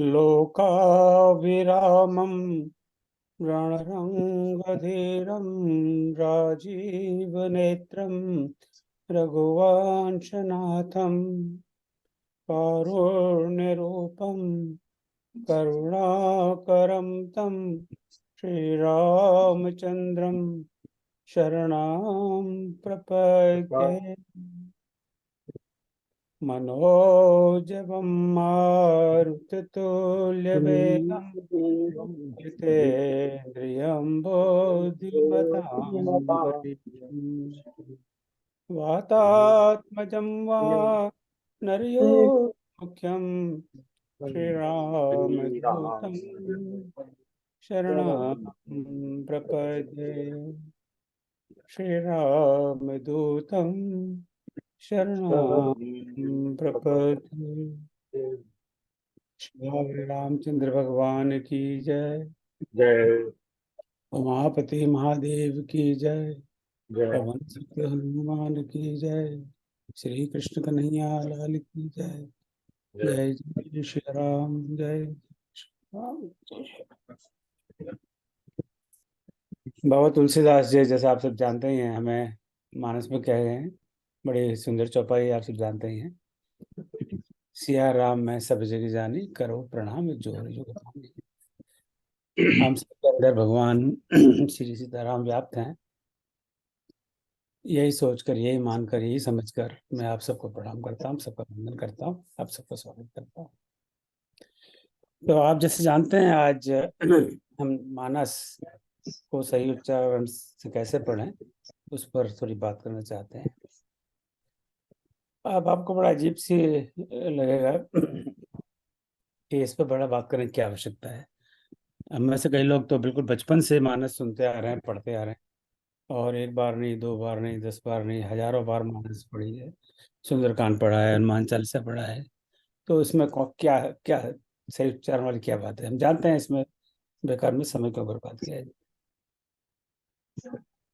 लोकाभिरामं रणरङ्गधीरं राजीवनेत्रं रघुवंशनाथं कारुण्यरूपं करुणाकरं तं श्रीरामचन्द्रं शरणं प्रपद्ये। मनोजवं मारुततुल्यवेगं जितेन्द्रियं बुद्धिमतां वरिष्ठम् वातात्मजं वा नरयोग्यं श्रीरामदूतं शरणं प्रपद्ये। श्रीरामदूतं शरणं प्रपद्ये। श्री रामचंद्र भगवान की जय। जय उमापति महादेव की जय। जय पवन सुत हनुमान की जय। श्री कृष्ण कन्हैया लाल की जय। जय। जय जय श्री राम, जय श्री राम, जय श्री राम। बाबा तुलसीदास जी, जैसे आप सब जानते ही हैं, हमें मानस में कह गए हैं। बड़ी सुंदर चौपाई आप सब जानते ही हैं। सिया राम मैं सब जग जानी, करो प्रणाम जोर जुग धानी। हम सबके अंदर भगवान श्री सीताराम व्याप्त हैं। यही सोचकर, यही मानकर, यही समझकर मैं आप सबको प्रणाम करता हूँ, सबका वंदन करता हूँ, आप सबका स्वागत करता हूँ। तो आप जैसे जानते हैं, आज हम मानस को सही उच्चारण से कैसे पढ़ें, उस पर थोड़ी बात करना चाहते हैं। अब आपको बड़ा अजीब सी लगेगा कि इस पर बड़ा बात करने की क्या आवश्यकता है। हम में से कई लोग तो बिल्कुल बचपन से मानस सुनते आ रहे हैं, पढ़ते आ रहे हैं, और एक बार नहीं, दो बार नहीं, 10 बार नहीं, हजारों बार मानस पढ़ी है, सुंदरकांड पढ़ा है, हनुमान चालीसा पढ़ा है। तो इसमें क्या क्या सही उच्चारण वाली क्या बात है? हम जानते हैं इसमें बेकार में समय क्यों बर्बाद किया है।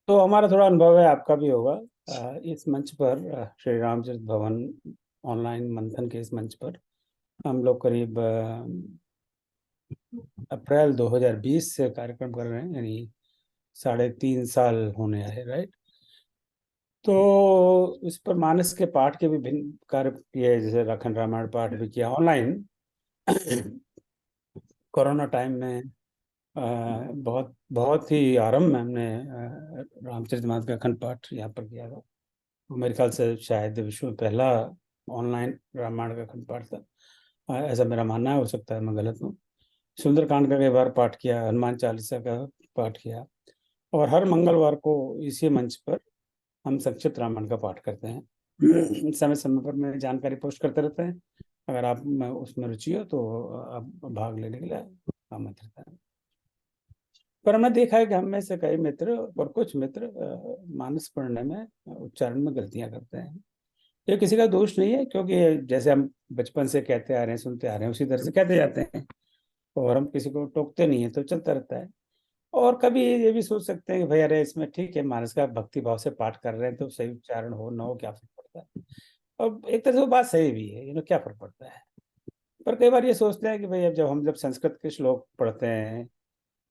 तो हमारा थोड़ा अनुभव है, आपका भी होगा। इस मंच पर, श्री रामचरित भवन ऑनलाइन मंथन के इस मंच पर हम लोग करीब अप्रैल 2020 से कार्यक्रम कर रहे हैं, यानी 3.5 साल होने आए, राइट। तो इस पर मानस के पाठ के भी भिन्न कार्य किए, जैसे अखंड रामायण पाठ भी किया ऑनलाइन। कोरोना टाइम में बहुत बहुत ही आरंभ में हमने रामचरितमानस का अखंड पाठ यहाँ पर किया था। मेरे ख्याल से शायद विश्व में पहला ऑनलाइन रामायण का अखंड पाठ था। ऐसा मेरा मानना है, हो सकता है मैं गलत हूँ। सुंदरकांड का कई बार पाठ किया, हनुमान चालीसा का पाठ किया, और हर मंगलवार को इसी मंच पर हम संक्षिप्त रामायण का पाठ करते हैं। समय समय पर मैं जानकारी पोस्ट करते रहते हैं। अगर आप में उसमें रुचि हो तो आप भाग लेने के लिए आमंत्रित हैं। पर हमने देखा है कि हम में से कई मित्र और कुछ मित्र मानस पढ़ने में, उच्चारण में गलतियां करते हैं। ये किसी का दोष नहीं है, क्योंकि जैसे हम बचपन से कहते आ रहे हैं, सुनते आ रहे हैं, उसी तरह से कहते जाते हैं, और हम किसी को टोकते नहीं है, तो चलता रहता है। और कभी ये भी सोच सकते हैं कि भाई अरे इसमें ठीक है, मानस का भक्ति भाव से पाठ कर रहे हैं, तो सही उच्चारण हो ना हो क्या फर्क पड़ता है। और एक तरह से वो बात सही भी है, क्या फर्क पड़ता है। पर कई बार ये सोचते हैं कि भाई अब जब संस्कृत के श्लोक पढ़ते हैं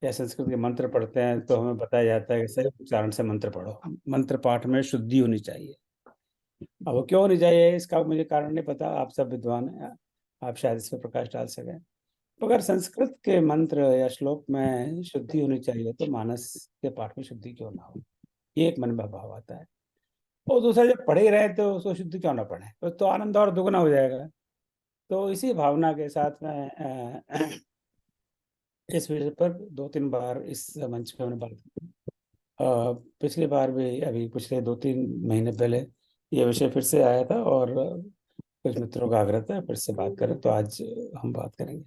या संस्कृत के मंत्र पढ़ते हैं, तो हमें बताया जाता है कि सही उच्चारण से मंत्र पढ़ो, मंत्र पाठ में शुद्धि होनी चाहिए। अब वो क्यों नहीं चाहिए, इसका मुझे कारण नहीं पता, आप सब विद्वान हैं, आप शायद इस पर प्रकाश डाल सकें। तो अगर संस्कृत के मंत्र या श्लोक में शुद्धि होनी चाहिए, तो मानस के पाठ में शुद्धि क्यों ना हो, ये एक मन में भाव आता है। और दूसरा, जब पढ़े ही रहे तो उसको शुद्ध क्यों ना पढ़े, तो आनंद और दुगना हो जाएगा। तो इसी भावना के साथ में इस विषय पर 2-3 बार इस मंच पे हमने बात की। पिछली बार भी, अभी पिछले 2-3 महीने पहले ये विषय फिर से आया था, और कुछ मित्रों का आग्रह था फिर से बात करें, तो आज हम बात करेंगे।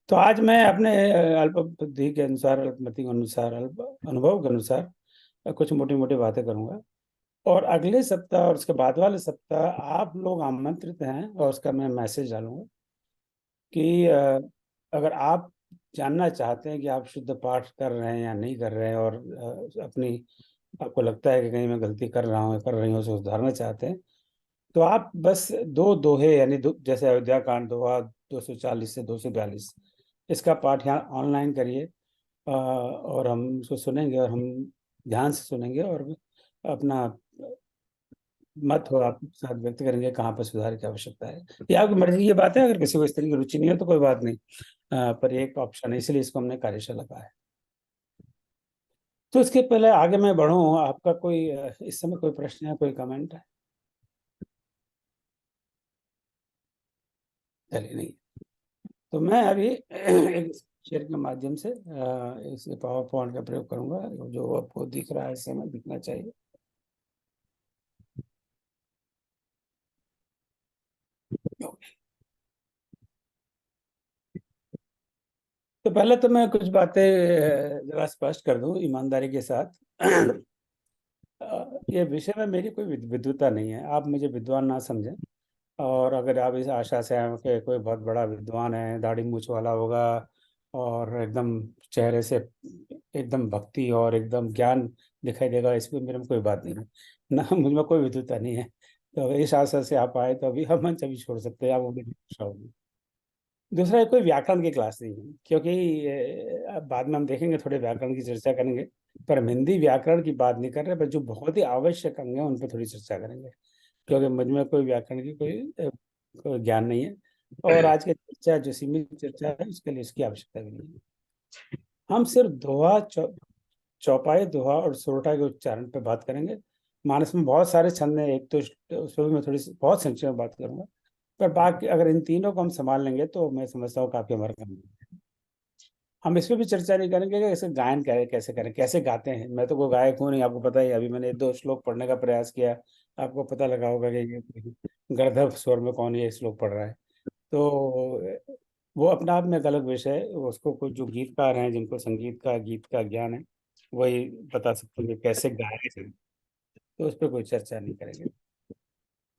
तो आज मैं अपने अल्प बुद्धि के अनुसार, अल्पमति के अनुसार, अल्प अनुभव के अनुसार कुछ मोटी मोटी बातें करूंगा। और अगले सप्ताह और उसके बाद वाले सप्ताह आप लोग आमंत्रित हैं, और उसका मैं मैसेज डालूंगा कि अगर आप जानना चाहते हैं कि आप शुद्ध पाठ कर रहे हैं या नहीं कर रहे हैं, और अपनी आपको लगता है कि कहीं मैं गलती कर रहा हूँ, कर रही हूँ, उसे सुधारना चाहते हैं, तो आप बस दो दोहे यानी जैसे अयोध्या कांड दोहा 240 से 242 इसका पाठ यहाँ ऑनलाइन करिए, और हम उसको सुनेंगे और हम ध्यान से सुनेंगे और अपना मत हो आप साथ व्यक्त करेंगे कहाँ पर सुधार की आवश्यकता है। ये आपकी मर्जी की बात है, अगर किसी को इस तरह की रुचि नहीं है तो कोई बात नहीं, पर ये एक ऑप्शन है, इसलिए इसको हमने कार्यशाला कहा है। तो इसके पहले आगे मैं बढ़ूं, आपका कोई इस समय कोई प्रश्न है, कोई कमेंट है? चलिए नहीं, तो मैं अभी एक शेयर के माध्यम से इस पावर पॉइंट का प्रयोग करूंगा, जो आपको दिख रहा है इस समय दिखना चाहिए। तो पहले तो मैं कुछ बातें जरा स्पष्ट कर दूं ईमानदारी के साथ। ये विषय में मेरी कोई विद्वता नहीं है, आप मुझे विद्वान ना समझें। और अगर आप इस आशा से आए हो कि कोई बहुत बड़ा विद्वान है, दाढ़ी मूछ वाला होगा और एकदम चेहरे से एकदम भक्ति और एकदम ज्ञान दिखाई देगा, इसमें मेरे में कोई बात नहीं है ना, मुझ में कोई विद्वता नहीं है। तो इस आशा से आप आए तो अभी हम मंच अभी छोड़ सकते हैं, आप वो मेरी इच्छा होगी। दूसरा, ये कोई व्याकरण की क्लास नहीं है, क्योंकि अब बाद में हम देखेंगे, थोड़े व्याकरण की चर्चा करेंगे, पर हम हिंदी व्याकरण की बात नहीं कर रहे, पर जो बहुत ही आवश्यक अंग है उन पर थोड़ी चर्चा करेंगे, क्योंकि मुझ में कोई व्याकरण की कोई ज्ञान नहीं है। और आज की चर्चा जो सीमित चर्चा है उसके लिए इसकी आवश्यकता भी नहीं है। हम सिर्फ दोहा, चौपाई, दोहा और सोरठा के उच्चारण पे बात करेंगे। मानस में बहुत सारे छंद हैं, एक तो उस पर भी मैं थोड़ी बहुत संक्षेप में बात करूंगा, पर बाकी अगर इन तीनों को हम संभाल लेंगे तो मैं समझता हूँ काफी हमारा काम है। हम इस पर भी चर्चा नहीं करेंगे कि इसे गायन कैसे करें, कैसे गाते हैं। मैं तो कोई गायक हूँ नहीं, आपको पता ही है। अभी मैंने 2 श्लोक पढ़ने का प्रयास किया, आपको पता लगा होगा कि ये गर्दभ स्वर में कौन ये श्लोक पढ़ रहा है। तो वो अपना आप में एक अलग विषय है, उसको कुछ जो गीतकार हैं जिनको संगीत का गीत का ज्ञान है वही बता सकते हैं कि कैसे गाए थे। तो उस पर कोई चर्चा नहीं करेंगे।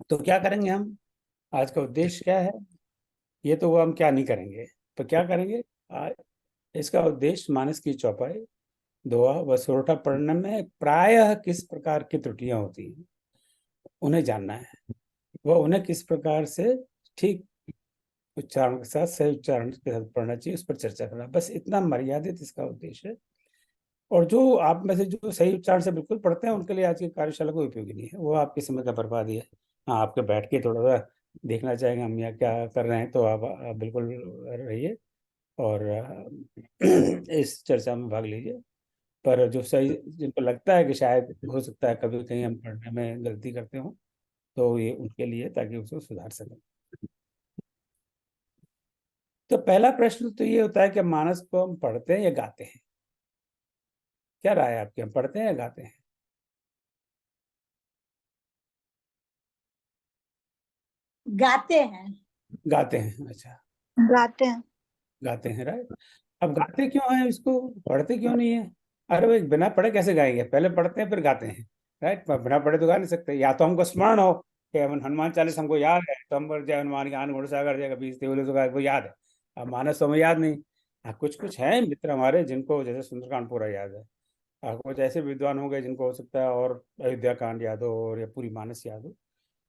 तो क्या करेंगे हम, आज का उद्देश्य क्या है, ये तो वो हम क्या नहीं करेंगे, तो क्या करेंगे। इसका उद्देश्य मानस की चौपाई, दोहा व सोरठा पढ़ने में प्रायः किस प्रकार की त्रुटियां होती हैं उन्हें जानना है, वह उन्हें किस प्रकार से ठीक उच्चारण के साथ, सही उच्चारण के साथ पढ़ना चाहिए, उस पर चर्चा करना, बस इतना मर्यादित इसका उद्देश्य है। और जो आप में से जो सही उच्चारण से बिल्कुल पढ़ते हैं उनके लिए आज की कार्यशाला कोई उपयोगी नहीं है, वो आपके समय का बर्बादी है। हाँ, आपके बैठ के थोड़ा सा देखना चाहेंगे हम यहाँ क्या कर रहे हैं, तो आप बिल्कुल रहिए और इस चर्चा में भाग लीजिए। पर जो सही, जिनको लगता है कि शायद हो सकता है कभी कहीं हम पढ़ने में गलती करते हो, तो ये उनके लिए, ताकि उसको सुधार सकें। तो पहला प्रश्न तो ये होता है कि मानस को हम पढ़ते हैं या गाते हैं? क्या राय है आपकी, हम पढ़ते हैं या गाते हैं? गाते हैं। गाते हैं, अच्छा। गाते हैं। गाते हैं, राइट। अब गाते क्यों हैं, इसको पढ़ते क्यों नहीं है? अरे भाई, बिना पढ़े कैसे गाएंगे, पहले पढ़ते हैं फिर गाते हैं, राइट। बिना पढ़े तो गा नहीं सकते। या तो हमको स्मरण हो कि हनुमान चालीसा हमको याद है, तो हम जय हनुमान ज्ञान गुण सागर जय कबीर तिहुँ लोक गाए, वो याद है। अब मानस तो हमें याद नहीं। हाँ, कुछ कुछ हैं मित्र हमारे जिनको जैसे सुंदरकांड पूरा याद है। कुछ ऐसे विद्वान होंगे जिनको हो सकता है और अयोध्या कांड याद हो और या पूरी मानस याद हो।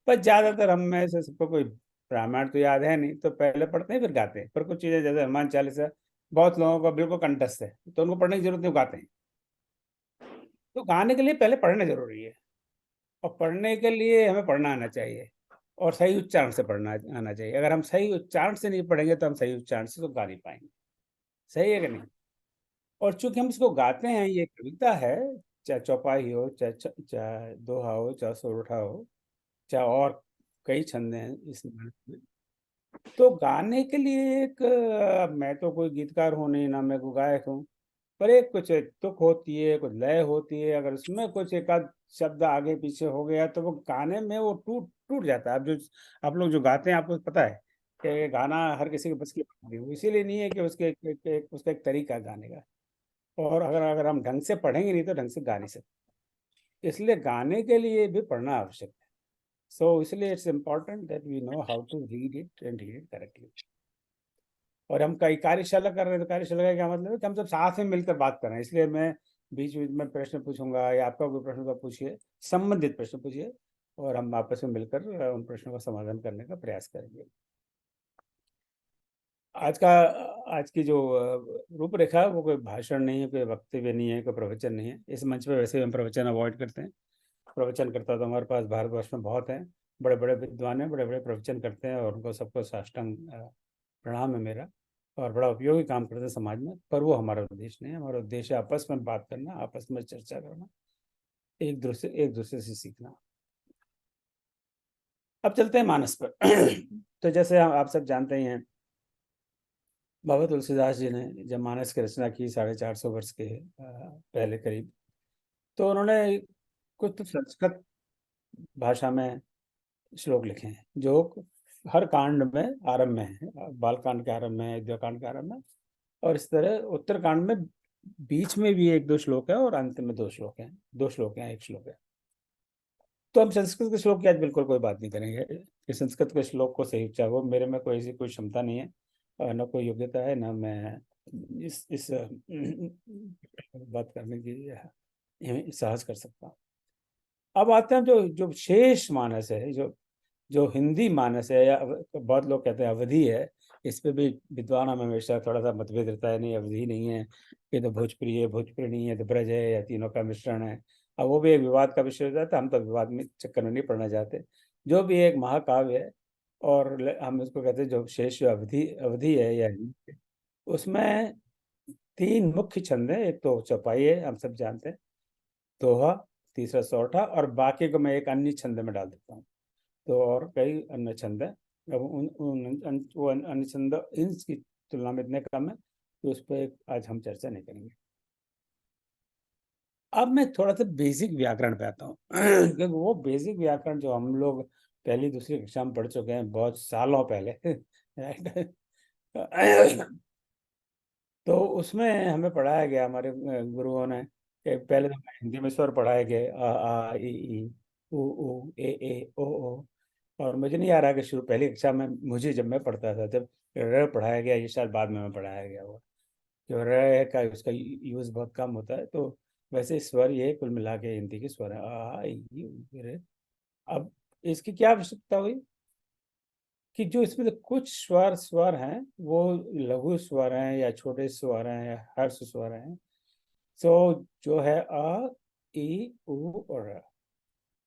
पर ज्यादातर हम में से सबको कोई रामायण तो याद है नहीं, तो पहले पढ़ते हैं फिर गाते हैं। पर कुछ चीजें जैसे हनुमान चालीसा बहुत लोगों का बिल्कुल कंठस्थ है, तो उनको पढ़ने की जरूरत नहीं, वो गाते हैं। तो गाने के लिए पहले पढ़ना जरूरी है, और पढ़ने के लिए हमें पढ़ना आना चाहिए, और सही उच्चारण से पढ़ना आना चाहिए। अगर हम सही उच्चारण से नहीं पढ़ेंगे तो हम सही उच्चारण से तो गा नहीं पाएंगे। सही है कि नहीं? और चूंकि हम इसको गाते हैं, ये कविता है, चाहे चौपाई हो, चाहे दोहा हो, चाहे सोरठा हो, चाहे और कई छंद हैं इस मानस में। तो गाने के लिए एक मैं तो कोई गीतकार हूँ नहीं, ना मैं कोई गायक हूँ, पर एक कुछ तुक होती है, कुछ लय होती है। अगर उसमें कुछ एक आध शब्द आगे पीछे हो गया तो वो गाने में वो टूट टूट जाता है। आप लोग जो गाते हैं, आपको पता है कि गाना हर किसी के बस की बात नहीं है। इसीलिए नहीं है कि उसका एक तरीका है गाने का। और अगर अगर हम ढंग से पढ़ेंगे नहीं तो ढंग से गा नहीं सकते। इसलिए गाने के लिए भी पढ़ना आवश्यक है। सो इसलिए it's important that we know how to read it and read it correctly. और हम कई कार्यशाला कर रहे हैं, तो कार्यशाला का क्या मतलब है कि हम सब साथ में मिलकर बात कर रहे हैं। इसलिए मैं बीच बीच में प्रश्न पूछूंगा, या आपका कोई प्रश्न का पूछिए, संबंधित प्रश्न पूछिए, और हम आपस में मिलकर उन प्रश्नों का समाधान करने का प्रयास करेंगे। आज की जो रूपरेखा है वो कोई भाषण नहीं है, कोई वक्तव्य नहीं है, कोई प्रवचन नहीं है। इस मंच पे वैसे ही हम प्रवचन अवॉइड करते हैं। प्रवचन करता तो हमारे पास भारतवर्ष में बहुत हैं, बड़े बड़े विद्वान हैं, बड़े बड़े प्रवचन करते हैं और उनको सबको साष्टांग प्रणाम है मेरा, और बड़ा उपयोगी काम करते हैं समाज में। पर वो हमारा उद्देश्य नहीं है। हमारा उद्देश्य आपस में बात करना, आपस में चर्चा करना, एक दूसरे से सीखना। अब चलते हैं मानस पर। तो जैसे आप सब जानते ही हैं, बाबा तुलसीदास जी ने जब मानस की रचना की 450 वर्ष के पहले करीब, तो उन्होंने कुछ तो संस्कृत भाषा में श्लोक लिखे हैं जो हर कांड में आरंभ में है। बाल कांड के आरंभ में, युद्ध कांड के आरंभ में, और इस तरह उत्तर कांड में बीच में भी एक दो श्लोक है और अंत में दो श्लोक हैं, एक श्लोक है। तो हम संस्कृत के श्लोक की आज बिल्कुल कोई बात नहीं करेंगे कि संस्कृत के श्लोक को सही उच्चार हो। मेरे में कोई ऐसी कोई क्षमता नहीं है, न कोई योग्यता है, न मैं इस बात करने की साहस कर सकता हूँ। अब आते हैं जो जो शेष मानस है, जो जो हिंदी मानस है, या बहुत लोग कहते हैं अवधि है। इस पे भी विद्वानों में हमेशा थोड़ा सा मतभेद रहता है, नहीं अवधि नहीं है, ये तो भोजपुरी है, भोजपुरी नहीं है तो ब्रज है, या तीनों का मिश्रण है। अब वो भी एक विवाद का विषय हो जाता है। हम तो विवाद में चक्कर में नहीं पड़ना चाहते। जो भी एक महाकाव्य है, और हम उसको कहते हैं जो शेष जो अवधि अवधि है, या उसमें तीन मुख्य छंद है। एक तो चौपाई है, हम सब जानते हैं, दोहा, तीसरा सौठा, और बाकी को मैं एक अन्य छंद में डाल देता हूँ। तो और कई अन्य छंद हैं। अब वो अन्य छंद इनकी तुलना में इतने कम है कि उस पर आज हम चर्चा नहीं करेंगे। अब मैं थोड़ा सा बेसिक व्याकरण पे आता हूँ। क्योंकि वो बेसिक व्याकरण जो हम लोग पहली दूसरी कक्षा में पढ़ चुके हैं बहुत सालों पहले, तो उसमें हमें पढ़ाया गया, हमारे गुरुओं ने, कि पहले तो हिंदी में स्वर पढ़ाए गए, आ ई उ ऊ ए ओ। और मुझे नहीं आ रहा कि शुरू पहली कक्षा में मुझे, जब मैं पढ़ता था, जब र पढ़ाया गया, ये शायद बाद में पढ़ाया गया हुआ, जो र का उसका यूज़ बहुत कम होता है। तो वैसे स्वर ये कुल मिला के हिंदी के स्वर है, आ ई उ रे। अब इसकी क्या आवश्यकता हुई कि जो इसमें तो कुछ स्वर स्वर हैं वो लघु स्वर हैं, या छोटे स्वर हैं, या हर्ष स्वर हैं। तो जो है अ, ई, उ और र।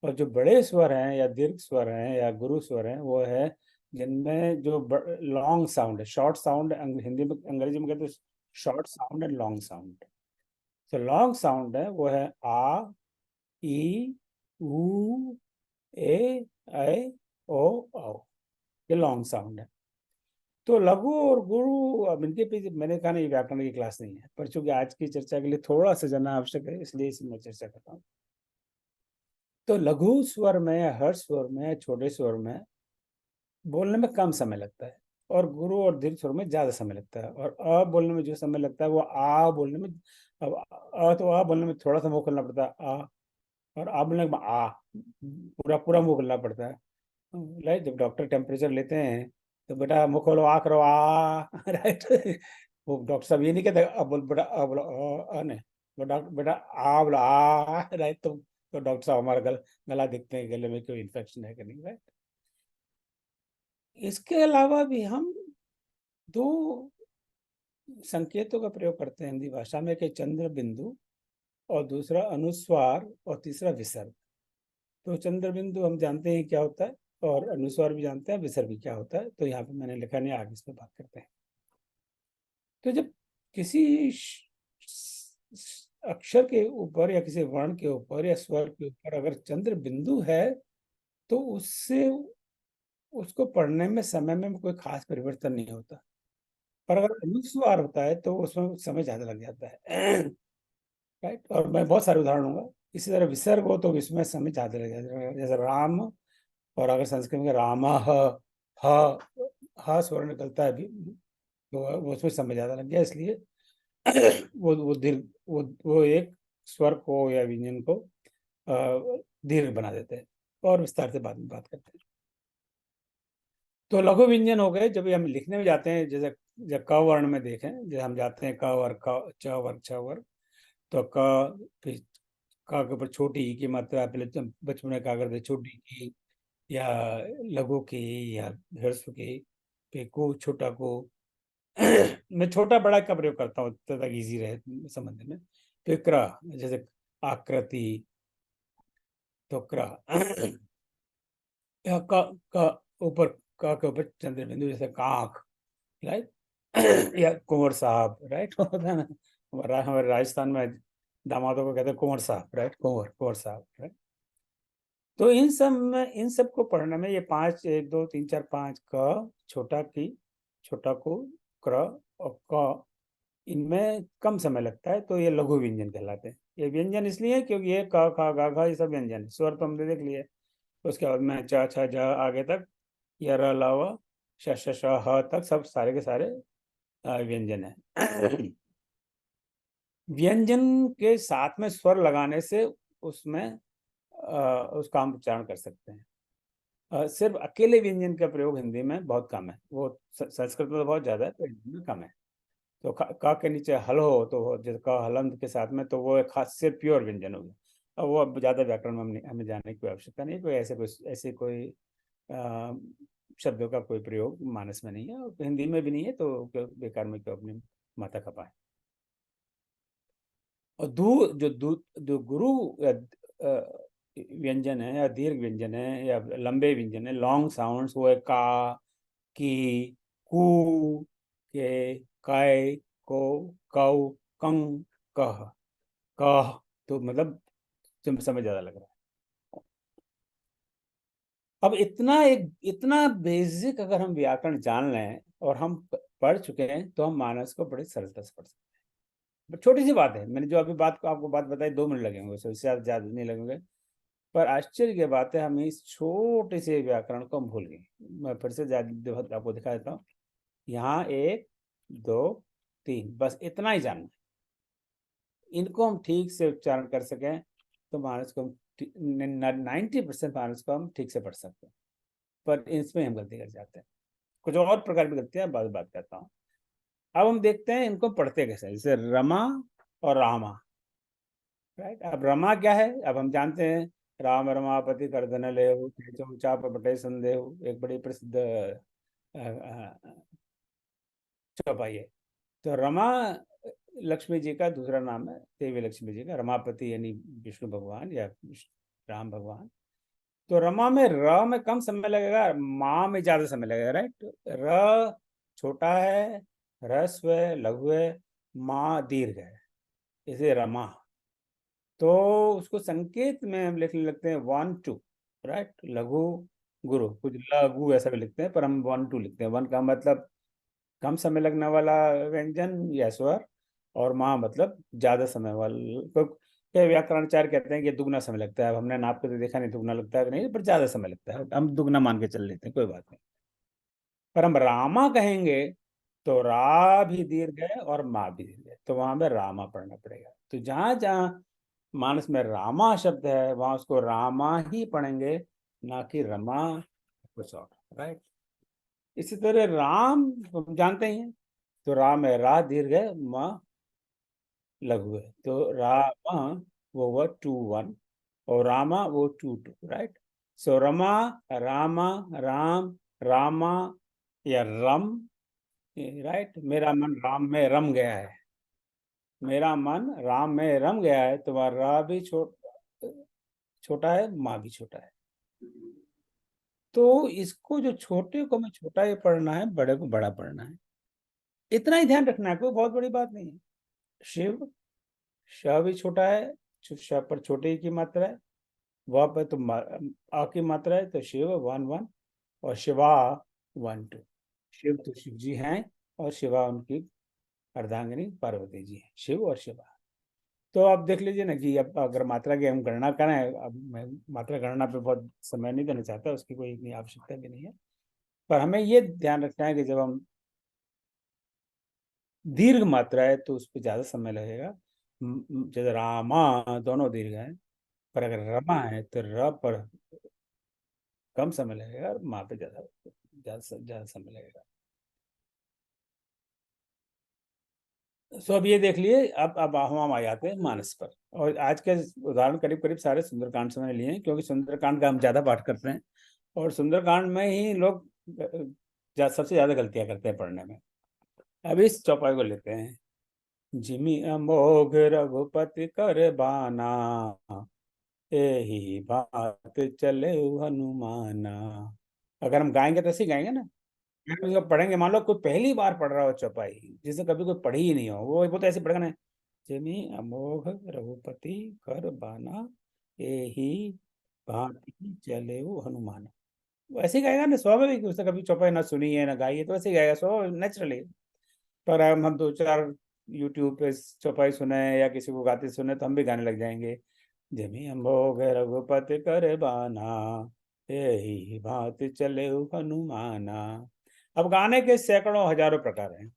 और जो बड़े स्वर हैं, या दीर्घ स्वर हैं, या गुरु स्वर हैं, वो है जिनमें जो लॉन्ग साउंड है, शॉर्ट साउंड, हिंदी में अंग्रेजी में कहते हैं short sound and long sound. तो लॉन्ग साउंड है वो है आ, ई, उ, ए, ऐ, ओ, औ। ये लॉन्ग साउंड है। तो लघु और गुरु, अब इनके पीछे मैंने कहा नहीं, व्याकरण की क्लास नहीं है, पर चूंकि आज की चर्चा के लिए थोड़ा सा जानना आवश्यक है, इसलिए इसमें चर्चा करता हूँ। तो लघु स्वर में, या हर्ष स्वर में, छोटे स्वर में बोलने में कम समय लगता है, और गुरु और दीर्घ स्वर में ज्यादा समय लगता है। और अ बोलने में जो समय लगता है वो आ बोलने में, अब तो आ बोलने में थोड़ा सा मुंह खोलना पड़ता है, आ, और आ बोलने में आ पूरा पूरा मुंह खोलना पड़ता है। राइट, जब डॉक्टर टेम्परेचर लेते हैं तो बेटा मुंह खोलो, आ करो, आ। राइट, वो डॉक्टर साहब ये नहीं कहते अब बोल बेटा, आ बोलो, नहीं, वो डॉक्टर बेटा आ बोलो, आ। राइट, तो डॉक्टर साहब हमारा गला देखते हैं, गले में कोई इन्फेक्शन है कि नहीं। राइट, इसके अलावा भी हम दो संकेतों का प्रयोग करते हैं हिंदी भाषा में, कि चंद्र बिंदु, और दूसरा अनुस्वार, और तीसरा विसर्ग। तो चंद्र बिंदु हम जानते हैं क्या होता है, और अनुस्वार भी जानते हैं, विसर्ग भी क्या होता है। तो यहाँ पे मैंने लिखा नहीं, आगे इस पर बात करते हैं। तो जब किसी अक्षर के ऊपर, या किसी वर्ण के ऊपर, या स्वर के ऊपर अगर चंद्र बिंदु है, तो उससे उसको पढ़ने में समय में कोई खास परिवर्तन नहीं होता। पर अगर अनुस्वार होता है तो उसमें समय ज्यादा लग जाता है। राइट, और मैं बहुत सारे उदाहरण दूंगा। इसी तरह विसर्ग हो तो इसमें समय ज्यादा लग जाता है, जैसे राम, और अगर संस्कृत में राम ह स्वर निकलता है भी, तो उसमें समय ज्यादा लग गया, इसलिए वो दीर्घ, वो एक स्वर को या व्यंजन को दीर्घ बना देते हैं, और विस्तार से बाद में बात करते हैं। तो लघु व्यंजन हो गए। जब हम लिखने में जाते हैं, जैसे जब क वर्ण में देखें, जैसे हम जाते हैं क वर्ग, क च वर्ग, छ वर्ग, तो क, फिर का के ऊपर छोटी ई की मात्रा, पहले तो बचपन में कहा करते छोटी की या लघु की या ह्रस्व की, फिर को, छोटा को। मैं छोटा बड़ा का प्रयोग करता हूँ तब तक इजी रहे समझने में। फिर क्र, जैसे आकृति, तो क्र। या का ऊपर, का के ऊपर चंद्र बिंदु, जैसे कांख, राइट। या कुंवर साहब, राइट। होता है ना, हमारे राजस्थान में दामादों को कहते हैं कुंवर साहब, राइट, कुंवर, कुंवर साहब, राइट। तो इन सब में, इन सब को पढ़ने में ये 5, 1 2 3 4 5 क, छोटा की, छोटा को, क्र और क, इनमें कम समय लगता है, तो ये लघु व्यंजन कहलाते हैं। ये व्यंजन इसलिए क्योंकि ये क, ख, ग, घ ये सब व्यंजन है। स्वर तो हमने देख लिए। उसके बाद में च, छ, ज आगे तक, या र, ल, व, श, श, ह तक सब सारे के सारे व्यंजन है। व्यंजन के साथ में स्वर लगाने से उसमें उसका हम उच्चारण कर सकते हैं। सिर्फ अकेले व्यंजन का प्रयोग हिंदी में बहुत कम है। वो संस्कृत में तो बहुत ज्यादा है, तो हिंदी में कम है। तो क के नीचे हल हो, तो जैसे क हलंत के साथ में, तो वो एक खास सिर्फ प्योर व्यंजन हो गया। अब वो अब ज्यादा व्याकरण में हमें जानने की आवश्यकता नहीं, कोई ऐसे कोई शब्दों का कोई प्रयोग मानस में नहीं है, और हिंदी में भी नहीं है, तो बेकार में क्यों अपनी माथा खपाए। और जो गुरु व्यंजन है या दीर्घ व्यंजन है या लंबे व्यंजन है, लॉन्ग साउंड्स, वो है का, की, कू, के, काय, को, कौ, कंग, कह, कह। तो मतलब तुम समय ज्यादा लग रहा है। अब इतना बेसिक अगर हम व्याकरण जान लें और हम पढ़ चुके हैं, तो हम मानस को बड़ी सरलता से पढ़ सकते हैं। छोटी सी बात है, मैंने जो अभी आपको बात बताई, 2 मिनट लगेंगे, उससे ज्यादा नहीं लगेंगे। पर आश्चर्य की बात है, हम इस छोटे से व्याकरण को हम भूल गए। मैं फिर से ज्यादा आपको दिखा देता हूँ। यहाँ 1 2 3, बस इतना ही जानना है। इनको हम ठीक से उच्चारण कर सकें, तो मानस को हम 90% मानस को हम ठीक से पढ़ सकते हैं। पर इसमें हम गलती कर जाते हैं। कुछ और प्रकार की गलतियां बात बात करता हूँ। अब हम देखते हैं इनको पढ़ते कैसे। जैसे रमा और रामा, राइट। अब रमा क्या है, अब हम जानते हैं, राम रमापति करधन लेहु, चाप बटे संदेहु, एक बड़ी प्रसिद्ध चौपाई है। तो रमा लक्ष्मी जी का दूसरा नाम है, देवी लक्ष्मी जी का। रमापति यानी विष्णु भगवान या राम भगवान। तो रमा में र में कम समय लगेगा, माँ में ज्यादा समय लगेगा, राइट। र छोटा है, ह्रस्व है, लघु है, माँ दीर्घ है, इसे रमा। तो उसको संकेत में हम लिखने लगते हैं 1 2, राइट। लघु गुरु, कुछ लघु ऐसा भी लिखते हैं, पर हम 1 2 लिखते हैं। 1 का मतलब कम समय लगने वाला व्यंजन या स्वर, और माँ मतलब ज्यादा समय वाला। तो कई व्याकरणाचार्य कहते हैं कि दुगना समय लगता है। अब हमने नाप के तो देखा नहीं दुगना लगता है कि नहीं, पर ज्यादा समय लगता है, हम दुगना मान के चल लेते हैं, कोई बात नहीं। पर हम रामा कहेंगे तो रा भी दीर्घ है और माँ भी दीर्घ है, तो वहां पे रामा पढ़ना पड़ेगा। तो जहां जहां मानस में रामा शब्द है, वहां उसको रामा ही पढ़ेंगे, ना कि रमा कुछ और, राइट। इसी तरह राम हम जानते ही हैं, तो राम है, रा दीर्घ है, माँ लघु है। तो रामा वो हुआ 2 1, और रामा वो 2 2, राइट। सो रमा, रामा, राम, रामा या रम, राइट। मेरा मन राम में रम गया है, मेरा मन राम में रम गया है। तुम्हारा रा भी छोटा है, माँ भी छोटा है। तो इसको, जो छोटे को मैं छोटा ही पढ़ना है, बड़े को बड़ा पढ़ना है, इतना ही ध्यान रखना है, कोई बहुत बड़ी बात नहीं है। शिव, श भी छोटा है, श पर छोटे ही की मात्रा है। वह पे तो आ की मात्रा है, तो शिव 1 1, और शिवा 1 2। शिव तो शिव जी हैं, और शिवा उनकी अर्धांगिनी पार्वती जी हैं, शिव और शिवा। तो आप देख लीजिए ना कि अब अगर मात्रा की हम गणना करें, अब मैं मात्रा गणना पे बहुत समय नहीं देना चाहता, उसकी कोई इतनी आवश्यकता भी नहीं है। पर हमें ये ध्यान रखना है कि जब हम दीर्घ मात्रा है तो उस पर ज्यादा समय लगेगा। जैसे रामा दोनों दीर्घ है, पर अगर रमा है तो र पर कम समय लगेगा, और माँ पे ज्यादा ज्यादा ज्यादा समय लगेगा। सो अब ये देख लिए, अब हम आ जाते हैं मानस पर। और आज के उदाहरण करीब करीब सारे सुंदरकांड से मैंने लिए हैं, क्योंकि सुंदरकांड का हम ज्यादा पाठ करते हैं और सुंदरकांड में ही लोग सबसे ज्यादा गलतियां करते हैं पढ़ने में। अब इस चौपाई को लेते हैं। जिमि अमोघ रघुपति कर बाना, यही बात चले हनुमाना। अगर हम गाएंगे तो ऐसे ही गाएंगे ना। हम जब पढ़ेंगे, मान लो कोई पहली बार पढ़ रहा हो चौपाई, जिसने कभी कोई पढ़ी ही नहीं हो, वो तो ऐसे पढ़ेगा ना, जिमि अमोघ रघुपति कर बाना, यही भांति चले हनुमान। वो ऐसे ही गाएगा ना, स्वाभाविक। उसने कभी चौपाई ना सुनी है ना गाई है, तो ऐसे ही गाएगा स्वाभाविक, नेचुरली। पर हम दो चार यूट्यूब पे चौपाई सुने या किसी को गाते सुने तो हम भी गाने लग जाएंगे। जमी अम्भोग रघुपति कर बाना, यही भांति चले हनुमाना। अब गाने के सैकड़ों हजारों प्रकार हैं।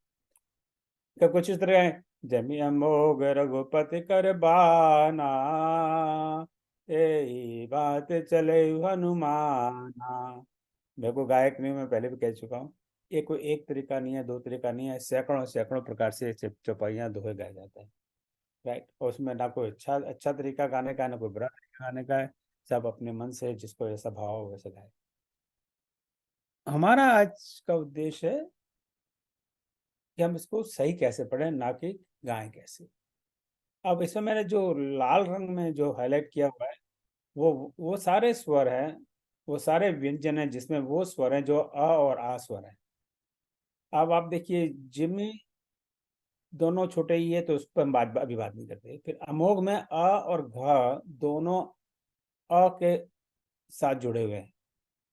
तो कुछ इस तरह है, जमी अम्भोग रघुपति कर बाना, यही बात चले हनुमाना। देखो, गायक नहीं हूं, मैं पहले भी कह चुका हूँ। ये कोई एक तरीका नहीं है, दो तरीका नहीं है, सैकड़ों सैकड़ों प्रकार से चौपाइयाँ दोहे गाया जाता है। राइट। और उसमें ना कोई अच्छा तरीका गाने का है, ना कोई बुरा तरीका गाने का है। सब अपने मन से जिसको जैसा भाव हो वैसे गाए। हमारा आज का उद्देश्य है कि हम इसको सही कैसे पढ़ें, ना कि गाएं कैसे। अब इसमें मैंने जो लाल रंग में जो हाईलाइट किया हुआ है, वो सारे स्वर हैं, वो सारे व्यंजन हैं, जिसमें वो स्वर हैं जो अ और आ स्वर हैं। अब आप देखिए, जिमी दोनों छोटे ही है, तो उस पर हम अभी बात नहीं करते। फिर अमोघ में अ और घ दोनों अ के साथ जुड़े हुए हैं।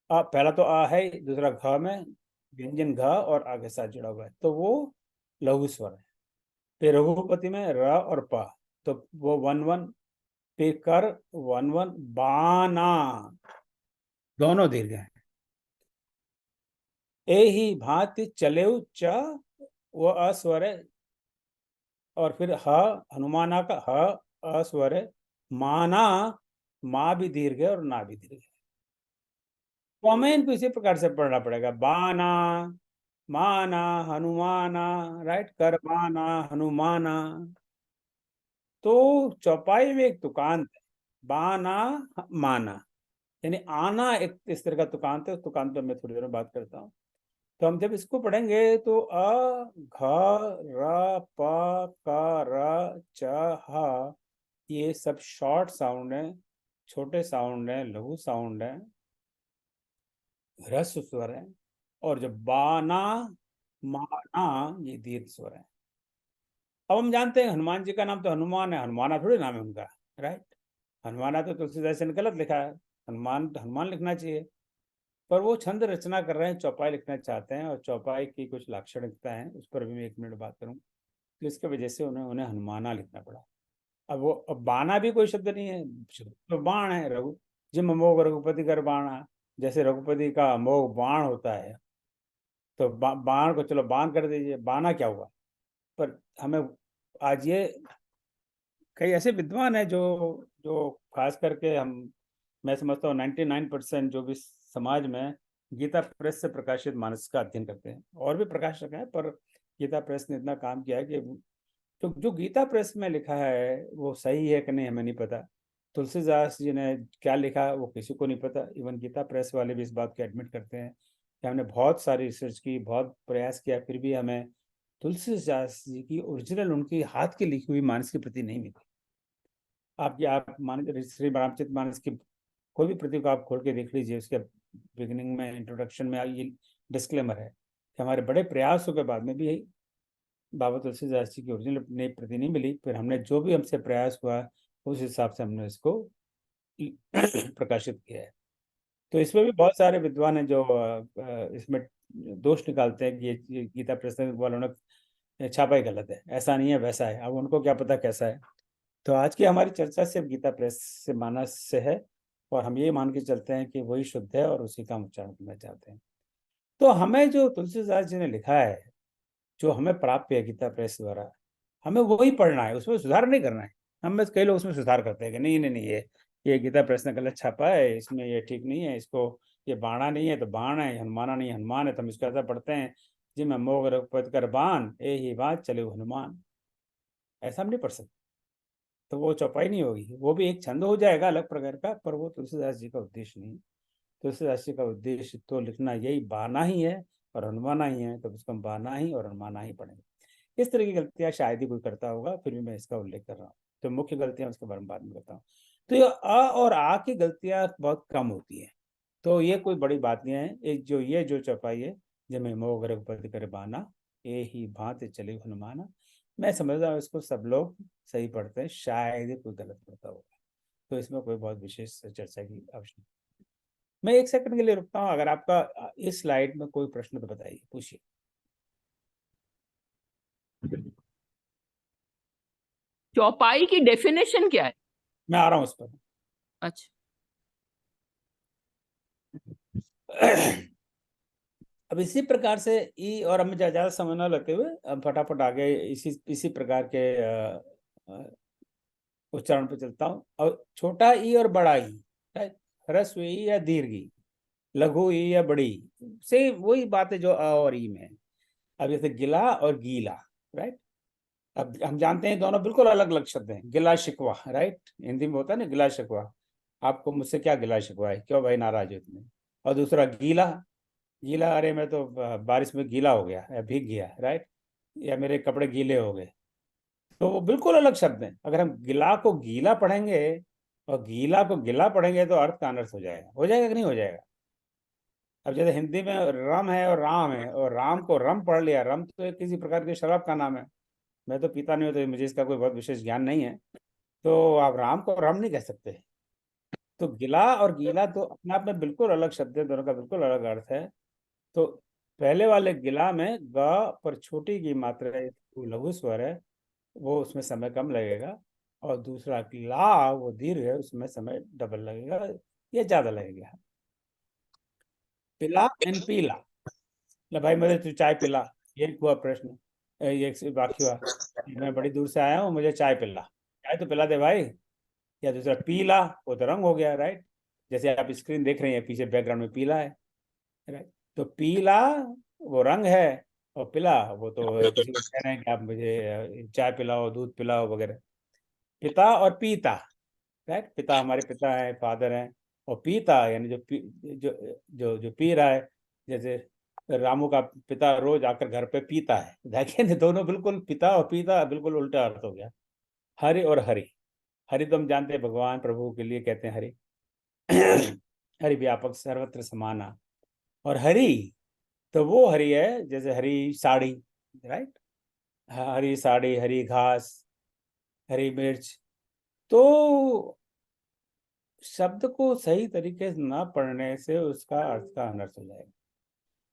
पहला तो आ है, दूसरा घ में व्यंजन घ और आ के साथ जुड़ा हुआ है, तो वो लघु स्वर है। फिर रघुपति में र और प, तो वो 1-1। फिर कर 1-1। बाना दोनों दीर्घ हैं। ए ही भांति चलेउ च, वो अस्वर है। और फिर ह हनुमाना का ह अस्वर है। माना, माँ भी दीर्घ है और ना भी दीर्घ है। तो हमें इनको इसी प्रकार से पढ़ना पड़ेगा। बाना, माना, हनुमाना। राइट। कर बाना, हनुमाना। तो चौपाई में एक तुकांत है, बाना, माना, यानी आना एक इस तरह का तुकांत है। उस तुकांत पर मैं थोड़ी देर में बात करता हूँ। तो हम जब इसको पढ़ेंगे तो अ, घ, र, प, क, र, च, ह, ये सब शॉर्ट साउंड है, छोटे साउंड है, लघु साउंड है, ह्रस्व स्वर है। और जो बाना, माना, ये दीर्घ स्वर है। अब हम जानते हैं हनुमान जी का नाम तो हनुमान है, हनुमाना थोड़ी नाम है उनका। राइट। हनुमाना तो तुलसीदास ने गलत लिखा है, हनुमान हनुमान लिखना चाहिए। पर वो छंद रचना कर रहे हैं, चौपाई लिखना चाहते हैं, और चौपाई की कुछ लाक्षणिकता है, उस पर भी मैं 1 मिनट बात करूँ। तो इसकी वजह से उन्हें उन्हें हनुमाना लिखना पड़ा। अब बाना भी कोई शब्द नहीं है, शब्द तो बाण है। जिम अमोघ रघुपति कर बाणा, जैसे रघुपति का अमोघ बाण होता है, तो बाण को चलो बाण कर दीजिए, बाना क्या हुआ। पर हमें आज ये कई ऐसे विद्वान हैं जो जो खास करके हम, मैं समझता हूँ 99% जो भी समाज में गीता प्रेस से प्रकाशित मानस का अध्ययन करते हैं, और भी प्रकाशक हैं, पर गीता प्रेस ने इतना काम किया है कि तो जो गीता प्रेस में लिखा है वो सही है कि नहीं हमें नहीं पता। तुलसीदास जी ने क्या लिखा वो किसी को नहीं पता। इवन गीता प्रेस वाले भी इस बात को एडमिट करते हैं कि हमने बहुत सारी रिसर्च की, बहुत प्रयास किया, फिर भी हमें तुलसीदास जी की ओरिजिनल, उनकी हाथ की लिखी हुई मानस की प्रति नहीं मिली। आप मान श्री रामचरित मानस की कोई भी प्रति को आप खोल के देख लीजिए, उसके बिगिनिंग में, इंट्रोडक्शन में ये डिस्क्लेमर है कि हमारे बड़े प्रयासों के बाद में भी बाबा तुलसीदास जी की ओरिजिनल नई प्रति नहीं मिली। फिर हमने जो भी हमसे प्रयास हुआ, उस हिसाब से हमने इसको प्रकाशित किया है। तो इसमें भी बहुत सारे विद्वान हैं जो इसमें दोष निकालते हैं कि ये गीता प्रेस वालों ने छापा ही गलत है, ऐसा नहीं है वैसा है। अब उनको क्या पता कैसा है। तो आज की हमारी चर्चा सिर्फ गीता प्रेस से मानस से है, और हम ये मान के चलते हैं कि वही शुद्ध है और उसी का हम उच्चारण करना चाहते हैं। तो हमें जो तुलसीदास जी ने लिखा है, जो हमें प्राप्त है गीता प्रेस द्वारा, हमें वही पढ़ना है, उसमें सुधार नहीं करना है। हम बस, कई लोग उसमें सुधार करते हैं कि नहीं नहीं नहीं, ये गीता प्रेस ने गलत छापा है, इसमें ये ठीक नहीं है, इसको ये बाणा नहीं है तो बाण है, हनुमाना नहीं हनुमान है, तो हम इसको ऐसा पढ़ते हैं, जी मैं मोग रघुपति कर बाण, ए ही बात चले हनुमान। ऐसा हम नहीं पढ़ सकते, तो वो चौपाई नहीं होगी। वो भी एक छंद हो जाएगा अलग प्रकार का, पर वो तुलसीदास जी का उद्देश्य नहीं। तुलसीदास जी का उद्देश्य तो लिखना यही बाना ही है और अनुमाना ही है, तो उसको हम बाना ही और अनुमाना ही पढ़ेंगे। इस तरह की गलतियां शायद ही कोई करता होगा, फिर भी मैं इसका उल्लेख कर रहा हूँ। तो मुख्य गलतियां उसके बारे में बाद में करता हूँ। तो ये अ और आ की गलतियां बहुत कम होती हैं, तो ये कोई बड़ी बात नहीं है। ये जो चौपाई है, जब मोह रघुपति कर बाना, ये ही भांति चले हनुमाना, मैं समझता हूँ इसको सब लोग सही पढ़ते हैं, शायद ही कोई गलत पढ़ता होगा। तो इसमें कोई बहुत विशेष चर्चा की आवश्यकता। मैं 1 सेकंड के लिए रुकता हूँ, अगर आपका इस स्लाइड में कोई प्रश्न तो बताइए, पूछिए। चौपाई की डेफिनेशन क्या है? मैं आ रहा हूँ उस पर। अच्छा, अब इसी प्रकार से ई, और हम ज्यादा समय न लेते हुए अब फटाफट आगे इसी प्रकार के उच्चारण पे चलता हूँ। और छोटा ई और बड़ा ई, ह्रस्व ई या दीर्घ ई, लघु ई या बड़ी, से वही बात है जो अ और ई में है। अब जैसे गिला और गीला, राइट। अब हम जानते हैं दोनों बिल्कुल अलग अलग शब्द हैं। गिला शिकवा, राइट, हिंदी में होता है ना गिला शिकवा, आपको मुझसे क्या गिला शिकवा है, क्यों भाई नाराज हो तुमने। और दूसरा गीला, गीला अरे मैं तो बारिश में गीला हो गया या भीग गया, राइट, या मेरे कपड़े गीले हो गए। तो वो बिल्कुल अलग शब्द हैं। अगर हम गिला को गीला पढ़ेंगे और गीला को गिला पढ़ेंगे तो अर्थ का अनर्थ हो जाएगा कि नहीं हो जाएगा। अब जैसे हिंदी में रम है और राम है, और राम को रम पढ़ लिया, रम तो एक किसी प्रकार की शराब का नाम है। मैं तो पीता नहीं हूँ, तो मुझे इसका कोई बहुत विशेष ज्ञान नहीं है। तो आप राम को रम नहीं कह सकते। तो गिला और गीला तो अपने आप में बिल्कुल अलग शब्द है, दोनों का बिल्कुल अलग अर्थ है। तो पहले वाले गिला में ग पर छोटी की मात्रा है, वो लघु स्वर है, वो उसमें समय कम लगेगा। और दूसरा ला, वो दीर्घ है, उसमें समय डबल लगेगा या ज्यादा लगेगा। पिला एंड पीला, ले भाई मुझे तू चाय पिला, ये हुआ प्रश्न, ये एक वाक्य हुआ, मैं बड़ी दूर से आया हूँ, मुझे चाय पिला, चाय तो पिला दे भाई। या दूसरा पीला, वो तो रंग हो गया, राइट। जैसे आप स्क्रीन देख रहे हैं, पीछे बैकग्राउंड में पीला है, राइट। तो पीला वो रंग है, और पिला वो तो किसी को कह रहे हैं कि आप मुझे चाय पिलाओ, दूध पिलाओ वगैरह। पिता और पीता, राइट, पिता हमारे पिता है, फादर हैं, और पीता यानी जो पी रहा है। जैसे रामू का पिता रोज आकर घर पे पीता है, देखिए ना, दोनों बिल्कुल, पिता और पीता बिल्कुल उल्टा अर्थ हो गया। हरि और हरि, हरि तो हम जानते हैं भगवान प्रभु के लिए कहते हैं हरि। हरि व्यापक सर्वत्र समाना। और हरि तो वो हरि है जैसे हरी साड़ी, राइट, हरी साड़ी, हरी घास, हरी मिर्च। तो शब्द को सही तरीके से ना पढ़ने से उसका अर्थ का अनर्थ हो जाएगा।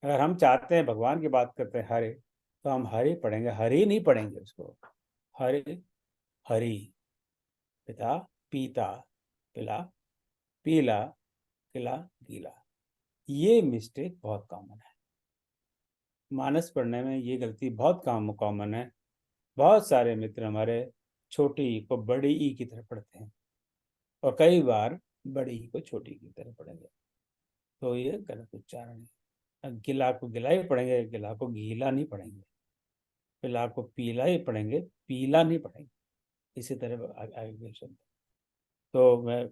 अगर हम चाहते हैं, भगवान की बात करते हैं हरे, तो हम हरि पढ़ेंगे, हरि नहीं पढ़ेंगे उसको। हरि, हरि, पिता, पीता, पिला, पीला, किला, गीला। ये मिस्टेक बहुत कॉमन है, मानस पढ़ने में ये गलती बहुत कॉमन है। बहुत सारे मित्र हमारे छोटी ई को बड़ी ई की तरह पढ़ते हैं, और कई बार बड़ी ई को छोटी की तरह पढ़ेंगे, तो ये गलत उच्चारण है। गिला को गिला ही पढ़ेंगे, गिला को गीला नहीं पढ़ेंगे। पिला को पीला ही पढ़ेंगे, पीला नहीं पढ़ेंगे। इसी तरह आगे शब्द। तो मैं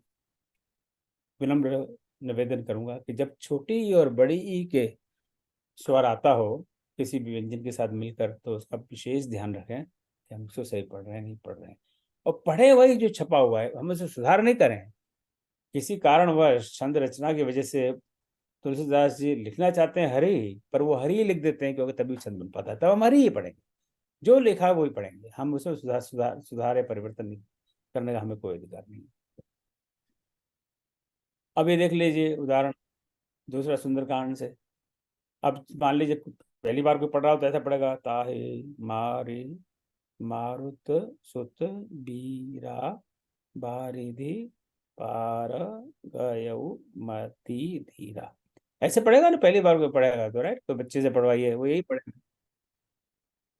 विनम्र निवेदन करूंगा कि जब छोटी ई और बड़ी ई के स्वर आता हो किसी भी व्यंजन के साथ मिलकर, तो उसका विशेष ध्यान रखें कि हम उसको सही पढ़ रहे हैं नहीं पढ़ रहे हैं। और पढ़े वही जो छपा हुआ है, हम उसे सुधार नहीं करें। किसी कारणवश छंद रचना की वजह से तुलसीदास जी लिखना चाहते हैं हरि, पर वो हरि लिख देते हैं, क्योंकि तभी छंद बन पाता है, तब हम हरि ही पढ़ेंगे। जो लिखा है वही पढ़ेंगे, हम उसे सुधार या परिवर्तन नहीं करने का हमें कोई अधिकार नहीं। अब ये देख लीजिए उदाहरण दूसरा सुंदरकांड से। अब मान लीजिए पहली बार कोई पढ़ रहा हो तो ऐसा पढ़ेगा, ताहे मारे मारुत सुत बीरा बारिधि पार गयऊ मति धीरा। ऐसे पढ़ेगा ना, पहली बार कोई पढ़ेगा तो, राइट, तो बच्चे से पढ़वाइए वो यही पढ़ेगा।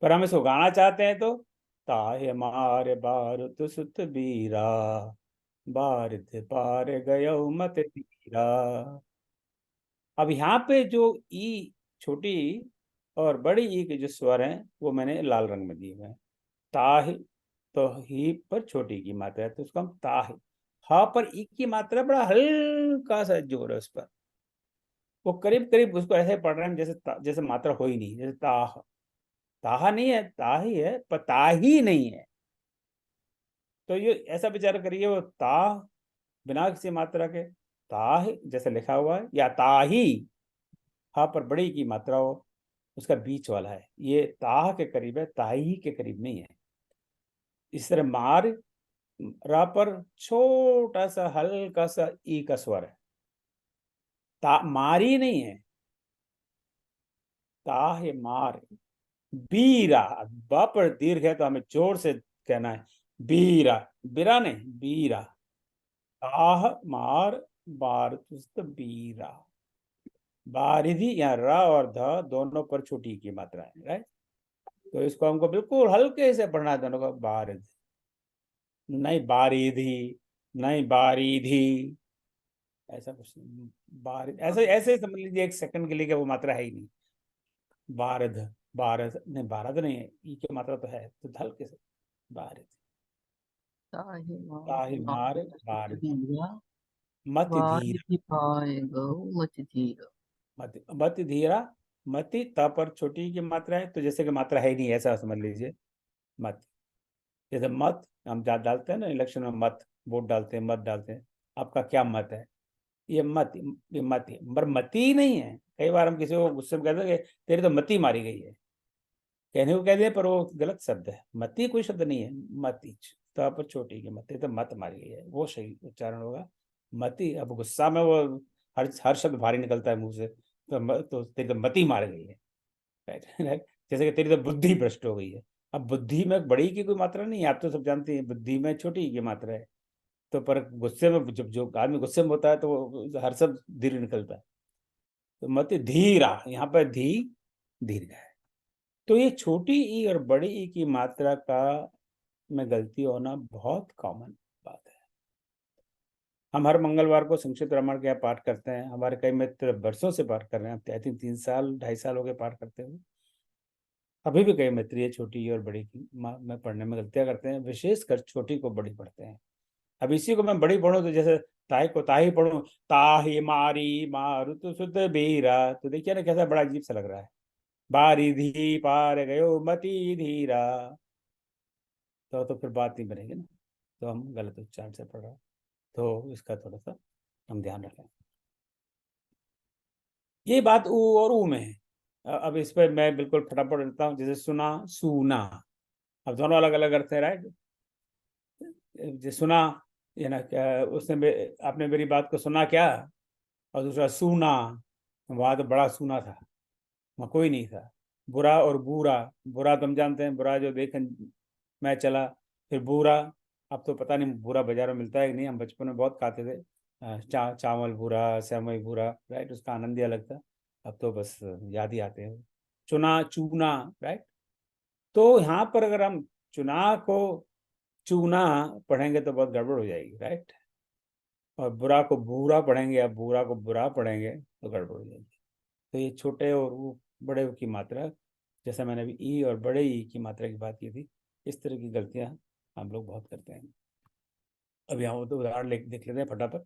पर हम इसको गाना चाहते हैं तो, ताहे मारे बारुत सुत बीरा बारिधि पार गयऊ मति धीरा। अब यहाँ पे जो ई, छोटी ई और बड़ी ई के जो स्वर हैं, वो मैंने लाल रंग में दिए हुए हैं। ताहि तो ही पर छोटी की मात्रा है, तो उसको हम ता है। हा पर ई की मात्रा बड़ा हल्का सा जोर है उस पर, वो करीब करीब उसको ऐसे पढ़ रहे हैं जैसे जैसे मात्रा हो ही नहीं, जैसे ताह। ताहा नहीं है, ता ही है पर ता ही नहीं है। तो ये ऐसा विचार करिए, वो ता बिना किसी मात्रा के ताह जैसे लिखा हुआ है, या ताही हा पर बड़ी की मात्रा हो, उसका बीच वाला है, ये ताह के करीब है, ताही के करीब नहीं है। इस तरह मार रा पर छोटा सा हल्का सा ई का स्वर है, मारी नहीं है, ता है मार। बीरा, बा पर दीर्घ है तो हमें जोर से कहना है बीरा, बिरा नहीं बीरा। ताह मार बार तुस्त बीरा। बारिधि या र और ध दोनों पर छोटी की मात्रा है, राइट। तो इसको हमको बिल्कुल हल्के से पढ़ना है दोनों को, बारिध नहीं बारिधि, नहीं बारिधि, ऐसा कुछ नहीं। बारिध ऐसे ऐसे समझ लीजिए, एक सेकंड के लिए कि वो मात्रा है ही नहीं। बारद, बारद नहीं, बारद नहीं है, ई की मात्रा तो है, तो हल्के से बारिध। ताहि मार ताहि मार बारिध। धीरा मत धीरा, बारिधि पाएगा मत धीरा। मत मत धीरा। मति त पर छोटी की मात्रा है, तो जैसे कि मात्रा है ही नहीं, ऐसा समझ लीजिए मत। जैसे मत हम डालते हैं ना इलेक्शन में, मत वोट डालते हैं, मत डालते हैं, आपका क्या मत है, ये मत, ये मत है, पर मती नहीं है। कई बार हम किसी को गुस्से में कहते हैं कि तेरी तो मती मारी गई है, कहने को कहते हैं, पर वो गलत शब्द है, मती कोई शब्द नहीं है, मती तो पर छोटी की मती, तो मत मारी गई है, वो सही उच्चारण होगा मती। अब गुस्सा में वो हर शब्द भारी निकलता है मुंह से, तो तेरी तो मती मार गई है, राइट राइट। जैसे कि तेरी तो बुद्धि भ्रष्ट हो गई है। अब बुद्धि में बड़ी की कोई मात्रा नहीं है, आप तो सब जानते हैं, बुद्धि में छोटी की मात्रा है। तो पर गुस्से में जब जो आदमी गुस्से में होता है तो वो हर शब्द दीर्घ निकलता है। तो मत धीरा, यहाँ पर धी दीर्घ है। तो ये छोटी ई और बड़ी ई की मात्रा का में गलती होना बहुत कॉमन बात है। हम हर मंगलवार को संक्षिप्त रामायण का पाठ करते हैं, हमारे कई मित्र वर्षों से पाठ कर रहे हैं, आई थिंक 3 साल 2.5 साल हो गए पाठ करते हुए। अभी भी कई मित्र ये छोटी और बड़ी की में पढ़ने में गलतियां करते हैं, विशेषकर छोटी को बड़ी पढ़ते हैं। अब इसी को मैं बड़ी पढ़ूं तो जैसे ताई को ताही पढ़ूं, ताही मारी मारुत सुत बीरा, तो देखिए ना कैसा बड़ा अजीब सा लग रहा है। बारी धी पार गयो मती धीरा, तो फिर बात नहीं बनेगी ना, तो हम गलत उच्चारण से पढ़ रहे हैं, तो इसका थोड़ा सा हम ध्यान रखें। ये बात ऊ और ऊ में है। अब इस पर मैं बिल्कुल फटाफट देता हूँ, जैसे सुना सूना, अब दोनों अलग अलग अर्थ है, राइट। जो सुना, ये ना क्या उसने आपने मेरी बात को सुना क्या, और दूसरा सूना, वहां तो बड़ा सूना था, वहां कोई नहीं था। बुरा और बुरा, बुरा तो हम जानते हैं, बुरा जो देखें मैं चला, फिर बुरा, अब तो पता नहीं बुरा बाजार में मिलता है कि नहीं, हम बचपन में बहुत खाते थे, चावल बुरा, सेवई बुरा, राइट, उसका आनंद ही अलग था। अब तो बस याद ही आते हैं। चुना चूना, राइट। तो यहाँ पर अगर हम चुना को चूना पढ़ेंगे तो बहुत गड़बड़ हो जाएगी, राइट। और बुरा को बुरा पढ़ेंगे या बुरा को बुरा पढ़ेंगे तो गड़बड़ हो जाएगी। तो ये छोटे और वो बड़े की मात्रा, जैसा मैंने अभी ई और बड़े ई की मात्रा की बात की थी, इस तरह की गलतियां हम लोग बहुत करते हैं। अब यहाँ तो उदाहरण देख लेते हैं फटाफट।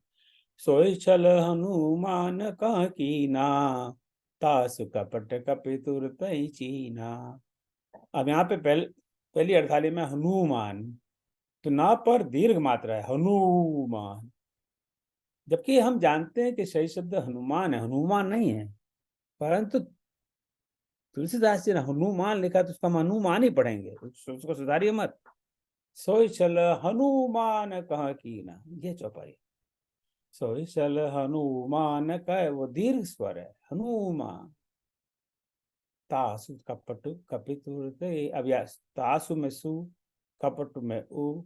सोई छल हनुमान कह कीना, तासु कपट कपितुर तई चीना। अब यहाँ पे पहली अड़ताली में हनुमान, तो ना पर दीर्घ मात्रा है हनुमान, जबकि हम जानते हैं कि सही शब्द हनुमान है, हनुमान नहीं है। परंतु तुलसीदास जी ने हनुमान लिखा तो उसका हम हनुमान ही पढ़ेंगे, उसको सुधारिए मत। सोई चल हनुमान कहाँ की ना, ये चौपाई। सोई चल हनुमान का वो दीर्घ स्वर है, हनुमान। तासु कपटु कपितुर, अब या तासु में सु, कपटु में उ,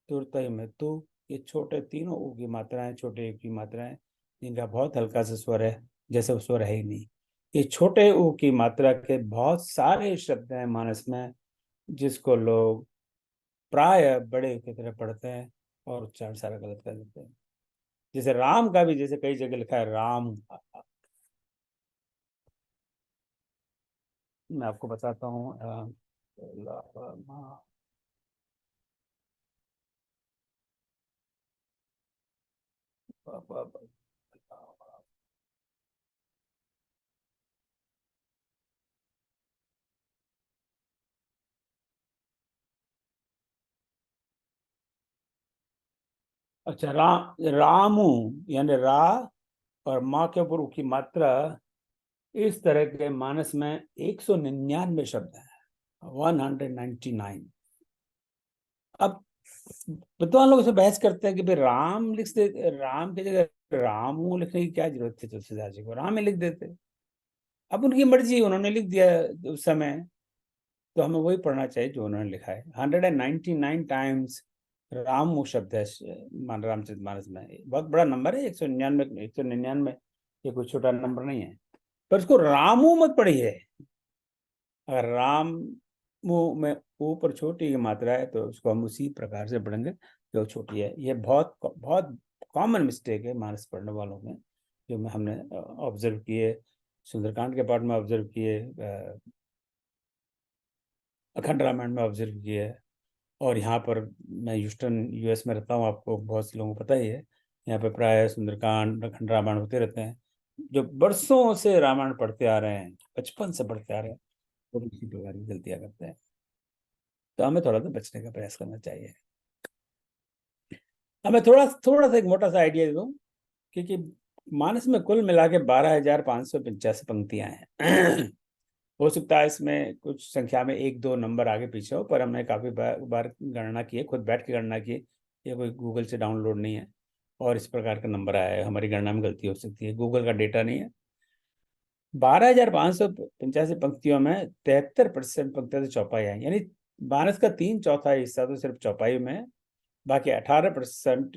तुरतई में तु, ये छोटे तीनों उ की मात्राएं, छोटे की मात्राएं, जिनका बहुत हल्का सा स्वर है, जैसे वो स्वर है ही नहीं। ये छोटे उ की मात्रा के बहुत सारे शब्द हैं मानस में, जिसको लोग प्राय बड़े की तरह पढ़ते हैं और उच्चारण सारा गलत कर देते हैं। जैसे राम का भी जैसे कई जगह लिखा है राम, मैं आपको बताता हूँ, अच्छा, रामू यानी रा और माँ के ऊपर की मात्रा, इस तरह के मानस में 199 शब्द हैं, 199। अब विद्वान लोग इसे बहस करते हैं कि भाई राम लिख दे, राम की जगह रामू लिखने की क्या जरूरत थी, तुलसीदास जी को राम ही लिख देते। अब उनकी मर्जी, उन्होंने लिख दिया उस समय, तो हमें वही पढ़ना चाहिए जो उन्होंने लिखा है। 199 टाइम्स रामू शब्द है रामचरितमानस में। बहुत बड़ा नंबर है 199। 199 ये कोई छोटा नंबर नहीं है, पर इसको रामू मत पढ़िए। अगर राम मुंह में ऊपर छोटी की मात्रा है तो उसको हम उसी प्रकार से पढ़ेंगे जो छोटी है। ये बहुत बहुत कॉमन मिस्टेक है मानस पढ़ने वालों में, जो मैं हमने ऑब्जर्व किए, सुंदरकांड के पाठ में ऑब्जर्व किए, अखंड रामायण में ऑब्जर्व किए, और यहाँ पर मैं ह्यूस्टन यूएस में रहता हूँ, आपको बहुत से लोगों को पता ही है। यहाँ पे प्राय सुंदरकांड अखंड रामायण होते रहते हैं। जो बरसों से रामायण पढ़ते आ रहे हैं, बचपन से पढ़ते आ रहे हैं, वो इसी प्रकार की गलतियां करते हैं। तो हमें थोड़ा सा बचने का प्रयास करना चाहिए। हमें थोड़ा थोड़ा सा एक मोटा सा आइडिया दे दूं, क्योंकि मानस में कुल मिला के 12,585 पंक्तियां हैं। हो सकता है इसमें कुछ संख्या में एक दो नंबर आगे पीछे हो, पर हमने काफी बार गणना की है, खुद बैठ के गणना की। ये कोई गूगल से डाउनलोड नहीं है और इस प्रकार का नंबर आया है। हमारी गणना में गलती हो सकती है, गूगल का डेटा नहीं है। 12,585 पंक्तियों में 73% पंक्तियां तो चौपाई है, यानी मानस का 3/4 हिस्सा तो सिर्फ चौपाई में, बाकी 18%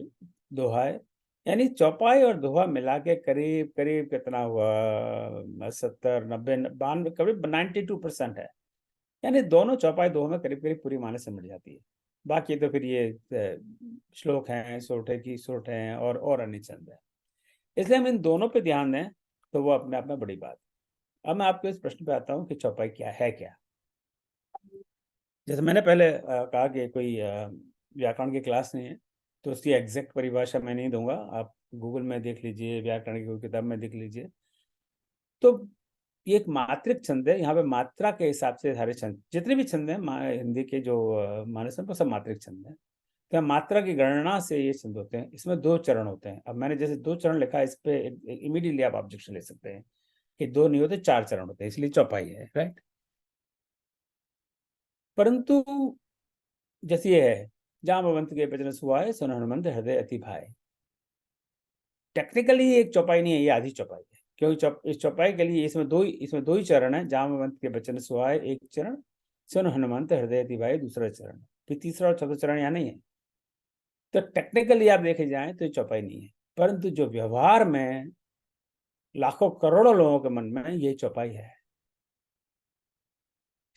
दोहा है। यानी चौपाई और दोहा मिला के करीब करीब कितना हुआ, 70, 90, 92, करीब 92% है। यानी दोनों चौपाई दोहा में करीब करीब पूरी मानस समझ जाती है। बाकी तो फिर ये श्लोक हैं, सोरठे की सोरठे हैं और अन्य छंद है। इसलिए हम इन दोनों पे ध्यान दें तो वो अपने आप में बड़ी बात। अब मैं आपके इस प्रश्न पे आता हूँ कि चौपाई क्या है। क्या, जैसे मैंने पहले कहा कि कोई व्याकरण की क्लास नहीं है, तो उसकी एग्जैक्ट परिभाषा मैं नहीं दूंगा। आप गूगल में देख लीजिए, व्याकरण की कोई किताब में देख लीजिए। तो ये एक मात्रिक छंद है। यहाँ पे मात्रा के हिसाब से सारे छंद, जितने भी छंद हैं हिंदी के जो मानस में, वो सब मात्रिक छंद है। तो मात्रा की गणना से ये छंद होते हैं। इसमें 2 चरण होते हैं। अब मैंने जैसे 2 चरण लिखा है, इस पे इमीडिएटली आप ऑब्जेक्शन ले सकते हैं कि 2 नहीं होते, 4 चरण होते हैं, इसलिए चौपाई है, राइट। परंतु जैसे ये है, जाम्बवंत के बचन सुहाए सुन हनुमंत हृदय अति भाए, टेक्निकली एक चौपाई नहीं है, ये आधी चौपाई है। क्योंकि इस चौपाई के लिए इसमें दो ही चरण है। जाम्बवंत के बचन सुहाए एक चरण, सुन हनुमंत हृदय अति भाए दूसरा चरण, फिर तीसरा और चौथा चरण यहाँ नहीं है। तो टेक्निकली आप देखे जाए तो ये चौपाई नहीं है, परंतु जो व्यवहार में लाखों करोड़ों लोगों के मन में ये चौपाई है।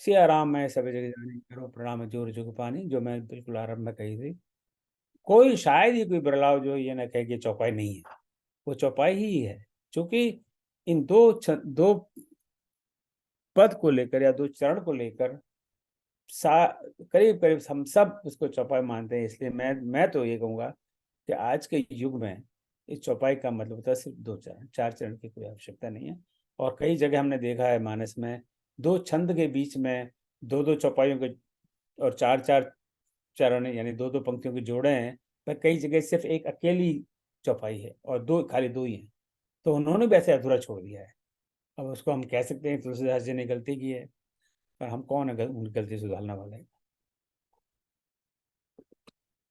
सिया राम मैं सब जगह जानी, करो प्रणाम जोर जुग पानी, जो मैं बिल्कुल आरंभ में कही थी। कोई शायद ही कोई बदलाव जो ये ना कहे कि चौपाई नहीं है, वो चौपाई ही है। क्योंकि इन दो पद को लेकर या 2 चरण को लेकर करीब करीब हम सब उसको चौपाई मानते हैं। इसलिए मैं तो ये कहूँगा कि आज के युग में इस चौपाई का मतलब होता है सिर्फ 2 चरण, 4 चरण की कोई आवश्यकता नहीं है। और कई जगह हमने देखा है मानस में 2 छंद के बीच में 2-2 चौपाइयों के और 4-4 चरण, यानी 2-2 पंक्तियों के जोड़े हैं। पर कई जगह सिर्फ एक अकेली चौपाई है और खाली 2 ही हैं। तो उन्होंने भी ऐसे अधूरा छोड़ दिया है। अब उसको हम कह सकते हैं तुलसीदास जी ने गलती की है, पर हम कौन है उनकी गलती सुधारने वाले।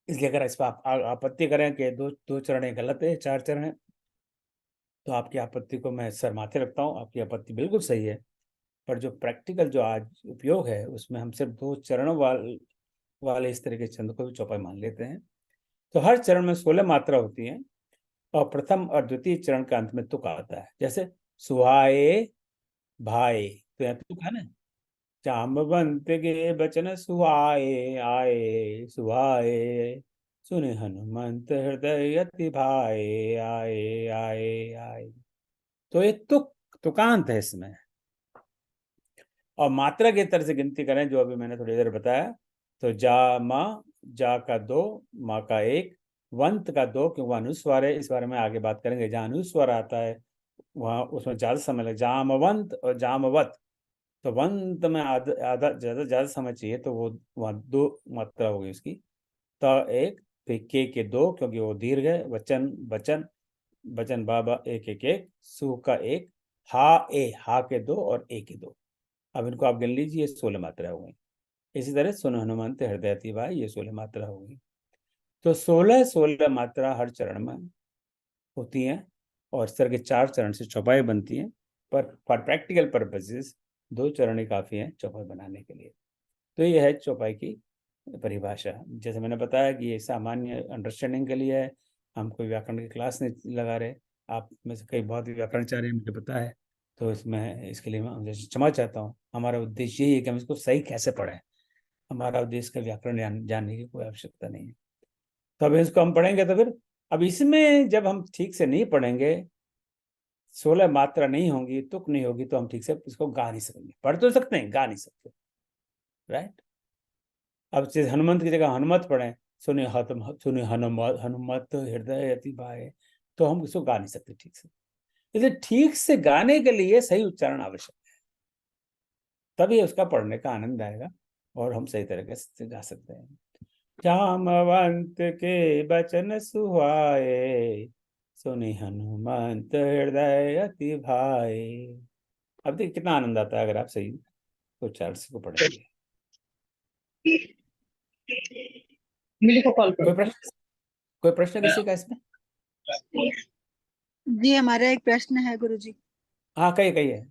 इसलिए अगर इस पर आप आपत्ति करें कि दो चरण गलत है, 4 चरण है, तो आपकी आपत्ति को मैं सर माथे रखता हूँ। आपकी आपत्ति बिल्कुल सही है, पर जो प्रैक्टिकल जो आज उपयोग है उसमें हम सिर्फ 2 चरणों वाले इस तरह के छंद को भी चौपाई मान लेते हैं। तो हर चरण में 16 मात्रा होती है और प्रथम और द्वितीय चरण का अंत में तुक आता है। जैसे सुहाए भाई, तो यहाँ तुक है ना। जाम्बवंत के बचन सुहाए आए, सुहाए सुने हनुमंत हृदय अति भाए आए आए आए। तो ये तुकांत है इसमें। और मात्रा के तरह से गिनती करें जो अभी मैंने थोड़ी देर बताया, तो जा का 2, माँ का 1, वंत का दो, क्योंकि वह अनुस्वार है, इस बारे में आगे बात करेंगे। जहाँ अनुस्वार आता है वहाँ उसमें ज्यादा समय लगे, जामवंत और जामवत। तो वंत में आधा आधा ज्यादा ज्यादा समय चाहिए, तो वो वहाँ दो मात्रा होगी उसकी। तो एक, फिर के दो, क्योंकि वो दीर्घ है। वचन वचन वचन बाबा एक एक एक, सु का एक, हा के दो और ए के दो। अब इनको आप गिन लीजिए, 16 मात्रा हो गई। इसी तरह सुन हनुमंत हृदय भाई, ये 16 मात्रा हो गई। तो 16 मात्रा हर चरण में होती हैं, और इस तरह के 4 चरण से चौपाई बनती हैं। पर फॉर प्रैक्टिकल पर्पसेस 2 चरण ही काफी हैं चौपाई बनाने के लिए। तो ये है चौपाई की परिभाषा। जैसे मैंने बताया कि ये सामान्य अंडरस्टैंडिंग के लिए है, हम कोई व्याकरण की क्लास नहीं लगा रहे। आप में से कई बहुत ही व्याकरणाचार्य हैं, मुझे पता है। तो इसमें इसके लिए मैं जैसे क्षमा चाहता हूँ। हमारा उद्देश्य यही है कि हम इसको सही कैसे पढ़ें। हमारा उद्देश्य का व्याकरण जानने की कोई आवश्यकता नहीं है। तो अब इसको हम पढ़ेंगे, तो फिर अब इसमें जब हम ठीक से नहीं पढ़ेंगे, 16 मात्रा नहीं होंगी, तुक नहीं होगी, तो हम ठीक से इसको गा नहीं सकेंगे। पढ़ तो सकते हैं, गा नहीं सकते। राइट। अब जैसे हनुमंत की जगह हनुमत पढ़े, सुने सुने हनुमत हनुमत हृदय अति भाए, तो हम इसको गा नहीं सकते ठीक से। इसलिए ठीक से गाने के लिए सही उच्चारण आवश्यक है, तभी उसका पढ़ने का आनंद आएगा और हम सही तरीके से गा सकते हैं। जामवंत के बचन सुहाए, सुनि हनुमंत हृदय अति भाए। अब देखिए कितना आनंद आता है अगर आप सही उच्चारण से को पढ़ेंगे। मिली को कॉल कोई प्रश्न, कोई प्रश्न किसी का इसमें? जी हमारा एक प्रश्न है गुरुजी। हाँ, कही कही है।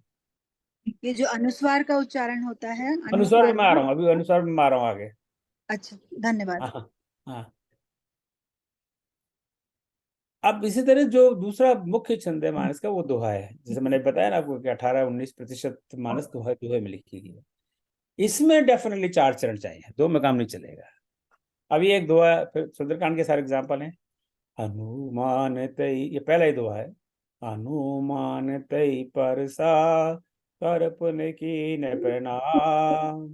ये जो अनुस्वार का उच्चारण होता है, अनुस्वार में अनुस्वार मैं आ में। रहा हूँ, अभी अनुस्वार में मैं आ रहा हूँ आगे। अच्छा, धन्यवाद। हाँ हाँ हाँ। अब इसी तरह जो दूसरा मुख्य छंद है मानस का, वो दोहा है। जैसे मैंने बताया ना आपको कि 18-19% मानस दोहा दोहे में लिखी गई है। इसमें डेफिनेटली 4 चरण चाहिए, 2 में काम नहीं चलेगा। अभी एक दोहा, फिर सुंदरकांड के सारे एग्जाम्पल हैं। हनुमान तई, ये पहला ही दोहा है। हनुमान तई परसा, कर पुन कीन प्रणाम,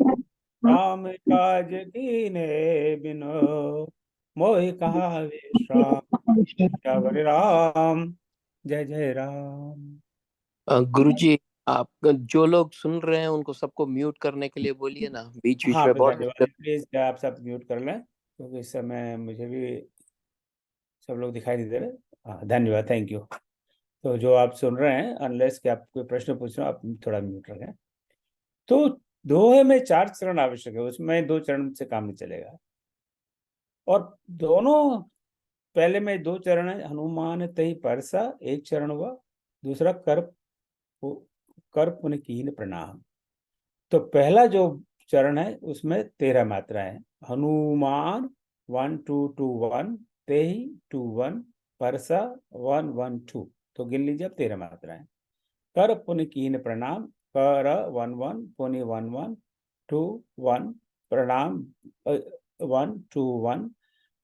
राम काज कीने बिनो, मोहि कहा विश्राम। राम राम, जय जय राम। गुरुजी, आप जो लोग सुन रहे हैं उनको सबको म्यूट करने के लिए बोलिए ना, बीच बीच हाँ, में फिर बहुत धन्यवाद। डिस्टर्ब। प्लीज आप सब म्यूट कर लें, क्योंकि इस समय मुझे भी सब लोग दिखाई नहीं दे रहे। हाँ, धन्यवाद, थैंक यू। तो जो आप सुन रहे हैं, अनलेस कि आप कोई प्रश्न पूछ रहे हो, आप थोड़ा म्यूट रखें। तो दोहे में 4 चरण आवश्यक है, उसमें 2 चरण से काम नहीं चलेगा। और दोनों, पहले में 2 चरण है, हनुमान तही परसा एक चरण हुआ, दूसरा कर पुन कीन प्रणाम। तो पहला जो चरण है उसमें 13 मात्राएं हैं। हनुमान 1 2 2 1, तेही 2 1, परसा 1 1 2। तो गिन लीजिए अब 13 मात्राएं। कर पुन कीन प्रणाम, कर 1 1, पुनि 1 1 2 1, प्रणाम 1 2 1।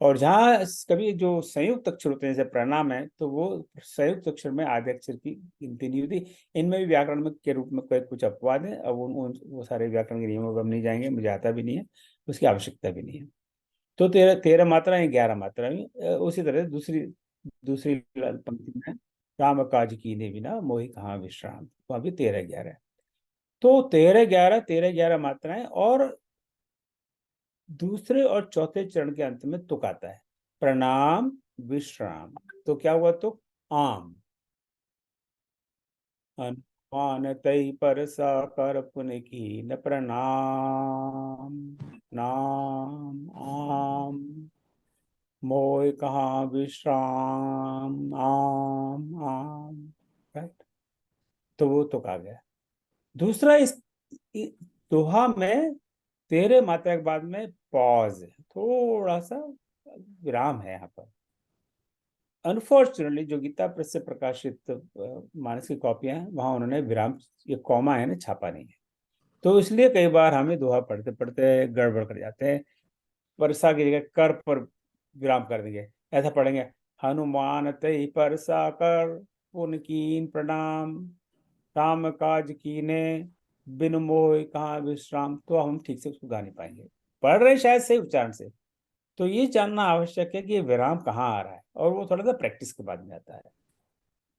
और जहाँ कभी जो संयुक्त अक्षर होते हैं, जैसे प्रणाम है, तो वो संयुक्त अक्षर में आधे अक्षर की गिनती नहीं होती। इनमें भी व्याकरण में के रूप में कोई कुछ अपवाद है। अब वो सारे व्याकरण के नियमों पर हम नहीं जाएंगे, मुझे आता भी नहीं है, उसकी आवश्यकता भी नहीं है। तो 13 मात्राएं, 11 मात्राएं। उसी तरह दूसरी दूसरी पंक्ति में, राम काज कीने बिना मोहि कहाँ विश्राम, तो अभी 13 11। तो 13 11 मात्राएं, और दूसरे और चौथे चरण के अंत में तुक आता है, प्रणाम विश्राम। तो क्या हुआ? तो आम, हनुमान तई परसा, कर पुन कीन प्रणाम, नाम आम, मोय कहाँ विश्राम, आम आम। राइट। तो वो तुक आ गया। दूसरा, इस दोहा में 13 मात्रा के बाद में पॉज है, थोड़ा सा विराम है यहाँ पर। अनफॉर्चुनेटली जो गीता प्रेस से प्रकाशित मानस की कॉपियां हैं, वहां उन्होंने विराम, ये कॉमा है ना, छापा नहीं है। तो इसलिए कई बार हमें दोहा पढ़ते पढ़ते गड़बड़ कर जाते हैं। परसा की जगह कर पर विराम कर देंगे, ऐसा पढ़ेंगे, हनुमान तई परसा कर पुन कीन प्रणाम, राम काज कीने बिन मोह कहाँ विश्राम। तो हम ठीक से उसको गा नहीं पाएंगे। पढ़ रहे शायद सही उच्चारण से, तो ये जानना आवश्यक है कि ये विराम कहाँ आ रहा है, और वो थोड़ा सा प्रैक्टिस के बाद में आता है।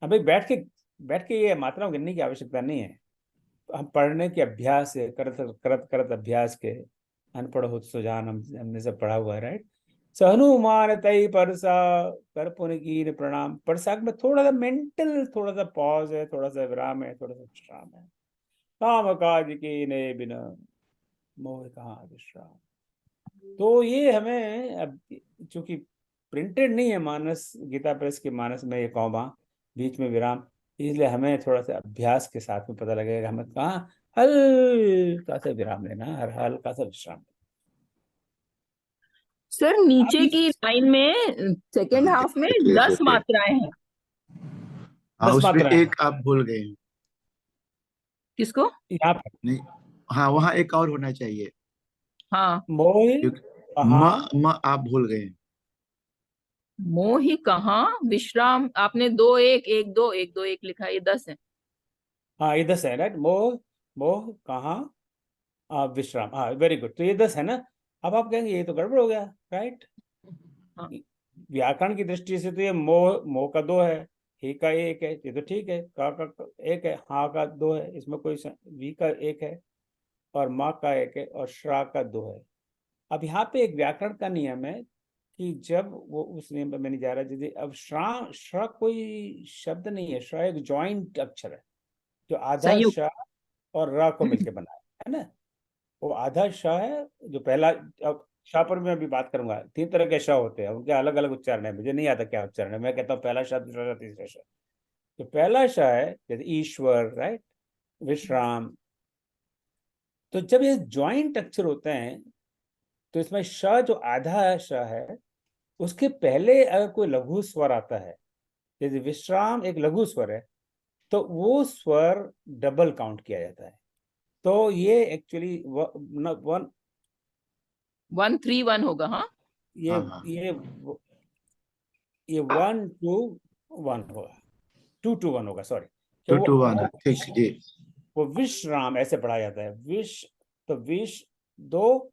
अभी बैठ के ये मात्राओं गिनने की आवश्यकता नहीं है। हम पढ़ने के अभ्यास से करत करत करत अभ्यास के अनपढ़ हो सुजान हमने सब पढ़ा हुआ है, राइट। सहनुमान तई परसा कर पुन कीन प्रणाम। परसाक में थोड़ा सा मेंटल, थोड़ा सा पॉज है, थोड़ा सा विराम है, थोड़ा सा विश्राम है। काम काज की ने बिना मोह कहाँ विश्राम। तो ये हमें अब, चूंकि प्रिंटेड नहीं है मानस, गीता प्रेस के मानस में ये कौमा बीच में विराम, इसलिए हमें थोड़ा सा अभ्यास के साथ में पता लगेगा हमें कहाँ हल्का सा विराम लेना, हर हल्का सा विश्राम। सर नीचे अभी की लाइन में सेकेंड हाफ में 10 मात्राएं हैं। हाँ 10 उसमें मात्राएं एक आप भूल गए हैं। किसको? यहाँ पर नहीं, हाँ वहाँ एक और होना चाहिए, हाँ, मोह क्योंकि कहाँ म आप भूल गए हैं। मोहि कहाँ विश्राम। आपने 2 1 1 2 1 2 1 लिखा, ये 10 है। हाँ ये 10 है, राइट। मोह मोह कहाँ विश्राम, हाँ वेरी गुड। तो ये 10 है ना। अब आप कहेंगे ये तो गड़बड़ हो गया, राइट। हाँ। व्याकरण की दृष्टि से तो ये मोह मोह का 2 है, ही का 1 है, ये तो ठीक है। का 1 है, हाँ का 2 है, इसमें कोई वी का 1 है, और माँ का 1 है, और श्रा का 2 है। अब यहाँ पे एक व्याकरण का नियम है कि जब वो उस नियम पर मैं नहीं जा रहा, जैसे अब श्रा कोई शब्द नहीं है, श्रा एक जॉइंट अक्षर है जो आधा संयुक्त। श और र को मिलकर बना है ना। वो आधा श है जो पहला। अब श पर मैं अभी बात करूंगा। 3 तरह के श होते हैं, उनके अलग अलग उच्चारण है, मुझे नहीं आता क्या उच्चारण है। मैं कहता हूँ पहला श, दूसरा श, तीसरा श। तो पहला श है जैसे ईश्वर, राइट, विश्राम। तो जब ये ज्वाइंट अक्षर होते हैं तो इसमें श जो आधा श है उसके पहले अगर कोई लघु स्वर आता है, जैसे विश्राम एक लघु स्वर है, तो वो स्वर डबल काउंट किया जाता है। तो ये एक्चुअली 1 3 1 होगा। हाँ, ये हाँ ये 1 2 1 होगा, 2 2 1 होगा, सॉरी। 2 2 1 वो ठीक जी। वो विश्राम ऐसे पढ़ा जाता है। तो विश 2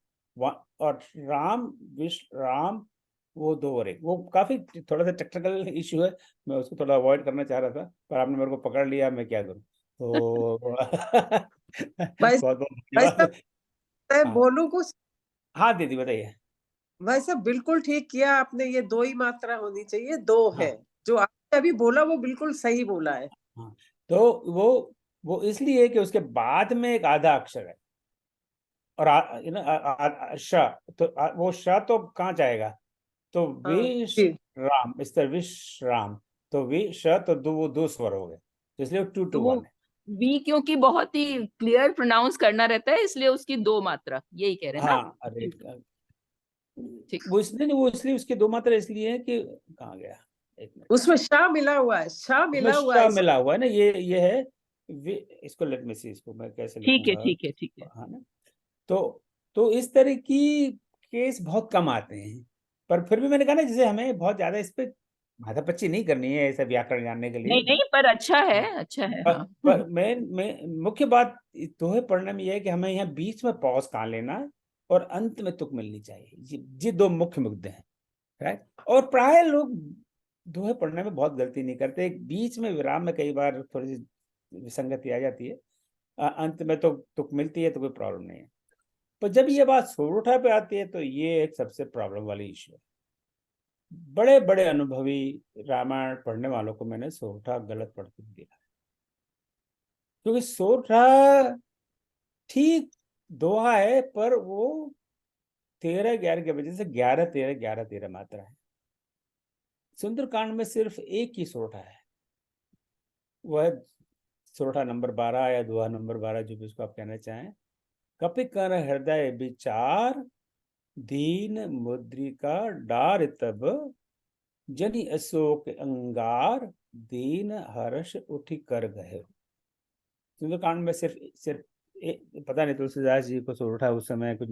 और राम, विश्राम, वो 2 और 1। वो काफी थोड़ा सा टेक्निकल इश्यू है, मैं उसको थोड़ा अवॉइड करना चाह रहा था, पर आपने मेरे को पकड़ लिया, मैं क्या करूं। तो वैसे बहुत बहुत वैसे धन्यवाद। हाँ बोलू कुछ। हाँ दीदी बताइए। वैसे बिल्कुल ठीक किया आपने, ये 2 ही मात्रा होनी चाहिए, 2 है। हाँ जो आपने अभी बोला वो बिल्कुल सही बोला है। हाँ। तो वो इसलिए कि उसके बाद में एक आधा अक्षर है, और श। तो वो श तो कहाँ जाएगा, तो हाँ विश जी। राम, इस तरह विश्राम। तो विश तो वो 2 स्वर हो गए, तो इसलिए 2 तो 2 वो 1 है। वी क्योंकि बहुत ही क्लियर प्रोनाउंस करना रहता है, इसलिए उसकी 2 मात्रा, यही कह रहे हैं ना? हाँ अरे ठीक। वो इसलिए नहीं, वो इसलिए उसकी 2 मात्रा इसलिए है कि कहाँ गया, एक मिनट। उसमें शाह मिला हुआ है, शाह उसमें मिला हुआ है। श मिला हुआ है ना, ये है इसको लेट मी सी, इसको मैं कैसे ठीक है, लिखूंगा। ठीक है, ठीक है। हाँ ना। तो इस तरह की केस बहुत कम आते हैं, पर फिर भी मैंने कहा ना, जैसे हमें बहुत ज्यादा इस पे माथापच्ची नहीं करनी है ऐसा व्याकरण जानने के लिए। नहीं नहीं, पर अच्छा है, अच्छा है। हाँ। पर मैं मुख्य बात दोहे पढ़ने में यह है कि हमें यहाँ बीच में पॉज कहाँ लेना है और अंत में तुक मिलनी चाहिए। ये 2 मुख्य मुद्दे हैं, राइट। और प्राय लोग दोहे पढ़ने में बहुत गलती नहीं करते, बीच में विराम में कई बार थोड़ी सी विसंगति आ जाती है, अंत में तो तुक मिलती है तो कोई प्रॉब्लम नहीं है। पर जब ये बात सोरठा पे आती है तो ये एक सबसे प्रॉब्लम वाली इश्यू है। बड़े बड़े अनुभवी रामायण पढ़ने वालों को मैंने सोरठा गलत पढ़ते दिया, क्योंकि सोरठा ठीक दोहा है, पर वो 13 11 के वजह से 11 13 11 13 मात्रा है। सुंदरकांड में सिर्फ एक ही सोरठा है, वह सोरठा नंबर 12 या दोहा नंबर 12, जो भी उसको आप कहना चाहें। कपि कर हृदय विचार, दीन मुद्रिका डार तब, जनि अशोक अंगार, दीन हर्ष उठी कर गए। सुंदरकांड में सिर्फ पता नहीं तुलसीदास जी को सोरठा उस समय कुछ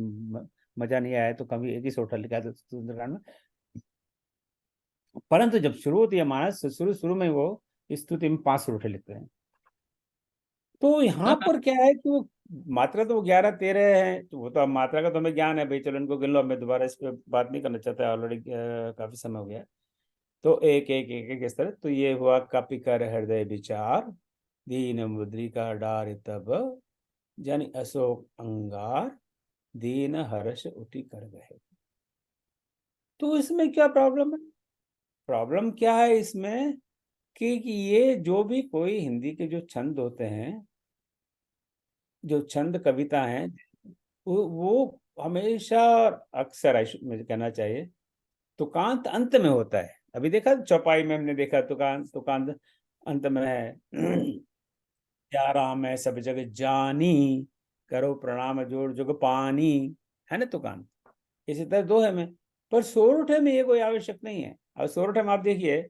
मजा नहीं आया तो कभी एक ही सोरठा लिखा था सुंदरकांड में। परंतु जब शुरू होती है मानस, शुरू में वो स्तुति में 5 सोरठे लिखते हैं। तो यहाँ पर क्या है कि वो मात्रा तो वो 11-13 है, तो वो तो अब मात्रा का तो हमें ज्ञान है भाई, चलो इनको गिन लो, मैं दोबारा इस पर बात नहीं करना चाहता, ऑलरेडी काफी समय हो गया। तो एक एक एक एक इस तरह, तो ये हुआ कपि कर हृदय विचार, दीन मुद्रिका डार तब, जन अशोक अंगार, दीन हर्ष उठी कर गए। तो इसमें क्या प्रॉब्लम है? प्रॉब्लम क्या है इसमें कि ये जो भी कोई हिंदी के जो छंद होते हैं, जो छंद कविता हैं, वो हमेशा अक्सर मुझे कहना चाहिए तुकांत अंत में होता है। अभी देखा चौपाई में हमने देखा तुकांत तुकांत अंत में है। क्या राम है सब जग जानी, करो प्रणाम जोड़ जुग पानी, है ना तुकांत। इसी तरह दोहे में, पर सोरठे में ये कोई आवश्यक नहीं है। अब सोरठे में आप देखिए,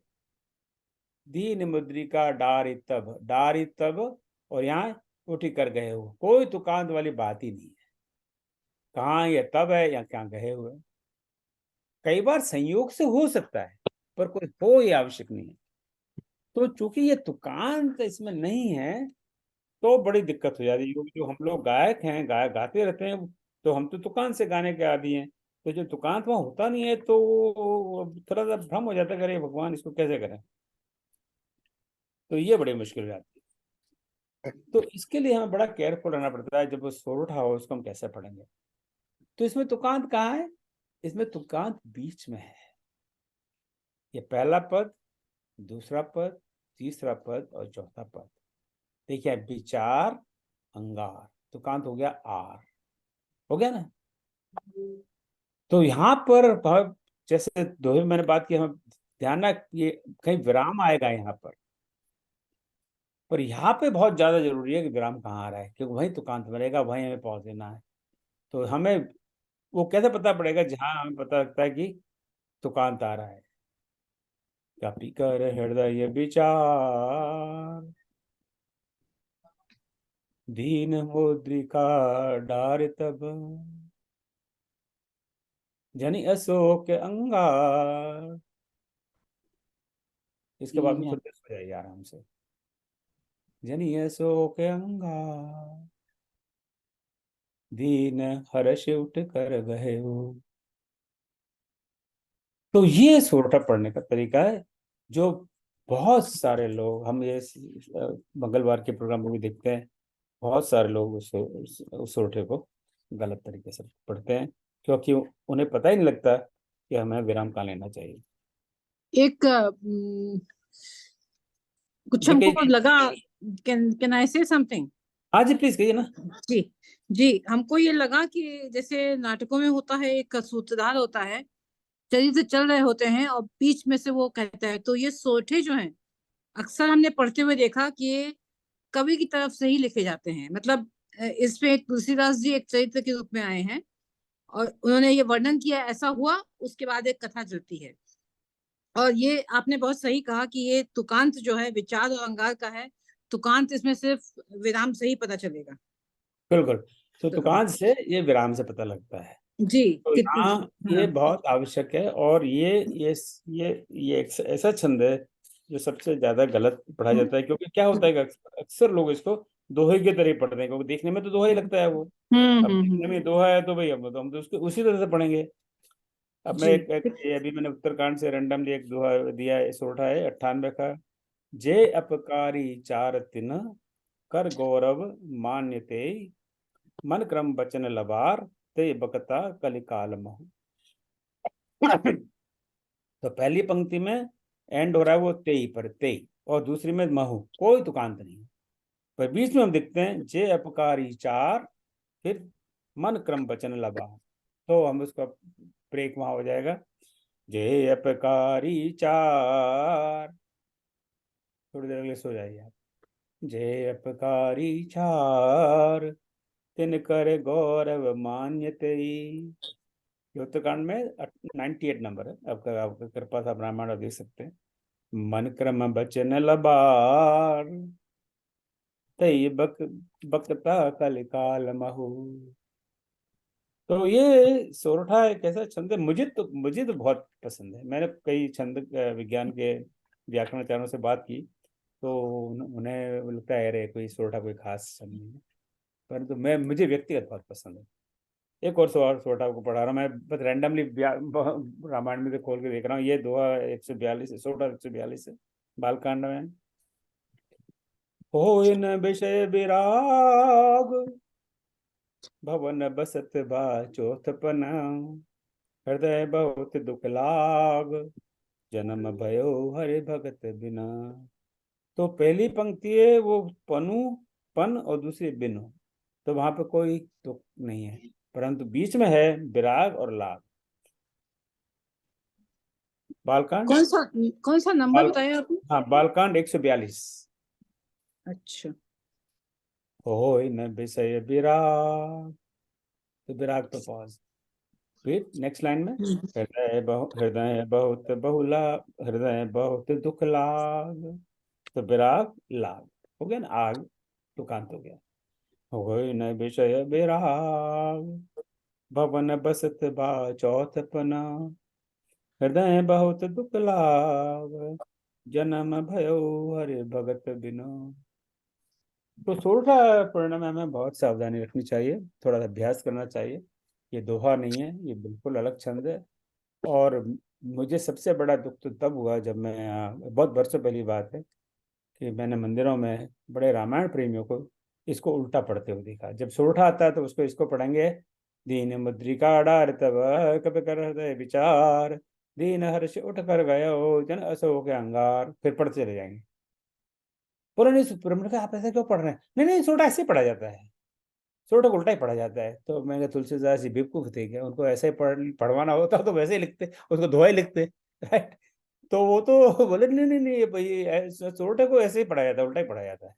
दीन मुद्रिका डारी तब, और यहाँ उठी कर गए हो, कोई तुकांत वाली बात ही नहीं है। कहाँ ये तब है या क्या गए हुए। कई बार संयोग से हो सकता है, पर कोई हो ये आवश्यक नहीं है। तो चूंकि ये तुकांत इसमें नहीं है, तो बड़ी दिक्कत हो जाती है। क्योंकि जो हम लोग गायक हैं, गाते रहते हैं, तो हम तो तुकांत से गाने के आदी हैं। तो जो तुकांत वहां होता नहीं है, तो थोड़ा सा भ्रम हो जाता है, अरे भगवान इसको कैसे करें। तो ये बड़ी मुश्किल हो जाती है। तो इसके लिए हमें बड़ा केयरफुल रहना पड़ता है, जब वो सोरठा हो उसको हम कैसे पढ़ेंगे। तो इसमें तुकांत कहाँ है? इसमें तुकांत बीच में है। ये पहला पद, दूसरा पद, तीसरा पद और चौथा पद। देखिए, विचार अंगार, तुकांत हो गया आर, हो गया ना। तो यहाँ पर जैसे दोहे में मैंने बात की, हमें ध्यान रख, ये कहीं विराम आएगा यहाँ पर यहाँ पे बहुत ज्यादा जरूरी है कि विराम कहाँ आ रहा है, क्योंकि वहीं तुकांत बनेगा, वहीं हमें पहुंच देना है। तो हमें वो कैसे पता पड़ेगा? जहां हमें पता लगता है कि तुकांत आ रहा है। कपि कर हृदय विचार, दीन मुद्रिका डार तब, जनि अशोक अंगार। इसके बाद में थोड़ी देर सो जाइए आराम से। जनि अशोक अंगार, दीन हर्ष उठ कर गए हो। तो ये सोरठा पढ़ने का तरीका है, जो बहुत सारे लोग, हम ये मंगलवार के प्रोग्राम में भी देखते हैं, बहुत सारे लोग उस सोरठे को गलत तरीके से पढ़ते हैं, क्योंकि उन्हें पता ही नहीं लगता कि हमें विराम कहाँ लेना चाहिए। एक कुछ जी हमको कहिए। लगा, कैन आई से समथिंग? हाँ जी प्लीज कहिए ना। जी जी, हमको ये लगा कि जैसे नाटकों में होता है, एक सूत्रधार होता है, चरित्र चल रहे होते हैं और बीच में से वो कहता है, तो ये सोठे जो हैं अक्सर हमने पढ़ते हुए देखा कि ये कवि की तरफ से ही लिखे जाते हैं। मतलब इसमें एक तुलसीदास जी एक चरित्र के रूप में आए हैं और उन्होंने ये वर्णन किया, ऐसा हुआ, उसके बाद एक कथा चलती है। और ये आपने बहुत सही कहा कि ये तुकांत जो है विचार और अंगार का है। तुकांत इसमें सिर्फ विराम से ही पता चलेगा। बिल्कुल। तो तो तुकांत से ये विराम से पता लगता है। जी तो कितनी, यहाँ ये हाँ बहुत आवश्यक है। और ये एक ऐसा छंद है जो सबसे ज्यादा गलत पढ़ा जाता है। क्योंकि क्या होता है कि अक्सर लोग इसको दोहे की तरह पढ़ते हैं, क्योंकि देखने में तो दोहा ही लगता है वो। अब देखने में दोहा है तो भाई हम तो उसको उसी तरह से पढ़ेंगे। अब मैं जी ये अभी मैंने उत्तरकांड से रैंडमली एक दोहा दिया है, सोरठा है 98 का। जे अपकारी चार तिन, कर गौरव मान्य ते, मन क्रम बचन लबार, ते बकता कलिकाल महु। तो पहली पंक्ति में एंड हो रहा है वो तेई पर, तेई, और दूसरी में महु, कोई तुकांत नहीं। पर बीच में हम देखते हैं जे अपकारी चार, फिर मन क्रम वचन लबा, तो हम उसका ब्रेक वहां हो जाएगा। जे अपकारी चार, थोड़ी देर के लिए सो जाइए आप। जे अपकारी चार, तिन कर गौरव मान्यते। ये उत्तरकांड में 98 नंबर है। आपका कृपा था ब्राह्मण देख सकते हैं। मन क्रम बचन लबार, तई बकता कलिकाल महु। तो ये सोरठा एक ऐसा छंद है, मुझे तो बहुत पसंद है। मैंने कई छंद विज्ञान के व्याकरणाचार्यों से बात की, तो उन्हें लगता है अरे कोई सोरठा कोई खास छंद नहीं है। परंतु मुझे व्यक्तिगत बहुत पसंद है। एक और सोटा आपको पढ़ा रहा हूँ मैं, बस रैंडमली रामायण में से खोल के देख रहा हूँ। ये दोहा 142 सोटा 142 है बालकांड में। हो इन विषय विराग भवन बसत बा चौथपन, हृदय बहुत दुख लाग जन्म भयो हरि भगत बिना। तो पहली पंक्ति है वो पन और दूसरी बिनु, तो वहां पे कोई दुख नहीं है, परंतु बीच में है विराग और लाग। बालकांड कौन सा नंबर बताया आपने? हाँ, बालकांड 142। अच्छा, हो न विषय विराग, तो विराग तो पॉज। फिर नेक्स्ट लाइन में हृदय बहुत बहुला, हृदय बहुत दुख लाग, तो विराग लाग हो गया ना, आग तुकांत हो गया। हो न विषय विराग भवन बसत बा चौथपना, हृदय बहुत दुख लाग जन्म भयो हरि भगत बिना। तो सोरठा पढ़ने में हमें बहुत सावधानी रखनी चाहिए, थोड़ा सा अभ्यास करना चाहिए। ये दोहा नहीं है, ये बिल्कुल अलग छंद है। और मुझे सबसे बड़ा दुख तो तब हुआ जब मैं, बहुत वर्षों पहली बात है, कि मैंने मंदिरों में बड़े रामायण प्रेमियों को इसको उल्टा पढ़ते हुए देखा। जब सोरठा आता है तो उसको इसको पढ़ेंगे, दीन मुद्रिका डार तब कब कर हृदय विचार, दीन हर्ष उठ कर गयो जन अशोक अंगार, फिर पढ़ते चले जाएंगे। पुराने मैंने कहा आप ऐसे क्यों पढ़ रहे हैं? नहीं सोरठा ऐसे पढ़ा जाता है, सोरठा को उल्टा ही पढ़ा जाता है। तो मैंने कहा तुलसीदास जी बेवकूफ थे क्या? उनको ऐसे ही पढ़वाना होता तो वैसे ही लिखते, उसको दोहा ही लिखते, राइट? तो वो तो बोले नहीं भाई सोरठा को ऐसे ही पढ़ा जाता है, उल्टा ही पढ़ा जाता है।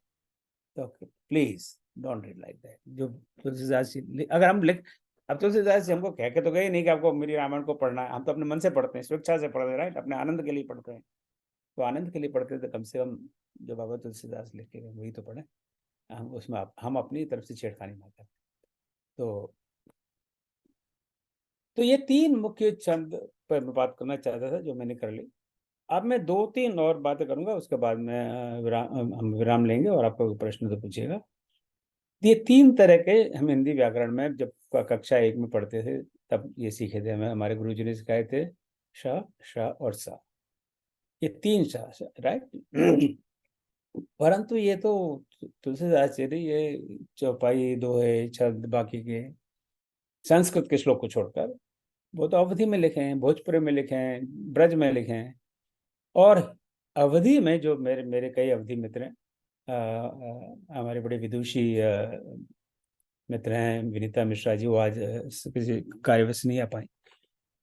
तो please don't read like that. जो तुलसीदास जी, अगर हम लिख, अब तुलसीदास जी हमको कह के तो गए नहीं कि आपको मेरी रामायण को पढ़ना है, हम तो अपने मन से पढ़ते हैं, स्वेच्छा से पढ़ते हैं, राइट? अपने आनंद के लिए पढ़ते हैं। तो आनंद के लिए पढ़ते हैं तो कम से कम जो बाबा तुलसीदास लिख के गए वही तो पढ़े, हम उसमें हम अपनी तरफ से छेड़खानी ना करें। तो ये 3 मुख्य छंद पर मैं बात करना चाहता था, जो मैंने कर ली। अब मैं 2-3 और बातें करूंगा, उसके बाद में हम विराम लेंगे और आपको कोई प्रश्न तो पूछिएगा। ये 3 तरह के हम हिंदी व्याकरण में जब कक्षा 1 में पढ़ते थे तब ये सीखे थे, हमें हमारे गुरुजी ने सिखाए थे, श और सा। ये 3 श, राइट? परंतु ये तो तुलसीदास जी, ये चौपाई, दोहे, छंद, बाकी के संस्कृत के श्लोक को छोड़कर वो तो अवधि में लिखे हैं, भोजपुरी में लिखे हैं, ब्रज में लिखे हैं। और अवधि में जो मेरे कई अवधि मित्र हैं, हमारे बड़े विदुषी मित्र हैं, विनीता मिश्रा जी, वो आज किसी कार्यवश नहीं आ पाई,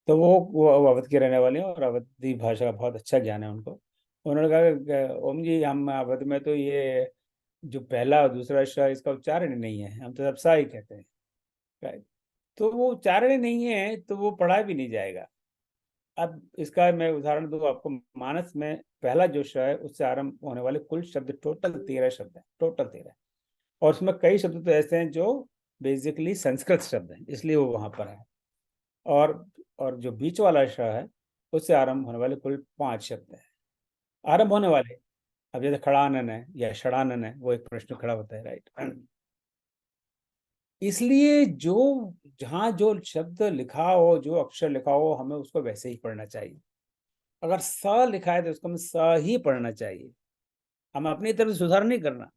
तो वो अवध के रहने वाले हैं और अवधी भाषा का बहुत अच्छा ज्ञान है उनको। उन्होंने कहा ओम जी, हम अवध में तो ये जो पहला और दूसरा श, इसका उच्चारण नहीं है, हम तो सब सा ही कहते हैं, राइट? तो वो उच्चारण नहीं है तो वो पढ़ा भी नहीं जाएगा। अब इसका मैं उदाहरण दूं आपको, मानस में पहला जो श है उससे आरंभ होने वाले कुल शब्द टोटल 13 शब्द हैं, टोटल 13। और उसमें कई शब्द तो ऐसे हैं जो बेसिकली संस्कृत शब्द हैं, इसलिए वो वहां पर है। और जो बीच वाला श है उससे आरंभ होने वाले कुल 5 शब्द हैं। आरंभ होने वाले, अब जैसे खड़ानन है या षडानन है, वो एक प्रश्न खड़ा होता है, राइट? इसलिए जहां जो शब्द लिखा हो, जो अक्षर लिखा हो, हमें उसको वैसे ही पढ़ना चाहिए। अगर स लिखा है तो उसको हमें स ही पढ़ना चाहिए, हम अपनी तरफ सुधार नहीं करना।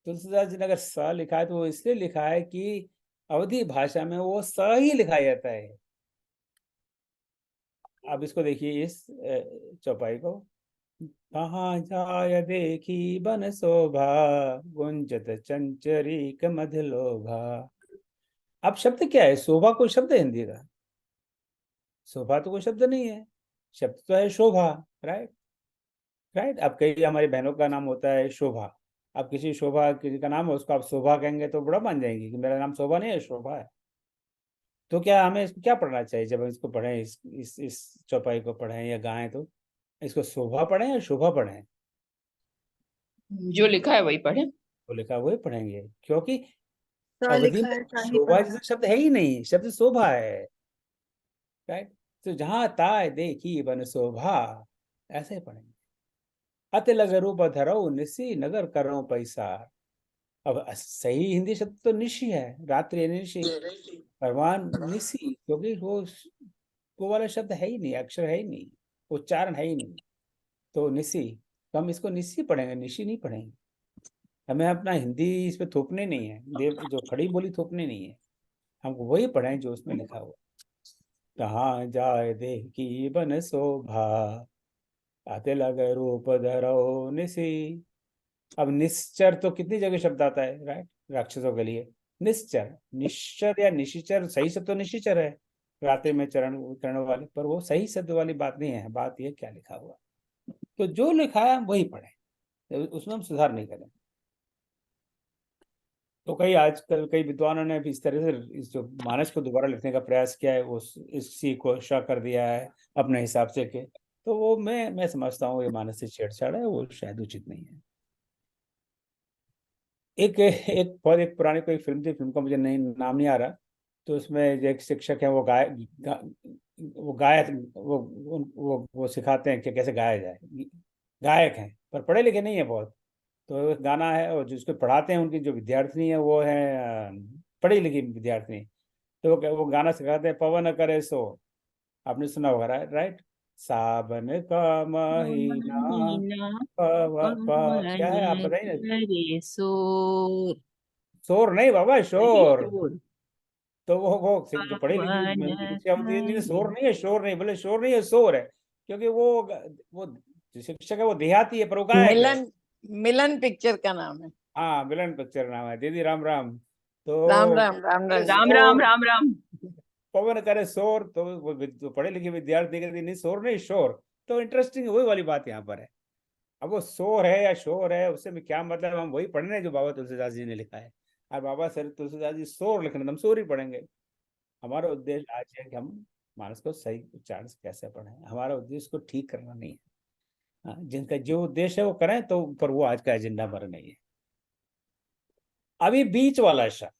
तुलसीदास जी ने अगर स लिखा है तो वो इसलिए लिखा है कि अवधी भाषा में वो स ही लिखा जाता है। अब इसको देखिए, इस चौपाई को, कहाँ जाय देखी बन शोभा, गुंजत चंचरीक मधलोभा। अब शब्द क्या है? शोभा कोई शब्द है हिंदी का? शोभा तो कोई शब्द नहीं है, शब्द तो है शोभा, राइट? अब कई हमारी बहनों का नाम होता है शोभा। अब किसी शोभा, किसी का नाम है, उसको आप शोभा कहेंगे तो बड़ा मान जाएंगे कि मेरा नाम शोभा नहीं है, शोभा है। तो क्या हमें इसको क्या पढ़ना चाहिए जब हम इसको पढ़ें, इस चौपाई को पढ़ें या गाएं, तो इसको शोभा पढ़ें या शोभा पढ़ें? जो लिखा है वही पढ़े। तो लिखा वही पढ़ेंगे, क्योंकि सा अवधि लिखा में है सा ही शोभा पढ़ना। जैसा शब्द है ही नहीं, शब्द शोभा है, राइट? तो जहां ताय देखी बन शोभा, ऐसे ही पढ़ेंगे। अति लग रूप धरो निसी नगर करो पैसा, अब सही हिंदी शब्द तो निशी है, रात्रि निशी, भगवान निशी, क्योंकि वो वाला शब्द है ही नहीं, अक्षर है ही नहीं, उच्चारण है ही नहीं, तो निशी, तो हम इसको निशी पढ़ेंगे, निशी नहीं पढ़ेंगे। हमें अपना हिंदी इस पे थोपने नहीं है, देव जो खड़ी बोली थोपने नहीं है, हमको वही पढ़ें जो उसमें लिखा हुआ। कहाँ जाए देह की बन शोभा, आते लगे रूप धरो निसी। अब निश्चर तो कितनी जगह शब्द आता है, राइट, राक्षसों के लिए। निश्चर, निश्चर या निशिचर, सही शब्द तो निशिचर है, रात्रि में चरण करने वाले, पर वो सही शब्द वाली बात नहीं है, बात ये क्या लिखा हुआ। तो जो लिखा है वही पढ़े, उसमें हम सुधार नहीं करें। तो आजकल कई विद्वानों ने भी इस तरह से इस जो मानस को दोबारा लिखने का प्रयास किया है, वो इसी को शा कर दिया है अपने हिसाब से के, तो वो मैं समझता हूँ ये मानस से छेड़छाड़ है, वो शायद उचित नहीं है। एक बहुत एक पुरानी कोई फिल्म थी, फिल्म का मुझे नाम नहीं आ रहा, तो उसमें एक शिक्षक है, वो गायक वो सिखाते हैं कि कैसे गाया जाए, गायक हैं पर पढ़े लिखे नहीं है बहुत, तो गाना है, और जिसको पढ़ाते हैं उनकी जो विद्यार्थिनी है वो है पढ़ी लिखी विद्यार्थिनी, तो वो गाना सिखाते हैं, पवन करे सो, आपने सुना होगा, राइट, सावन का महीना, क्या है आप बताइए ना। शोर नहीं बाबा, शोर, तो वो जो पढ़ी लिखी होती है, शोर नहीं है, शोर नहीं, बोले शोर नहीं है, शोर है, क्योंकि वो जो शिक्षक है वो देहाती है, पर वो गायक है। मिलन पिक्चर का नाम है। हाँ, मिलन पिक्चर नाम है, दीदी राम राम। तो राम राम राम राम राम राम राम राम। पवन करे शोर, तो वो पढ़े लिखे विद्यार्थी कहते नहीं शोर नहीं, शोर। तो इंटरेस्टिंग वही वाली बात यहाँ पर है। अब वो शोर है या शोर है, उससे में क्या मतलब, हम वही पढ़ रहे हैं जो बाबा तुलसीदास जी ने लिखा है। और बाबा सर तुलसीदास जी शोर लिख रहे हैं, हम शोर ही पढ़ेंगे। हमारा उद्देश्य आज है कि हम मानस को सही उच्चारण से कैसे पढ़ें, हमारा उद्देश्य को ठीक करना नहीं है। जिनका जो उद्देश्य है वो करें, तो पर वो आज का एजेंडा हमारा नहीं है। अभी बीच वाला शब्द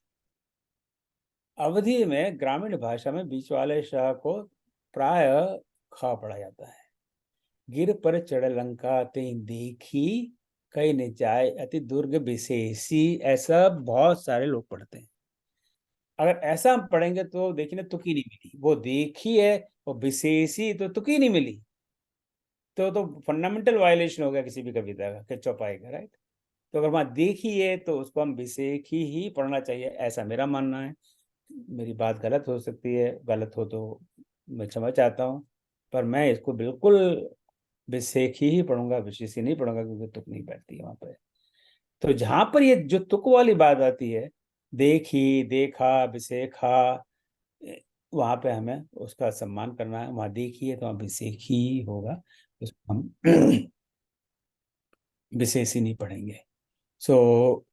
अवधि में ग्रामीण भाषा में बीच वाले शाह को प्राय खा पढ़ा जाता है। गिर पर चढ़ लंका ते देखी, कहीं न जाए अति दुर्ग विशेषी, ऐसा बहुत सारे लोग पढ़ते हैं। अगर ऐसा हम पढ़ेंगे तो देखिए ना, तुकी नहीं मिली, वो देखी है वो विशेषी, तो तुकी नहीं मिली, तो फंडामेंटल वायलेशन हो गया किसी भी कविता का, चौपाई का, राइट। तो अगर वहां देखी है तो उसको हम विशेषी ही पढ़ना चाहिए, ऐसा मेरा मानना है। मेरी बात गलत हो सकती है, गलत हो तो मैं क्षमा चाहता हूँ, पर मैं इसको बिल्कुल विशेषी ही पढ़ूंगा, विशेषी नहीं पढ़ूंगा, क्योंकि तुक नहीं बैठती है वहां पर। तो जहां पर ये जो तुक वाली बात आती है, देखी, देखा, विशेखा, वहां पे हमें उसका सम्मान करना है। वहां देखी है तो वहां विशेषी होगा, उसको हम विशेषी नहीं पढ़ेंगे। सो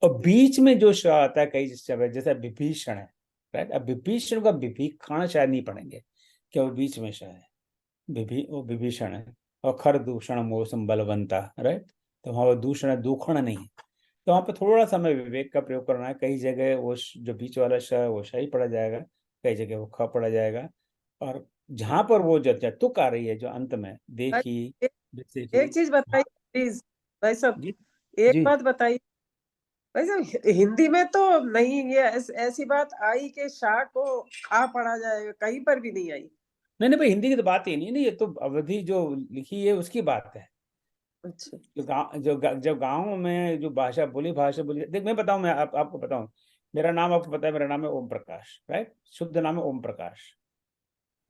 और बीच में जो शब्द आता है, कई शब्द जैसे विभीषण है, राइट। अब विभीषण का विभीषण शायद नहीं पढ़ेंगे, क्या वो बीच में शायद वो विभीषण है। और खर दूषण मौसम बलवंता, राइट, तो वहाँ वो दूषण है, दूखण नहीं है। तो वहाँ पे थोड़ा सा हमें विवेक का प्रयोग करना है। कई जगह वो जो बीच वाला श वो शाही पढ़ा जाएगा, कई जगह वो ख पढ़ा जाएगा। और जहाँ पर वो जो तुक आ रही है, जो अंत में देखी, एक चीज बताइए प्लीज भाई साहब, एक बात बताइए भाई साहब, हिंदी में तो नहीं ये ऐसी बात आई कि शाह को आ पढ़ा जाएगा, कहीं पर भी नहीं आई। नहीं भाई, हिंदी की तो बात ही नहीं, ये तो अवधि जो लिखी है उसकी बात है। अच्छा, जो गाँव में जो भाषा बोली, देख मैं बताऊं, मैं आपको बताऊं, मेरा नाम आपको पता है, मेरा नाम है ओम प्रकाश, राइट, शुद्ध नाम है ओम प्रकाश।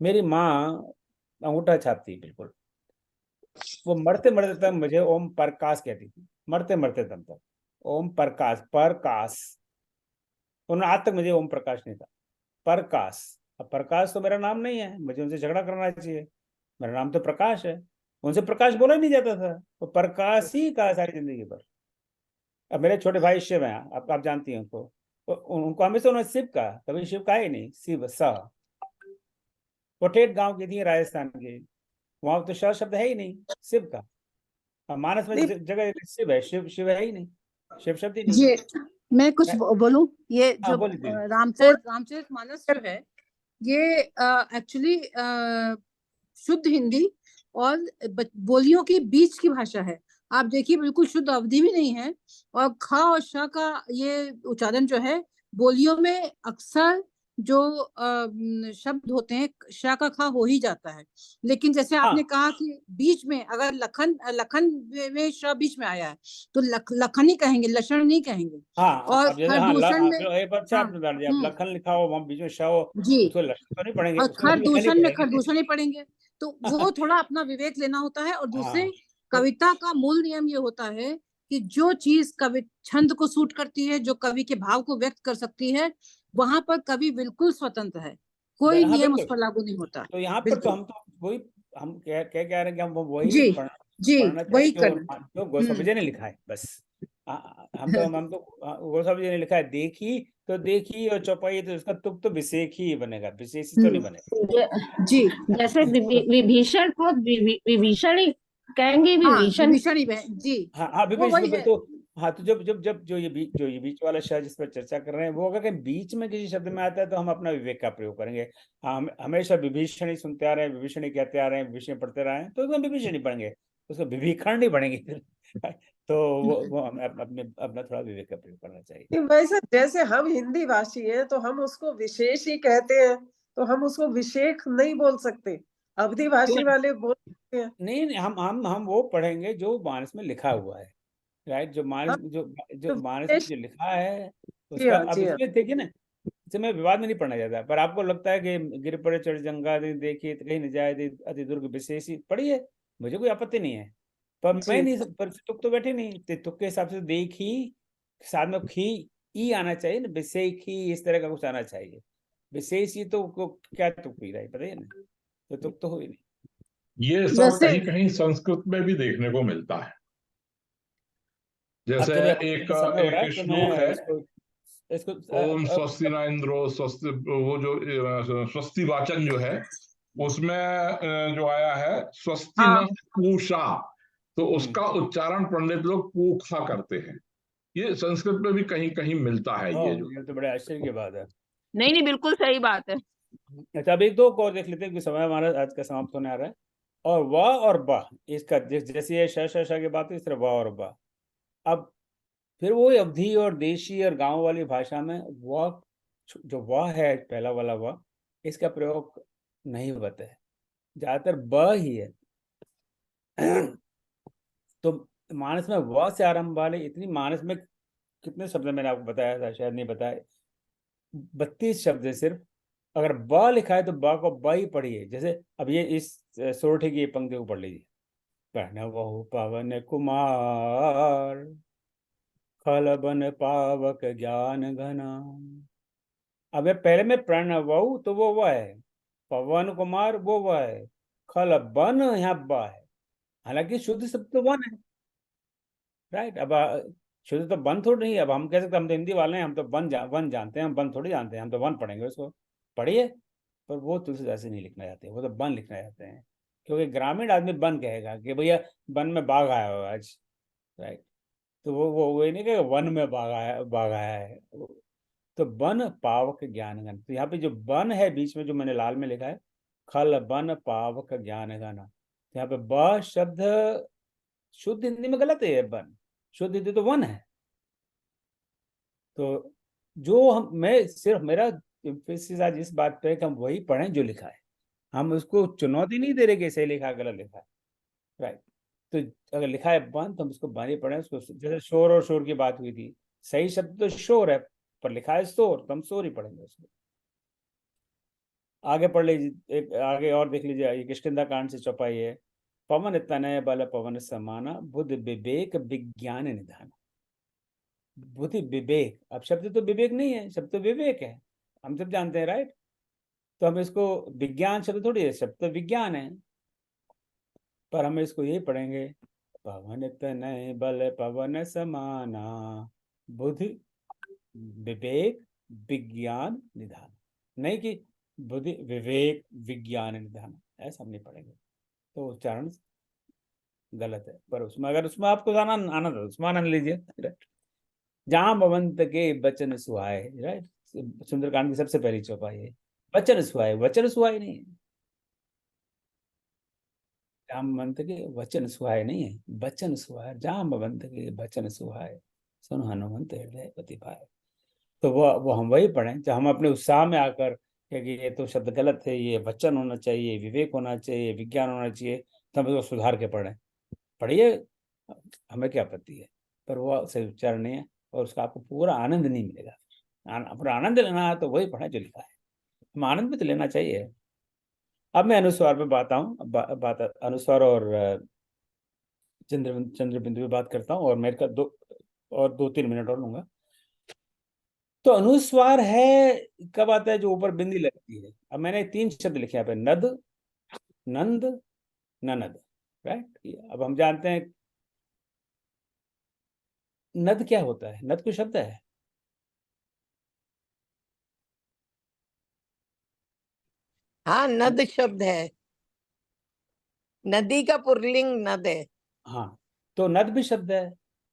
मेरी माँ अंगूठा छापती बिल्कुल, वो मरते मरते तक मुझे ओम प्रकाश कहती थी, मरते मरते दम तक ओम प्रकाश। उन्होंने आज तक मुझे ओम प्रकाश नहीं था, प्रकाश। अब प्रकाश तो मेरा नाम नहीं है, मुझे उनसे झगड़ा करना चाहिए, मेरा नाम तो प्रकाश है, उनसे प्रकाश बोला ही नहीं जाता था, तो प्रकाश ही कहा सारी जिंदगी पर। अब मेरे छोटे भाई शिव हैं, आप जानती हैं उनको, तो उनको हमेशा उन्होंने शिव कहा, कभी शिव कहा ही नहीं, शिव सा। कोठेट गांव की थी राजस्थान की, वहां तो श शब्द है ही नहीं, शिव का। अब मानस में जगह शिव है, शिव है ही नहीं, शिव शब्द ही नहीं। ये मैं कुछ बोलूं, ये जो बोलिए। रामचरित मानस जो है, ये एक्चुअली शुद्ध हिंदी और बोलियों की बीच की भाषा है। आप देखिए बिल्कुल शुद्ध अवधि भी नहीं है, और ख और श का ये उच्चारण जो है बोलियों में अक्सर जो शब्द होते हैं श का ख हो ही जाता है। लेकिन जैसे आपने हाँ कहा कि बीच में अगर लखन लखन में श बीच में आया है तो लखन ही कहेंगे, लक्षण नहीं कहेंगे। हाँ और अब जैसे खरदूषण में एक बार अच्छा हाँ आपने डाल दिया, अब लखन लिखा हो वहाँ बीच में श हो, जी, उसको लक्षण तो नहीं पढ़ेंगे, और उसको लखन ही खरदूषण में पढ़ेंगे। खरदूषण ही पढ़ेंगे। तो वो थोड़ा अपना विवेक लेना होता है। और दूसरे हाँ तो कविता का मूल नियम ये होता है कि जो चीज कवि छंद को सूट करती है, जो कवि के भाव को व्यक्त कर सकती है, वहां पर कवि बिल्कुल स्वतंत्र है, कोई हाँ नियम उस बिल्कुल। पर लागू नहीं होता। तो यहाँ पर तो बिल्कुल हम तो वही हम कह रहे हैं कि हम वही जी जी, पढ़ना चाहिए वही जो करना। जो गोस्वामी ने लिखा है बस। हम तो गोस्वामी ने लिखा है, देखी तो देखी और चौपाई, तो उसका तुक तो विशेष ही बनेगा, विशेष तो नहीं बनेगा। जी जैसे विभीषण को विभीषण ही कहेंगे, हाँ, विभीषण। विभीषणी बहन जी, हाँ हाँ वो वही विभीषण है। तो हाँ, तो जब जब जब जो ये बीच वाला शब्द जिस पर चर्चा कर रहे हैं, वो अगर कहीं बीच में किसी शब्द में आता है तो हम अपना विवेक का प्रयोग करेंगे। हम हमेशा विभीषण ही सुनते आ रहे हैं, विभीषण ही कहते आ रहे हैं, विभीषण पढ़ते रहे हैं, तो हम विभीषण ही पढ़ेंगे, उसको विभीषण नहीं पढ़ेंगे। तो वो हमें अपना थोड़ा विवेक का प्रयोग करना चाहिए। कि वैसे जैसे हम हिंदी भाषी हैं तो हम उसको विशेष ही कहते हैं, तो हम उसको विशेष नहीं बोल सकते, अवधि भाषी वाले बोल सकते हैं। नहीं हम वो पढ़ेंगे जो मानस में लिखा हुआ है, राइट। जो मानस हाँ, जो तो मानस में विशेष जो लिखा है जी उसका, हाँ, अब जी हाँ। इसमें देखिए ना, इसमें विवाद में नहीं पढ़ना जाता है, पर आपको लगता है कि गिर पड़े चढ़ जंगा दे देखिए कहीं न जाए अति दुर्ग विशेषी पढ़िए, मुझे कोई आपत्ति नहीं है, पर मैं जी नहीं, पर तुक तो बैठे नहीं, तुक के हिसाब से देखी साथ में खी ई आना चाहिए ना, विशेषी इस तरह का कुछ आना चाहिए। विशेषी तो क्या तुक ही रहा है, पता है ना, तो तुक तो हो ही नहीं। ये सब वैसे कहीं कहीं संस्कृत में भी देखने को मिलता है। अब जैसे चलिए एक समय हो रहा है एक तो श्लोक मैं है, इसको ओम स्वस्ति न इंद्रो स्वस्ति, वो जो स्वस्ति वाचन जो है उसमें जो आया है स्वस्ति हाँ न पूषा, तो उसका उच्चारण पंडित लोग पूखा करते हैं। ये संस्कृत में भी कहीं कहीं मिलता है ये जो। ये तो बड़े आश्चर्य की बात है। नहीं नहीं, बिल्कुल सही बात है। अच्छा, अब एक दो और देख लेते हैं कि समय हमारा आज का समाप्त होने आ रहा है। और वाह और बा, इसका जैसे ये श की बात है, इस तरह वाह और बा। अब फिर वो अवधि और देशी और गांव वाली भाषा में वाह, जो वाह है पहला वाला वाह, इसका प्रयोग नहीं होता है, ज्यादातर ब ही है। तो मानस में व से आरंभ वाले इतनी, मानस में कितने शब्द मैंने आपको बताया था, शायद नहीं बताया, 32 शब्द है सिर्फ। अगर ब लिखा है तो ब को ब ही पढ़िए। जैसे अब ये इस सोरठे की पंक्ति को पढ़ लीजिए, प्रणवहु पवन कुमार खल बन पावक ज्ञान घना। अब ये पहले में प्रणवहु तो वो है, पवन कुमार वो है, खल बन यहाँ ब है, हालांकि शुद्ध शब्द तो वन है, राइट। अब शुद्ध तो वन थोड़ी नहीं, अब हम कह सकते हम तो हिंदी वाले हैं, हम तो वन जानते हैं, हम वन थोड़ी जानते हैं, हम तो वन पढ़ेंगे उसको, पढ़िए। पर वो तुलसीदास से नहीं लिखना चाहते, वो तो वन लिखना चाहते हैं, क्योंकि ग्रामीण आदमी वन कहेगा कि भैया वन में बाघ आया हो आज, राइट। तो वो नहीं कहेगा वन में बाघ आया है। तो वन पावक ज्ञान गण, तो यहाँ पे जो वन है बीच में जो मैंने लाल में लिखा है, खल वन पावक ज्ञान गण, तो यहाँ पे ब शब्द शुद्ध हिंदी में गलत है, वन शुद्ध हिंदी तो वन है। तो जो मैं सिर्फ मेरा एम्फेसिस आज इस बात पे कि हम वही पढ़ें जो लिखा है, हम उसको चुनौती नहीं दे रहे कि सही लिखा है गलत लिखा है, राइट। तो अगर लिखा है बंद तो हम उसको बंद ही पढ़ें उसको। जैसे शोर और शोर की बात हुई थी, सही शब्द तो शोर है, पर लिखा है शोर, तो हम शोर ही पढ़ेंगे उसको। आगे पढ़ लीजिए, एक आगे और देख लीजिए, ये किष्किंधा कांड से चौपाई है, पवन तनय बल पवन समाना बुद्ध विवेक विज्ञान निधान। बुद्धि विवेक, अब शब्द तो विवेक नहीं है, शब्द तो विवेक है, हम सब जानते हैं, राइट। तो हम इसको विज्ञान शब्द थोड़ी है, शब्द तो विज्ञान है, पर हम इसको ये पढ़ेंगे, पवन तनय बल पवन समाना बुद्धि विवेक विज्ञान निधान, नहीं कि बुद्धि विवेक विज्ञान निधान, ऐसा हम नहीं पढ़ेंगे, तो उच्चारण गलत है। पर उसमें अगर उसमें आपको आनंद उसमें आनंद लीजिए, राइट। जाम्बवंत के बचन सुहाए, राइट, सुंदरकांड की सबसे पहली चौपाई है, वचन सुहाए, वचन सुहाए नहीं है। जामवंत के वचन सुहाए नहीं है, बचन सुहाए, जामवंत के वचन सुहाए, सुन हनुमंत हृदय पति पाए। तो वो हम वही पढ़ें जब हम अपने उत्साह में आकर कि ये तो शब्द गलत है, ये वचन होना चाहिए, विवेक होना चाहिए, विज्ञान होना चाहिए, तो हम उसको सुधार के पढ़ें। पढ़िए, हमें क्या आपत्ति है, पर वो सही उच्चारण नहीं है और उसका आपको पूरा आनंद नहीं मिलेगा। पूरा आनंद लेना है तो वही पढ़ें जो लिखा है। हम आनंद भी तो लेना चाहिए। अब मैं अनुस्वार पे बात आऊँ, बात अनुस्वार और चंद्र बिंदु पे बात करता हूँ, और मेरे का 2-3 मिनट और लूंगा। तो अनुस्वार है कब आता है, जो ऊपर बिंदी लगती है। अब मैंने 3 शब्द लिखे यहाँ पे, नद, नंद, ननद, राइट। अब हम जानते हैं नद क्या होता है, नद कोई शब्द है? हाँ, नद शब्द है, नदी का पुल्लिंग नद है। हाँ, तो नद भी शब्द है।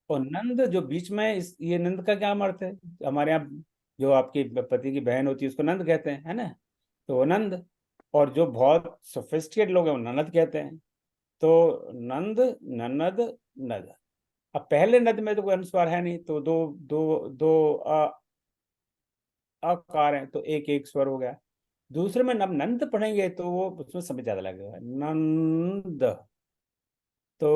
और नंद जो बीच में ये नंद का क्या अर्थ है? हमारे यहाँ जो आपकी पति की बहन होती है उसको नंद कहते हैं, है ना। तो वो नंद, और जो बहुत सोफिस्टिकेट लोग हैं वो ननद कहते हैं। तो नंद, ननद, नद। अब पहले नद में तो कोई अनुस्वार है नहीं, तो दो दो दो अकार है, तो एक एक स्वर हो गया। दूसरे में नंद पढ़ेंगे तो वो उसमें समय ज्यादा लगेगा, नंद। तो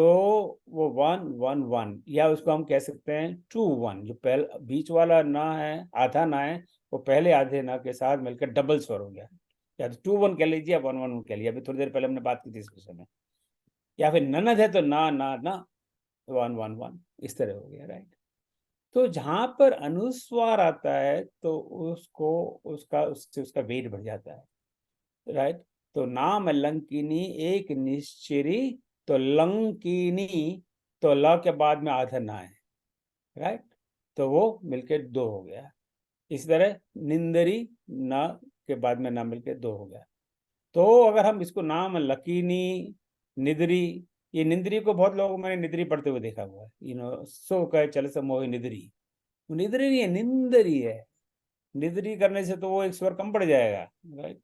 वो 1-1-1, या उसको हम कह सकते हैं 2-1। जो पहले बीच वाला ना है, आधा ना है, वो पहले आधे ना के साथ मिलकर डबल स्वर हो गया। या तो 2-1 कह लीजिए, या 1-1 कह लिया। अभी थोड़ी देर पहले हमने बात की थी इस विषय में। या फिर ननद है तो ना ना ना, 1-1-1, इस तरह हो गया, राइट। तो जहां पर अनुस्वार आता है तो उसको उससे उसका वेट बढ़ जाता है, राइट। तो नाम लंकिनी एक निश्चिरी, तो लंकिनी, तो ल के बाद में आधा ना है, राइट। तो वो मिलके 2 हो गया। इसी तरह निंदरी, न के बाद में ना मिलके 2 हो गया। तो अगर हम इसको नाम लकीनी, निदरी, ये निंदरी को बहुत लोगों को मैंने निदरी पढ़ते हुए देखा हुआ है, सो कहे चल से मोह निदरी। निदरी नहीं है, निंदरी है। निदरी करने से तो वो एक स्वर कम पड़ जाएगा, राइट।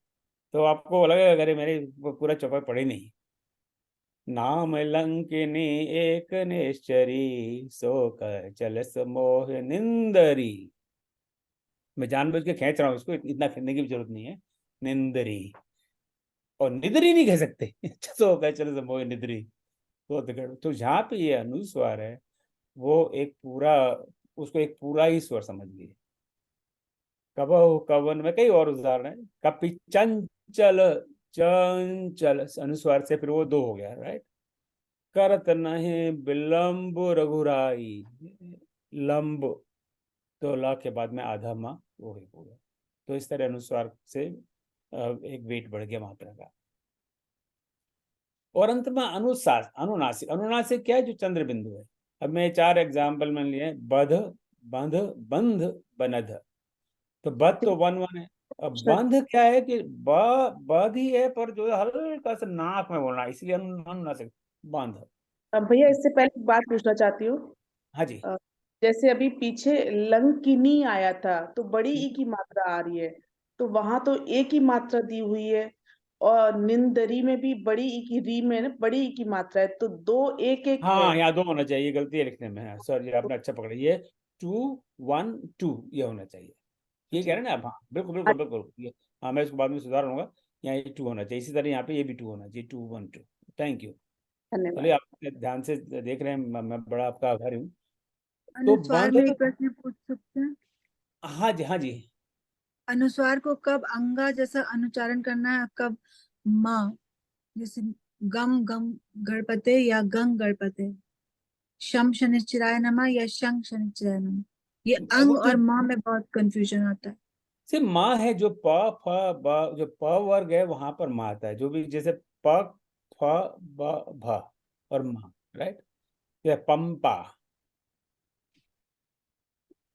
तो आपको लगेगा अरे मेरे पूरा चौपाई पढ़े नहीं। नाम लंकिनी एक निश्चरी, सो कर चलस मोह निंदरी। मैं जानबूझ के खींच रहा हूँ इसको, इतना खींचने की भी जरूरत नहीं है। निंदरी और निदरी नहीं कह सकते। सो कर चलस मोह निदरी। तो जहाँ पे ये अनुस्वार है वो एक पूरा, उसको एक पूरा ही स्वर समझ लिए। कबहु कवन में कई और उदाहरण है। कपि चंचल, चंचल अनुस्वार से फिर वो 2 हो गया, राइट। करत नहीं विलंब रघुराई, लंब, तो ला के बाद में आधा माँ, वो ही हो गया। तो इस तरह अनुस्वार से एक वेट बढ़ गया मात्रा का। और अंत में अनुसार, अनुनासिक। अनुनासिक क्या है? जो चंद्र बिंदु है। अब मैं 4 एग्जाम्पल में लिए, बध, बंध, बंध, बनध। तो बध तो 1-1 है। अब बंध क्या है कि बध ही है, पर जो हल्का सा नाक में बोलना, इसलिए अनुनासिक बंध। अब भैया इससे पहले एक बात पूछना चाहती हूँ। हाँ जी। जैसे अभी पीछे लंकिनी आया था तो बड़ी ई की मात्रा आ रही है, तो वहां तो ए की मात्रा दी हुई है, और निंदरी में भी बड़ी ई की री में ना बड़ी ई की मात्रा है, तो 2 1 1 है। हाँ, यहाँ 2 होना चाहिए, गलती है लिखने में। सॉरी, आपने अच्छा पकड़ा। ये 2-1-2 ये होना चाहिए। ये कह रहे हैं ना आप? हाँ, बिल्कुल बिल्कुल बिल्कुल ये। हाँ, मैं इसको बाद में सुधार लूंगा। यहाँ ये 2 होना चाहिए, इसी तरह यहाँ पे ये भी 2 होना चाहिए, 2-1-2। Thank you. धन्यवाद। चलिए, आप ध्यान से देख रहे हैं, मैं बड़ा आपका आभारी हूँ। तो अनुस्वार में एक प्रश्न पूछ सकते हैं? हाँ जी, हाँ जी। अनुस्वार को कब अंगा जैसा अनुच्चारण करना है, कब माँ, जैसे गम गम गणपते या गंग गणपते, शम शनिश्चराय नमः या शंख शनिश्चराय नमः। ये अंग और माँ में बहुत कंफ्यूजन आता है। सिर्फ माँ है, जो प फ ब, जो प वर्ग है वहां पर माँ आता है। जो भी जैसे प फ ब भ और माँ, राइट। या पंपा,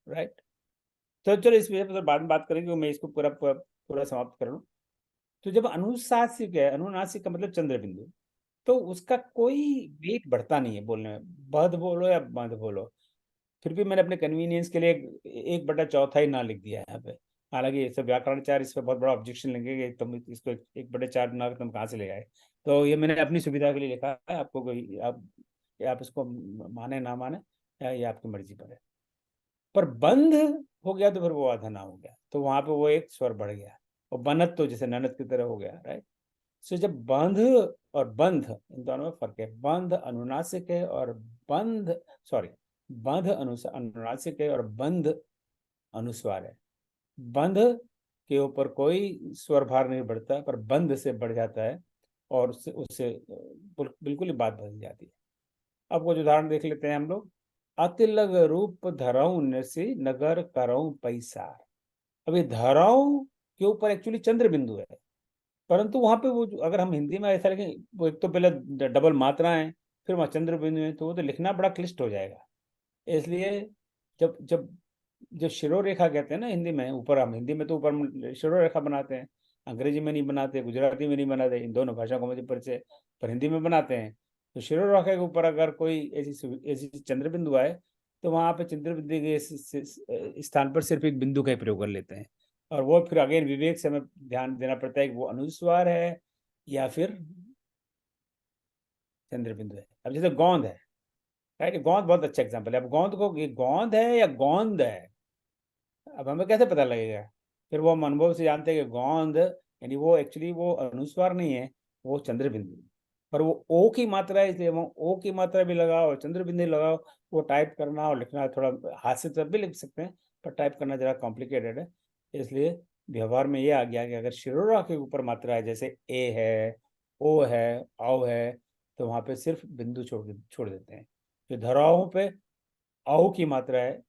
राइट। तो चलो इस विषय पर बाद में बात करेंगे, मैं इसको पूरा समाप्त कर लूं। तो जब अनुशासिक है, अनुनासिक का मतलब चंद्र बिंदु, तो उसका कोई वेट बढ़ता नहीं है बोलने में। बध बोलो या बंध बोलो, फिर भी मैंने अपने कन्वीनियंस के लिए 1/4 ना लिख दिया है यहाँ पे। हालांकि ये सब व्याकरणाचार्य इस पर बहुत बड़ा ऑब्जेक्शन लेंगे कि तुम इसको एक बड़े चार बना के तुम कहाँ से ले आए। तो ये मैंने अपनी सुविधा के लिए लिखा है, आपको कोई आप इसको माने ना माने ये आपकी मर्जी पर है। पर बंध हो गया तो फिर वो अधना हो गया, तो वहां पे वो एक स्वर बढ़ गया, और बनत तो जैसे ननद की तरह हो गया, राइट। सो जब बंध और बंध, इन दोनों में फर्क है। बंध अनुनासिक है और बंध, सॉरी, बंध अनुनासिक है और बंध अनुस्वार है। बंध के ऊपर कोई स्वर भार नहीं बढ़ता, पर बंध से बढ़ जाता है और उससे बिल्कुल ही बात बदल जाती है। अब कुछ उदाहरण देख लेते हैं हम लोग। अतिलग रूप धरऊ नृषि नगर करऊ पैसार। अभी धरऊ के ऊपर एक्चुअली चंद्र बिंदु है, परंतु वहां पे वो अगर हम हिंदी में ऐसा लिखें, वो एक तो पहले डबल मात्रा है, फिर वहां चंद्र बिंदु है, तो वो तो लिखना बड़ा क्लिष्ट हो जाएगा। इसलिए जब जब जो शिरोरेखा कहते हैं ना हिंदी में, ऊपर हम हिंदी में तो ऊपर शिरोरेखा बनाते हैं, अंग्रेजी में नहीं बनाते, गुजराती में नहीं बनाते, इन दोनों भाषा को मुझे परिचय, पर हिंदी में बनाते हैं। तो शिरोरेखा के ऊपर अगर कोई ऐसी चंद्र बिंदु आए, तो वहां पे चंद्र बिंदु के स्थान पर सिर्फ एक बिंदु का ही प्रयोग कर लेते हैं, और वो फिर अगेन विवेक से हमें ध्यान देना पड़ता है कि वो अनुस्वार है या फिर चंद्र बिंदु है। अब जैसे गोंद है, राइट, गोंद बहुत अच्छा एग्जाम्पल है। अब गोंद को ये गोंद है या गोंद है, अब हमें कैसे पता लगेगा? फिर वो हम अनुभव से जानते हैं कि गोंद यानी वो एक्चुअली वो अनुस्वार नहीं है, वो चंद्र बिंदु, पर वो ओ की मात्रा है, इसलिए वो ओ की मात्रा भी लगाओ और चंद्र बिंदु लगाओ। वो टाइप करना और लिखना थोड़ा हाथ से तब भी लिख सकते हैं, पर टाइप करना जरा कॉम्प्लिकेटेड है। इसलिए व्यवहार में ये आ गया कि अगर शिरोरा के ऊपर मात्रा है, जैसे ए है, ओ है, औ है, तो वहां पे सिर्फ बिंदु छोड़ देते हैं। जो धराओं पे औ की मात्रा है,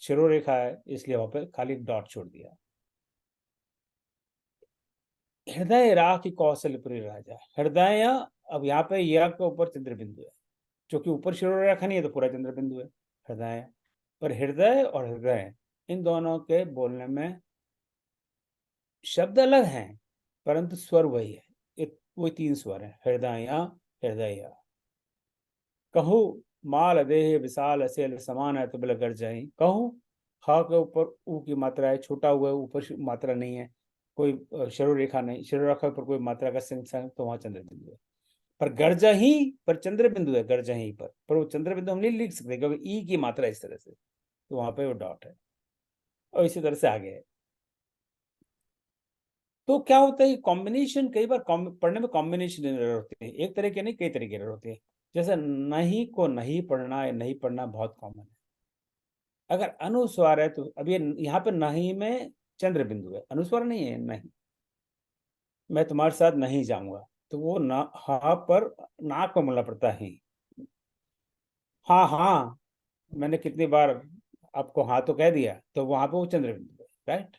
शिरोरेखा है, इसलिए वहां पे खाली डॉट छोड़ दिया। हृदय रा की कौशलपुरी राजा, हृदय, अब यहाँ पे या के ऊपर चंद्र बिंदु है, क्योंकि ऊपर शिरोरेखा नहीं है तो पूरा चंद्र बिंदु है हृदय। पर हृदय और हृदय इन दोनों के बोलने में शब्द अलग हैं, परंतु स्वर वही है, एक वही तीन स्वर है, हृदय हृदय। कहूँ माल देह विशाल असेल समान है तो बिल कर जाए। कहूँ हा के ऊपर ऊ की मात्रा है, छोटा हुआ है, ऊपर मात्रा नहीं है, कोई शिरोरेखा नहीं, शिरोरेखा पर कोई मात्रा का संग तो वहां चंद्र बिंदु है। पर गर्जा ही पर चंद्र बिंदु है, गर्जा ही पर वो चंद्र बिंदु हम नहीं लिख सकते क्योंकि ई की मात्रा इस तरह से, तो वहां पे वो डॉट है, और इसी तरह से आगे है। तो क्या होता है, कॉम्बिनेशन कई बार पढ़ने में कॉम्बिनेशन एरर होते हैं, एक तरह के नहीं कई तरह के एरर होते हैं। जैसे नहीं को नहीं पढ़ना या नहीं पढ़ना बहुत कॉमन है। अगर अनुस्वार है तो अब ये यहाँ पे नहीं में चंद्र बिंदु है, अनुस्वार नहीं है नहीं, मैं तुम्हारे साथ नहीं जाऊंगा, तो वो ना हा पर नाक को बोलना पड़ता है। हाँ हाँ, मैंने कितनी बार आपको हाँ तो कह दिया, तो वहां पे वो चंद्र बिंदु है, राइट।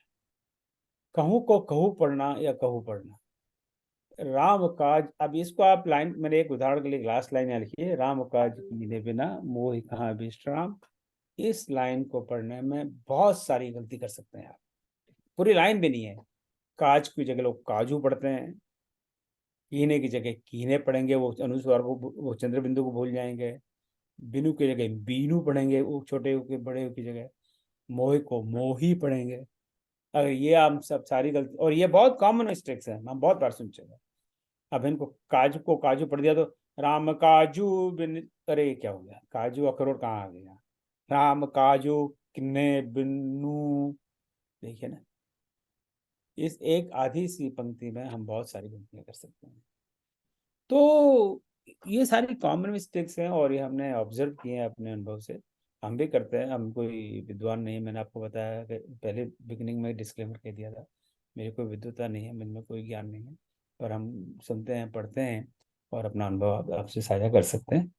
कहूँ को कहूँ पढ़ना या कहूँ पढ़ना। राम काज, अब इसको आप लाइन, मैंने एक उदाहरण के लिए लास्ट लाइन यहाँ लिखी है, राम काज कीने बिना मोह कहाँ विश्राम। इस लाइन को पढ़ने में बहुत सारी गलती कर सकते हैं आप, पूरी लाइन भी नहीं है। काज की जगह लोग काजू पढ़ते हैं, कीने की जगह कीने पढ़ेंगे, वो अनुस्वार को, वो चंद्र बिंदु को भूल जाएंगे। बिनु की जगह बीनू पढ़ेंगे, वो छोटे के बड़े की जगह। मोह को मोही पढ़ेंगे। अगर ये आप सब सारी गलती, और ये बहुत कॉमन मिस्टेक्स है, हम बहुत बार सुन चुके हैं। अब इनको काजू को काजू पढ़ दिया तो राम काजू बिन, अरे क्या हो गया, काजू अखरोट कहाँ आ गया, राम काजू किन्ने बिन्नू, देखिए ना, इस एक आधी सी पंक्ति में हम बहुत सारी गलतियां कर सकते हैं। तो ये सारी कॉमन मिस्टेक्स हैं, और ये हमने ऑब्जर्व किए हैं अपने अनुभव से, हम भी करते हैं। हम कोई विद्वान नहीं है, मैंने आपको बताया कि पहले बिगिनिंग में डिस्क्लेमर कह दिया था, मेरी कोई विद्वता नहीं है, मुझ में कोई ज्ञान नहीं है, पर हम सुनते हैं, पढ़ते हैं और अपना अनुभव आपसे साझा कर सकते हैं।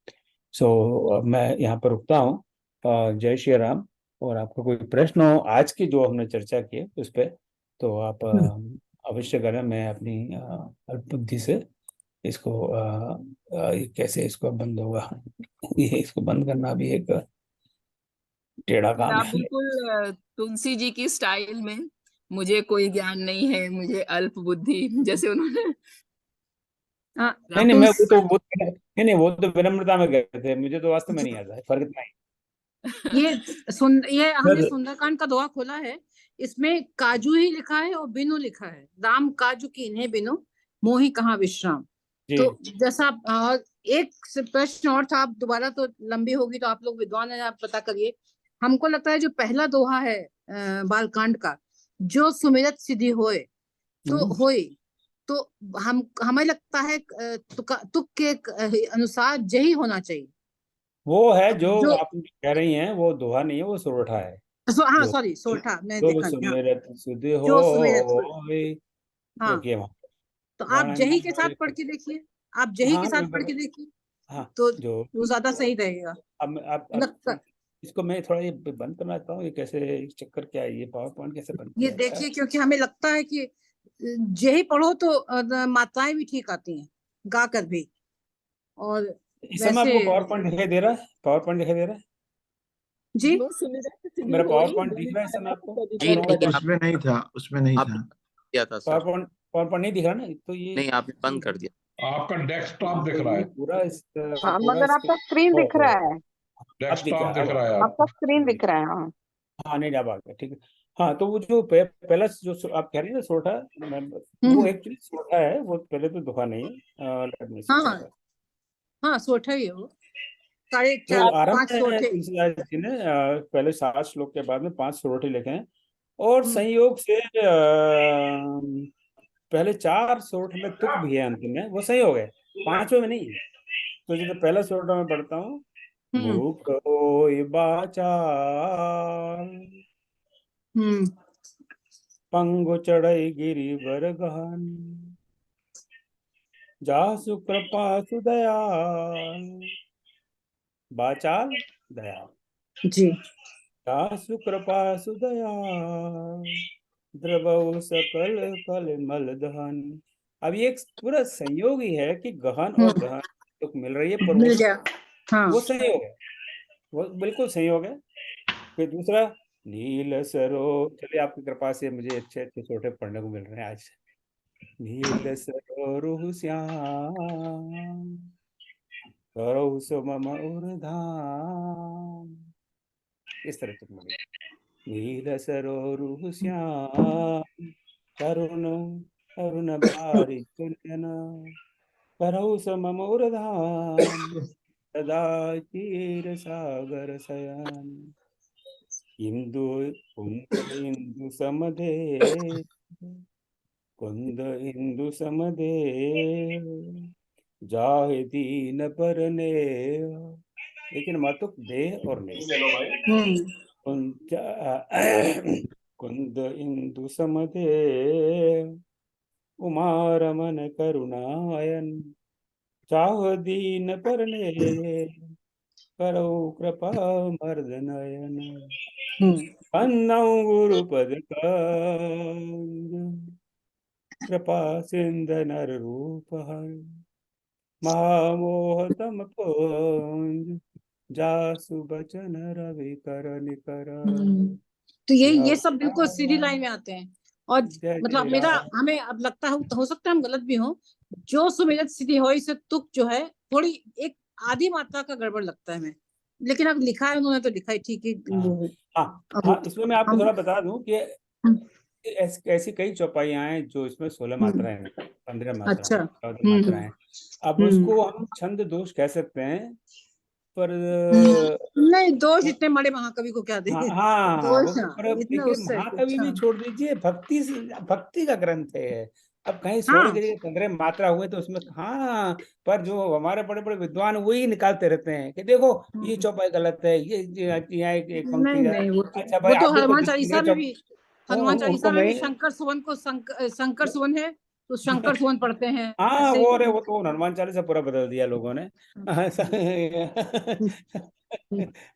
सो मैं यहाँ पर रुकता हूँ। जय श्री राम। और आपको कोई प्रश्न हो आज की जो हमने चर्चा की है उस पर, तो आप अवश्य करें। मैं अपनी बुद्धि से इसको कैसे इसको बंद होगा ये इसको बंद करना भी एक टेढ़ा काम आप है। बिल्कुल तुलसी जी की स्टाइल में, मुझे कोई ज्ञान नहीं है, मुझे अल्प बुद्धि, जैसे उन्होंने नहीं मैं वो तो विनम्रता में गए थे, मुझे तो वास्तव में नहीं आता है, फर्क इतना ही। ये हमने सुंदरकांड का दोहा खोला है इसमें काजू ही लिखा है और बिनु लिखा है। राम काजू कीन्हे बिनु, मोहि कहाँ विश्राम। जी तो जैसा एक प्रश्न और था, आप दोबारा तो लंबी होगी, तो आप लोग विद्वान हैं, आप पता करिए। हमको लगता है जो पहला दोहा है बालकांड का, जो सुमिरत सिद्धि होए तो होए, तो हमें लगता है तुक के अनुसार यही होना चाहिए। वो है जो जो आप कह रही हैं, वो दोहा नहीं है, वो सोरठा है। हाँ जो सॉरी, सोठा मैं जो देखा नहीं। हाँ, सुमिरत सुधि हो जो सुमिरत हाँ, रुकिए वहां तो आप जही के साथ पढ़ के देखिए, आप जही के हाँ साथ पढ़ के देखिए, हाँ तो जो वो ज्यादा सही रहेगा। अब लगता इसको मैं थोड़ा ये बंद करना चाहता हूँ। ये कैसे चक्कर क्या है, ये पावर पॉइंट कैसे बंद ये किया जाता है? देखिए, क्योंकि हमें लगता है कि यही पढ़ो तो मात्राएं भी ठीक आती हैं, गा कर भी। और इस समय वैसे आपको पावर पॉइंट दिखाई दे रहा है? पावर पॉइंट दिखाई दे रहा है? जी, मेरा पावर पॉइंट दिख रहा है इस समय आपको? नहीं नहीं, उसमें नहीं था, उसमें नहीं आपने था। किया था सर। पावर पॉइंट नहीं दिख रहा ना, तो ये नहीं, आपने बंद कर दिया। आपका डेस्कटॉप दिख रहा है, पूरा हाँ, पूरा मगर आपका स्क्रीन दिख रहा है, डेस्कटॉप दिख रहा है आपका स्क्रीन दिख रहा है। हाँ, हाँ नहीं अब आ गया, ठीक है। हाँ तो वो जो पहला जो आप कह रही है ना सोठा, वो एक्चुअली सोठा है, वो पहले तो दुखा नहीं है। let me see हाँ सोठा। हाँ, सोठा ही है वो। साढ़े तो 4 आरंभ 5 में सोठे। तुलसीदास जी ने पहले 7 श्लोक के बाद में 5 सोरठे लिखे हैं, और हम्म, संयोग से पहले 4 सोरठ में तुक भी है अंत में, वो सही हो गए, 5वें में नहीं है। तो जैसे पहला सोरठा मैं पढ़ता हूँ, भूख होय बाचाल, पंगु चढ़ई गिरिवर गहन, जासु कृपा सुदयाल। बाचाल दयाल, जी, जासु कृपा सुदयाल, द्रवौ सकल कल मल दहन। अब ये एक पूरा संयोग ही है कि गहन और दहन तो मिल रही है, पर मिल गया। हाँ, वो संयोग है, वो बिल्कुल संयोग है। फिर दूसरा, नील सरो, चलिए आपकी कृपा से मुझे अच्छे अच्छे छोटे पढ़ने को मिल रहे हैं आज। नील सरोरुह श्याम, करौ सो मम उर्धाम, इस तरह से मिलेगा। नील सरोरुह श्याम, करुण करुण बारि चुनन, करौ सो मम उर्धाम, सदा क्षीर सागर शयन। इंदु कुंद इंदु समदे, कुंद इंदु समदे, जाहे दीन परने। लेकिन मातुक दे और नहीं, कुंद इंदु समदे, उमा रमन करुणायन, चाह दीन परने, करो कृपा मर्द नयन। अन्नौ गुरुपद कंज, कृपा सिंध नर रूप हर, महामोह तम पुंज, जासु बचन रवि कर निकर। तो ये सब बिल्कुल सीधी लाइन में आते हैं। और जय मतलब जय मेरा, राम। हमें अब लगता है, हो सकता है हम गलत भी हो, जो सुमिरत स्थिति हो, इसे तुक जो है थोड़ी एक आधी मात्रा का गड़बड़ लगता है हमें। लेकिन अब लिखा है उन्होंने, तो लिखा है ठीक है। हाँ, इसमें मैं आपको थोड़ा बता दूं कि हम्म, ऐसी कई चौपाइयां हैं जो इसमें 16 मात्राएं हैं, 15 मात्राएं, अच्छा, 14 मात्राएं। अब उसको हम छंद दोष कह सकते हैं, पर नहीं, दोष इतने बड़े महाकवि को क्या दे। हाँ दोष पर इतने देखिए, उससे महाकवि भी छोड़ दीजिए, भक्ति का ग्रंथ है। अब कहीं हाँ, 16 की जगह 15 मात्रा हुए तो उसमें हाँ, पर जो हमारे बड़े बड़े विद्वान वही निकालते रहते हैं कि देखो ये चौपाई गलत है, ये यहाँ एक पंक्ति नहीं है। नहीं, अच्छा वो भाई तो आप देखो हनुमान 10 चालीसा 15 में भी, हनुमान उनको चालीसा में मैं भी शंकर सुवन को शंकर सुवन है तो शंकर सुवन पढ़ते हैं हाँ ऐसे। वो, अरे वो तो हनुमान चालीसा पूरा बदल दिया लोगों ने।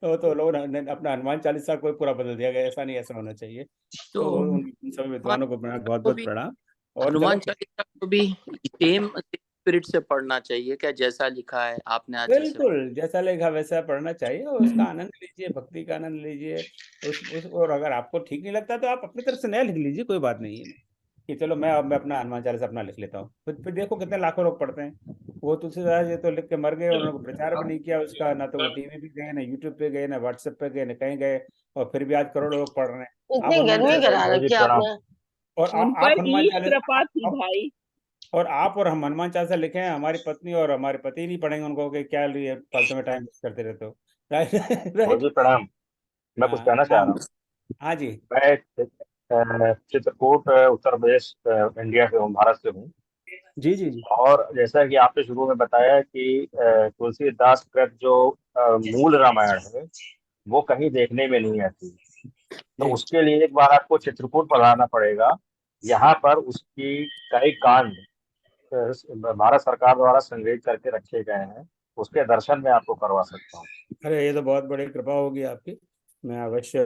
वो तो लोगों ने अपना हनुमान चालीसा को पूरा बदल दिया गया, ऐसा नहीं, ऐसा होना चाहिए। तो तो उन सभी विद्वानों को बहुत को बहुत भी प्रणाम। और हनुमान चलो, चालीसा को भी सेम स्पिरिट से पढ़ना चाहिए क्या, जैसा लिखा है आपने आज जैसे। बिल्कुल जैसा लिखा वैसा पढ़ना चाहिए, और उसका आनंद लीजिए, भक्ति का आनंद लीजिए। उस और अगर आपको ठीक नहीं लगता तो आप अपनी तरफ से नया लिख लीजिए, कोई बात नहीं है कि चलो मैं अपना हनुमान चालीसा अपना लिख लेता हूँ। फिर देखो कितने लाखों लोग पढ़ते हैं। वो तुलसीदास जी तो लिख के मर गए, उन्होंने प्रचार भी नहीं किया उसका, ना तो वो टीवी पे गए, ना यूट्यूब पे गए, ना व्हाट्सएप पे गए, ना कहीं गए, और फिर भी आज करोड़ों लोग पढ़ रहे हैं। आप इतनी हनुमान गर्मी चालीसा करा बाबू जी रखी है प्रणाम। आपने। और उन आप पर हनुमान भी चालीसा कृपा थी भाई। और आप और हम हनुमान चालीसा लिखे हैं, हमारी पत्नी और हमारे पति नहीं पढ़ेंगे उनको कि क्या लिए फालतू में टाइम वेस्ट करते रहते हो। राइट बाबू राइट। जी प्रणाम। मैं कुछ कहना चाह हाँ रहा हूँ। हाँ जी मैं चित्रकूट उत्तर प्रदेश इंडिया से हूँ, भारत से हूँ। जी जी जी और जैसा कि आपने शुरू में बताया कि तुलसीदास कृत जो मूल रामायण है वो कहीं देखने में नहीं आती, तो जी। उसके लिए एक बार आपको चित्रकूट पधारना पड़ेगा। यहाँ पर उसकी कई कांड भारत सरकार द्वारा संग्रहित करके रखे गए हैं, उसके दर्शन मैं आपको करवा सकता हूँ। अरे ये तो बहुत बड़ी कृपा होगी आपकी। मैं अवश्य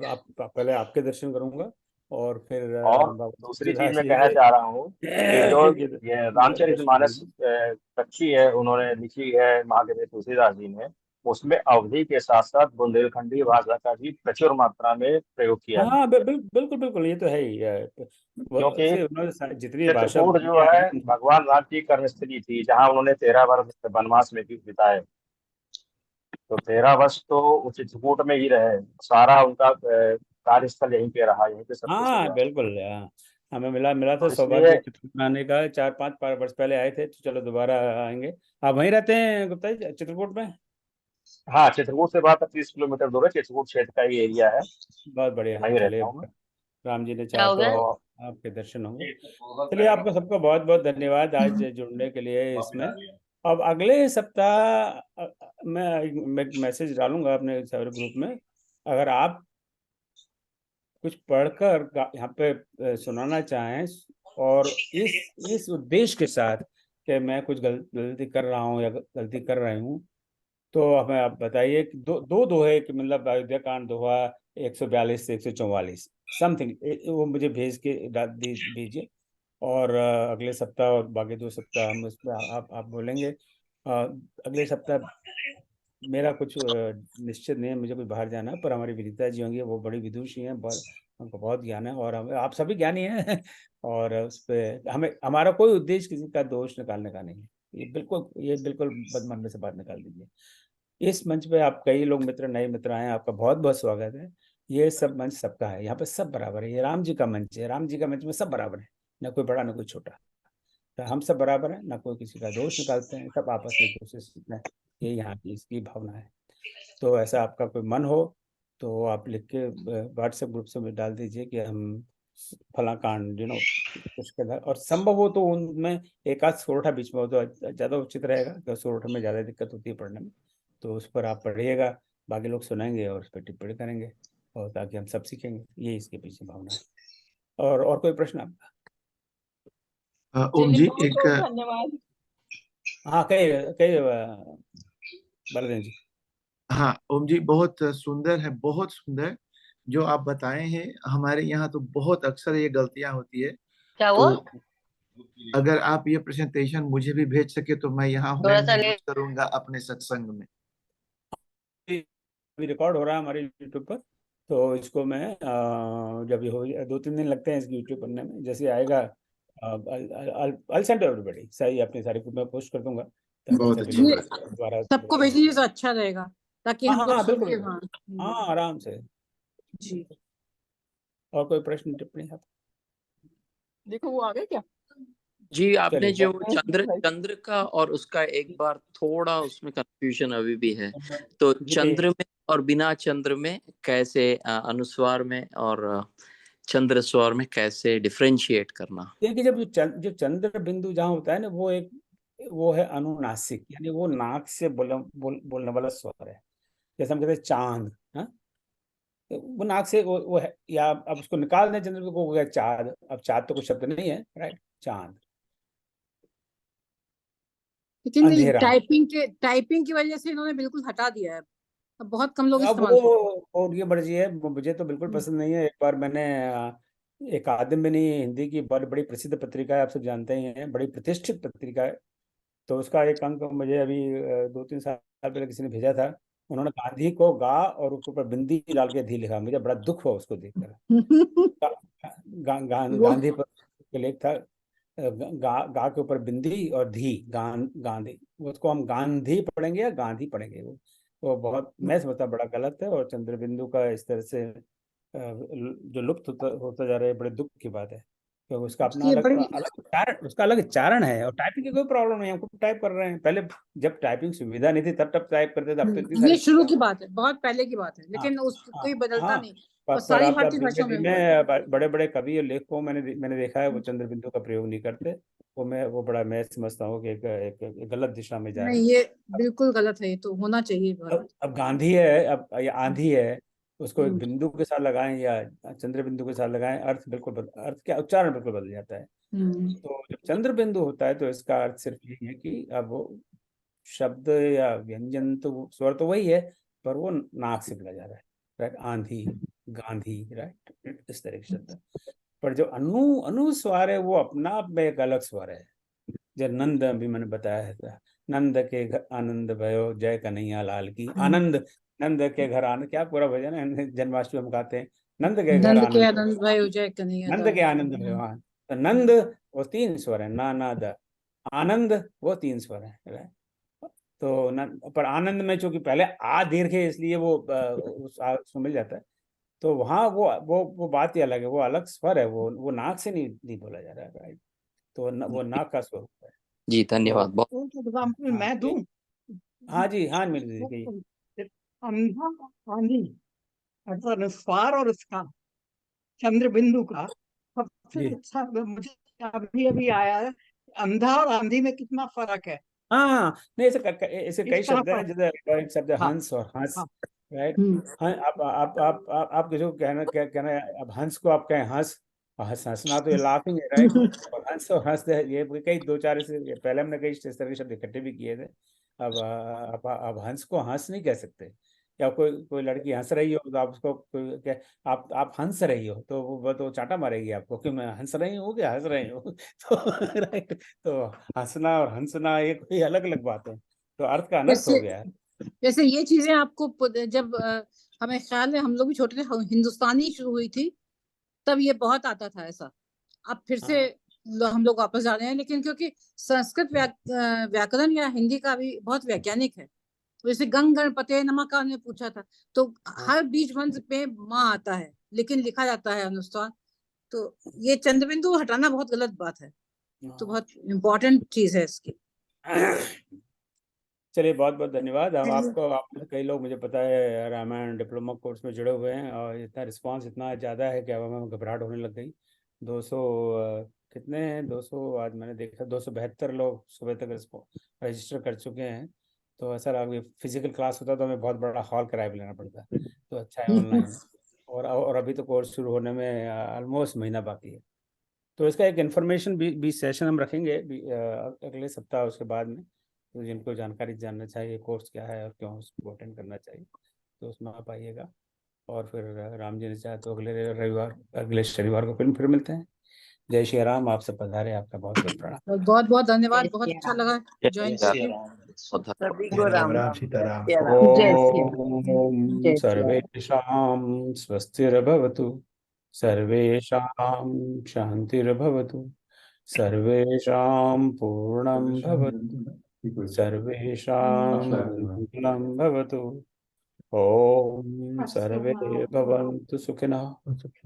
आप पहले आपके दर्शन करूंगा और फिर और बाबा दूसरी चीज तुलसीदास मैं जी कहना के चाह रहा हूँ कि जो ये दर्शन रामचरितमानस करूंगा। कच्ची है, उन्होंने लिखी है महाकवि तुलसीदास जी ने, उसमें अवधि के साथ साथ बुंदेलखंडी भाषा का भी प्रचुर मात्रा में प्रयोग किया गया। हाँ बिल्कुल बिल्कुल ये तो है ही क्योंकि उन्होंने जितनी भाषा चित्रकूट जो बोलियां है हैं। भगवान राम की कर्मस्थली थी, जहाँ उन्होंने 13 वर्ष वनवास में भी बिताए। तो 13 वर्ष तो वो चित्रकूट में ही रहे, सारा उनका कार्यस्थल यहीं पे रहा, यहीं पे सब कुछ हाँ हुआ। बिल्कुल हमें मिला मिला था और इसलिए सौभाग्य चित्रकूट आने का। 4-5 वर्ष पहले आए थे, तो चलो दोबारा आएंगे। आप वहीं रहते हैं गुप्ता जी, चित्रकूट में? हाँ, चित्रकूट से बात 30 किलोमीटर दूर है, चित्रकूट क्षेत्र का ही एरिया है, बहुत बढ़िया। वहीं चलिए रहता हूँ मैं। राम जी ने क्या चाहा हो तो गया? तो आपके दर्शन होंगे। चलिए आपको सबको बहुत बहुत धन्यवाद आज जुड़ने के लिए इसमें। अब अगले सप्ताह मैं एक मैसेज डालूंगा अपने सारे ग्रुप में। अगर आप कुछ पढ़कर यहाँ पे सुनाना चाहें और इस उद्देश्य के साथ कि मैं कुछ गलती कर रहा हूँ या गलती कर रही हूँ, तो हमें आप बताइए कि दो दोहे कि मतलब अयोध्या कांड दोहा 142 से 144 समथिंग, वो मुझे भेज के दीजिए। और अगले सप्ताह और बाकी 2 सप्ताह हम उसमें आप बोलेंगे। अगले सप्ताह मेरा कुछ निश्चित नहीं है, मुझे कुछ बाहर जाना है, पर हमारी विनीता जी होंगी, वो बड़ी विदुषी हैं, उनको बहुत ज्ञान है और आप सभी ज्ञानी हैं और उस पर हमें हमारा कोई उद्देश्य किसी का दोष निकालने का नहीं है। ये बिल्कुल बदमन में से बात निकाल दीजिए। इस मंच पे आप कई लोग मित्र, नए मित्र आए, आपका बहुत बहुत स्वागत है। ये सब मंच सबका है, यहाँ पे सब बराबर है। ये राम जी का मंच है, राम जी का मंच में सब बराबर है, ना कोई बड़ा ना कोई छोटा। तो हम सब बराबर हैं, ना कोई किसी का दोष निकालते हैं, सब आपस में एक दूसरे से सीखना है। ये यहाँ की इसकी भावना है। तो ऐसा आपका कोई मन हो तो आप लिख के व्हाट्सएप ग्रुप से डाल दीजिए कि हम फला कांड कुछ कर, और संभव हो तो उनमें एक आध सोरठा बीच में हो तो ज़्यादा उचित रहेगा, क्योंकि सोरठा में ज़्यादा दिक्कत होती है पढ़ने में। तो उस पर आप पढ़िएगा, बाकी लोग सुनेंगे और उस पर टिप्पणी करेंगे, और ताकि हम सब सीखेंगे। ये इसके पीछे भावना है। और कोई प्रश्न आपका? ओम चलिए जी बहुत एक बहुत धन्यवाद। हाँ कहिए बलदेव जी। हाँ ओम जी बहुत सुंदर है, बहुत सुंदर जो आप बताए हैं। हमारे यहाँ तो बहुत अक्सर ये गलतियां होती है, क्या तो हुआ? अगर आप ये प्रेजेंटेशन मुझे भी भेज सके तो मैं यहाँ थोड़ा होम सा में यूज लेट। करूंगा अपने सत्संग में। अभी रिकॉर्ड हो रहा है हमारे यूट्यूब पर, तो इसको मैं जब ये हो 2-3 दिन लगते हैं इसकी यूट्यूब बनने में। जैसे आएगा आई सेंड एवरीबॉडी, सही अपने सारे ग्रुप में पोस्ट कर दूंगा, ताकि बहुत सभी अच्छी लोग ये बात। दोबारा सबको भेजिए तो अच्छा रहेगा, ताकि हम हाँ लोग हाँ सुन के। बिल्कुल। हाँ हाँ आराम से। जी। और कोई प्रश्न टिप्पणी आप? देखो वो आ गए क्या? जी, आपने चलिए जो बहुत चंद्र का और उसका एक बार थोड़ा उसमें कंफ्यूजन अभी भी है, तो जी कहिए। चंद्र में और बिना चंद्र में कैसे अनुस्वार में और चंद्र स्वर में कैसे डिफरेंशिएट करना? देखिए जो चंद्र बिंदु जहाँ होता है ना, वो है अनुनासिक, यानी वो नाक से बोलने वाला स्वर है। जैसे हम कहते हैं चांद, हाँ, तो वो नाक से वो है। या अब उसको निकाल दें चंद्र को, हो गया चाँद। अब चाँद तो कोई शब्द नहीं है, राइट? चाँद। लेकिन अंधेरा। टाइपिंग की वजह से इन्होंने बिल्कुल हटा दिया है, अब बहुत कम लोग अब इस्तेमाल वो करते और ये मर्जी है, मुझे तो बिल्कुल हैं। पसंद नहीं है। एक बार मैंने एक आदमिनी हिंदी की बहुत बड़ी प्रसिद्ध पत्रिका है, आप सब जानते ही हैं, बड़ी प्रतिष्ठित पत्रिका है। तो उसका एक अंक मुझे अभी 2-3 साल पहले किसी ने भेजा था। उन्होंने गांधी को गा और उसके ऊपर बिंदी डाल के धी लिखा। मुझे बड़ा दुख हुआ उसको देखकर। वो गांधी पर लेख था, गा के ऊपर बिंदी और धी, गांधी। उसको हम गांधी पढ़ेंगे या गांधी पढ़ेंगे? वो बहुत, मैं समझता बड़ा गलत है। और चंद्र बिंदु का इस तरह से जो लुप्त होता जा रहा है, बड़े दुख की बात है, क्योंकि उसका अपना ये अलग बड़ी अलग चारण, उसका अलग चारण है। और टाइपिंग की कोई प्रॉब्लम नहीं है, हम खुद टाइप कर रहे हैं। पहले जब टाइपिंग सुविधा नहीं थी तब टाइप करते थे, अब तो इतनी ये सारी शुरू की बात है, बहुत पहले की बात है, हाँ लेकिन उस कोई बदलता हाँ, नहीं, और पर सारी अब भारतीय धीमे भाषाओं में हुआ है। धीमे बड़े बड़े कवि और लेखकों मैंने देखा है वो चंद्रबिंदु का प्रयोग नहीं करते। वो बड़ा मैं समझता हूँ कि एक गलत दिशा में जा रहे नहीं, हैं। ये बिल्कुल गलत है, ये तो होना चाहिए भारत। अब गांधी है, अब या आंधी है, उसको एक हम्म। बिंदु के साथ लगाएं या चंद्र बिंदु के साथ लगाएं, अर्थ क्या उच्चारण बिल्कुल बदल जाता है। तो जब चंद्र बिंदु होता है तो इसका अर्थ सिर्फ यही है कि अब वो शब्द या व्यंजन तो स्वर तो वही है, पर वो नाक से बोला जा रहा है, राइट। आंधी, गांधी, राइट, इस तरह के शब्द है। पर जो अनुस्वार है वो अपना आप में एक अलग स्वर है। जो नंद अभी मैंने बताया था, नंद के घर आनंद भयो, जय कन्हैया लाल की। आनंद, नंद के घर आनंद, क्या पूरा भजन है, जन्माष्टमी हम गाते हैं, नंद के घर नंद के आनंद, आनंद भयो, जय कन्हैया नंद लाल के आनंद की। भयो। हाँ, तो नंद वो 3 स्वर है, ना ना द। आनंद वो 3 स्वर है, right? तो पर आनंद में चूंकि पहले आ दीर्घ है, इसलिए वो उसको मिल जाता है। तो वहाँ वो बात ही अलग है, वो अलग स्वर है, वो नाक से नहीं बोला जा रहा है, राइट। तो वो नाक का स्वरूप है। जी धन्यवाद। बहुत फॉर एग्जाम्पल हाँ मैं दूं, हाँ जी, हाँ मिल गई। अंधा आंधी अगर अनुस्वार और उसका चंद्र बिंदु का सबसे जी अच्छा मुझे अभी अभी आया है, अंधा और आंधी में कितना फर्क है। हाँ, नहीं ऐसे कई इस तरह शब्द हैं, पर जैसे एक शब्द है हाँ हंस और हंस, हाँ राइट। हाँ, आप किसी को कहना है, अब हंस को आप कहें हंस, हंसना तो ये लाफिंग है, राइट। और हंस और हंस है, ये कई 2-4 ऐसे पहले हमने कई इस तरह के शब्द इकट्ठे भी किए थे। अब हंस को हंस नहीं कह सकते। या कोई लड़की हंस रही हो तो आप उसको आप हंस रही हो, तो वो तो चांटा मारेगी आपको कि मैं हंस रही हूँ कि हंस रही हूँ। तो राइट, तो हंसना और हंसना ये कोई अलग अलग बात है, तो अर्थ का अनर्थ हो गया है। जैसे ये चीजें आपको जब हमें ख्याल है हम लोग भी छोटे थे, हिंदुस्तानी शुरू हुई थी, तब ये बहुत आता था ऐसा। अब फिर से हम लोग वापस जा रहे हैं, लेकिन क्योंकि संस्कृत व्याकरण या हिंदी का भी बहुत वैज्ञानिक है। तो जैसे गंग गणपते नमः ने पूछा था, तो हर बीज वंश पे माँ आता है, लेकिन लिखा जाता है अनुस्वार। तो ये चंद्रबिंदु हटाना बहुत गलत बात है, तो बहुत इम्पोर्टेंट चीज है इसकी। चलिए, बहुत बहुत धन्यवाद। आप कई लोग, मुझे पता है, रामायण डिप्लोमा कोर्स में जुड़े हुए हैं, और इतना रिस्पांस इतना ज़्यादा है कि अब हमें घबराहट होने लग गई। 200 कितने हैं, 200 आज मैंने देखा 272 लोग सुबह तक रजिस्टर कर चुके हैं। तो ऐसा लगा फिजिकल क्लास होता तो हमें बहुत बड़ा हॉल किराया भी लेना पड़ता, तो अच्छा है ऑनलाइन। और अभी तो कोर्स शुरू होने में ऑलमोस्ट महीना बाकी है। तो इसका एक इन्फॉर्मेशन भी सेशन हम रखेंगे अगले सप्ताह, उसके बाद में। तो जिनको जानकारी जानना चाहिए कोर्स क्या है और क्यों उसको अटेंड करना चाहिए, तो उसमें आप आइएगा। और फिर राम जी ने चाहे तो अगले शनिवार को फिर मिलते हैं। जय श्री राम। आप सब पधारे, आपका बहुत बहुत प्रणाम। बहुत बहुत धन्यवाद, बहुत अच्छा लगा ज्वाइन करके। सभी को राम राम सीताराम। जय श्री राम। ओम जय श्री राम। सर्वेषां स्वस्तिर्भवतु, सर्वेषां शान्तिर्भवतु, सर्वेषां पूर्णं भवतु, सर्वेषां मङ्गलं भवतु। ओम सर्वे भवन्तु सुखिनः,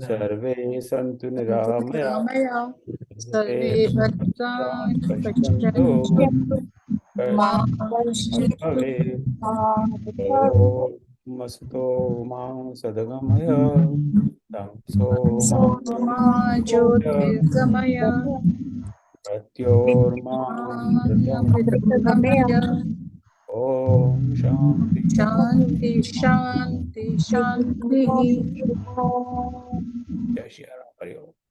सर्वे सन्तु निरामयाः, सर्वे भद्राणि पश्यन्तु मा कश्चित् भवेत्। ओम अस्तु मा सद्गमय, तमसो मा ज्योतिर्गमय, मृत्योर्मा मृत्युर्गमय। ओम शांति शांति शांति शांति। जय श्री राम।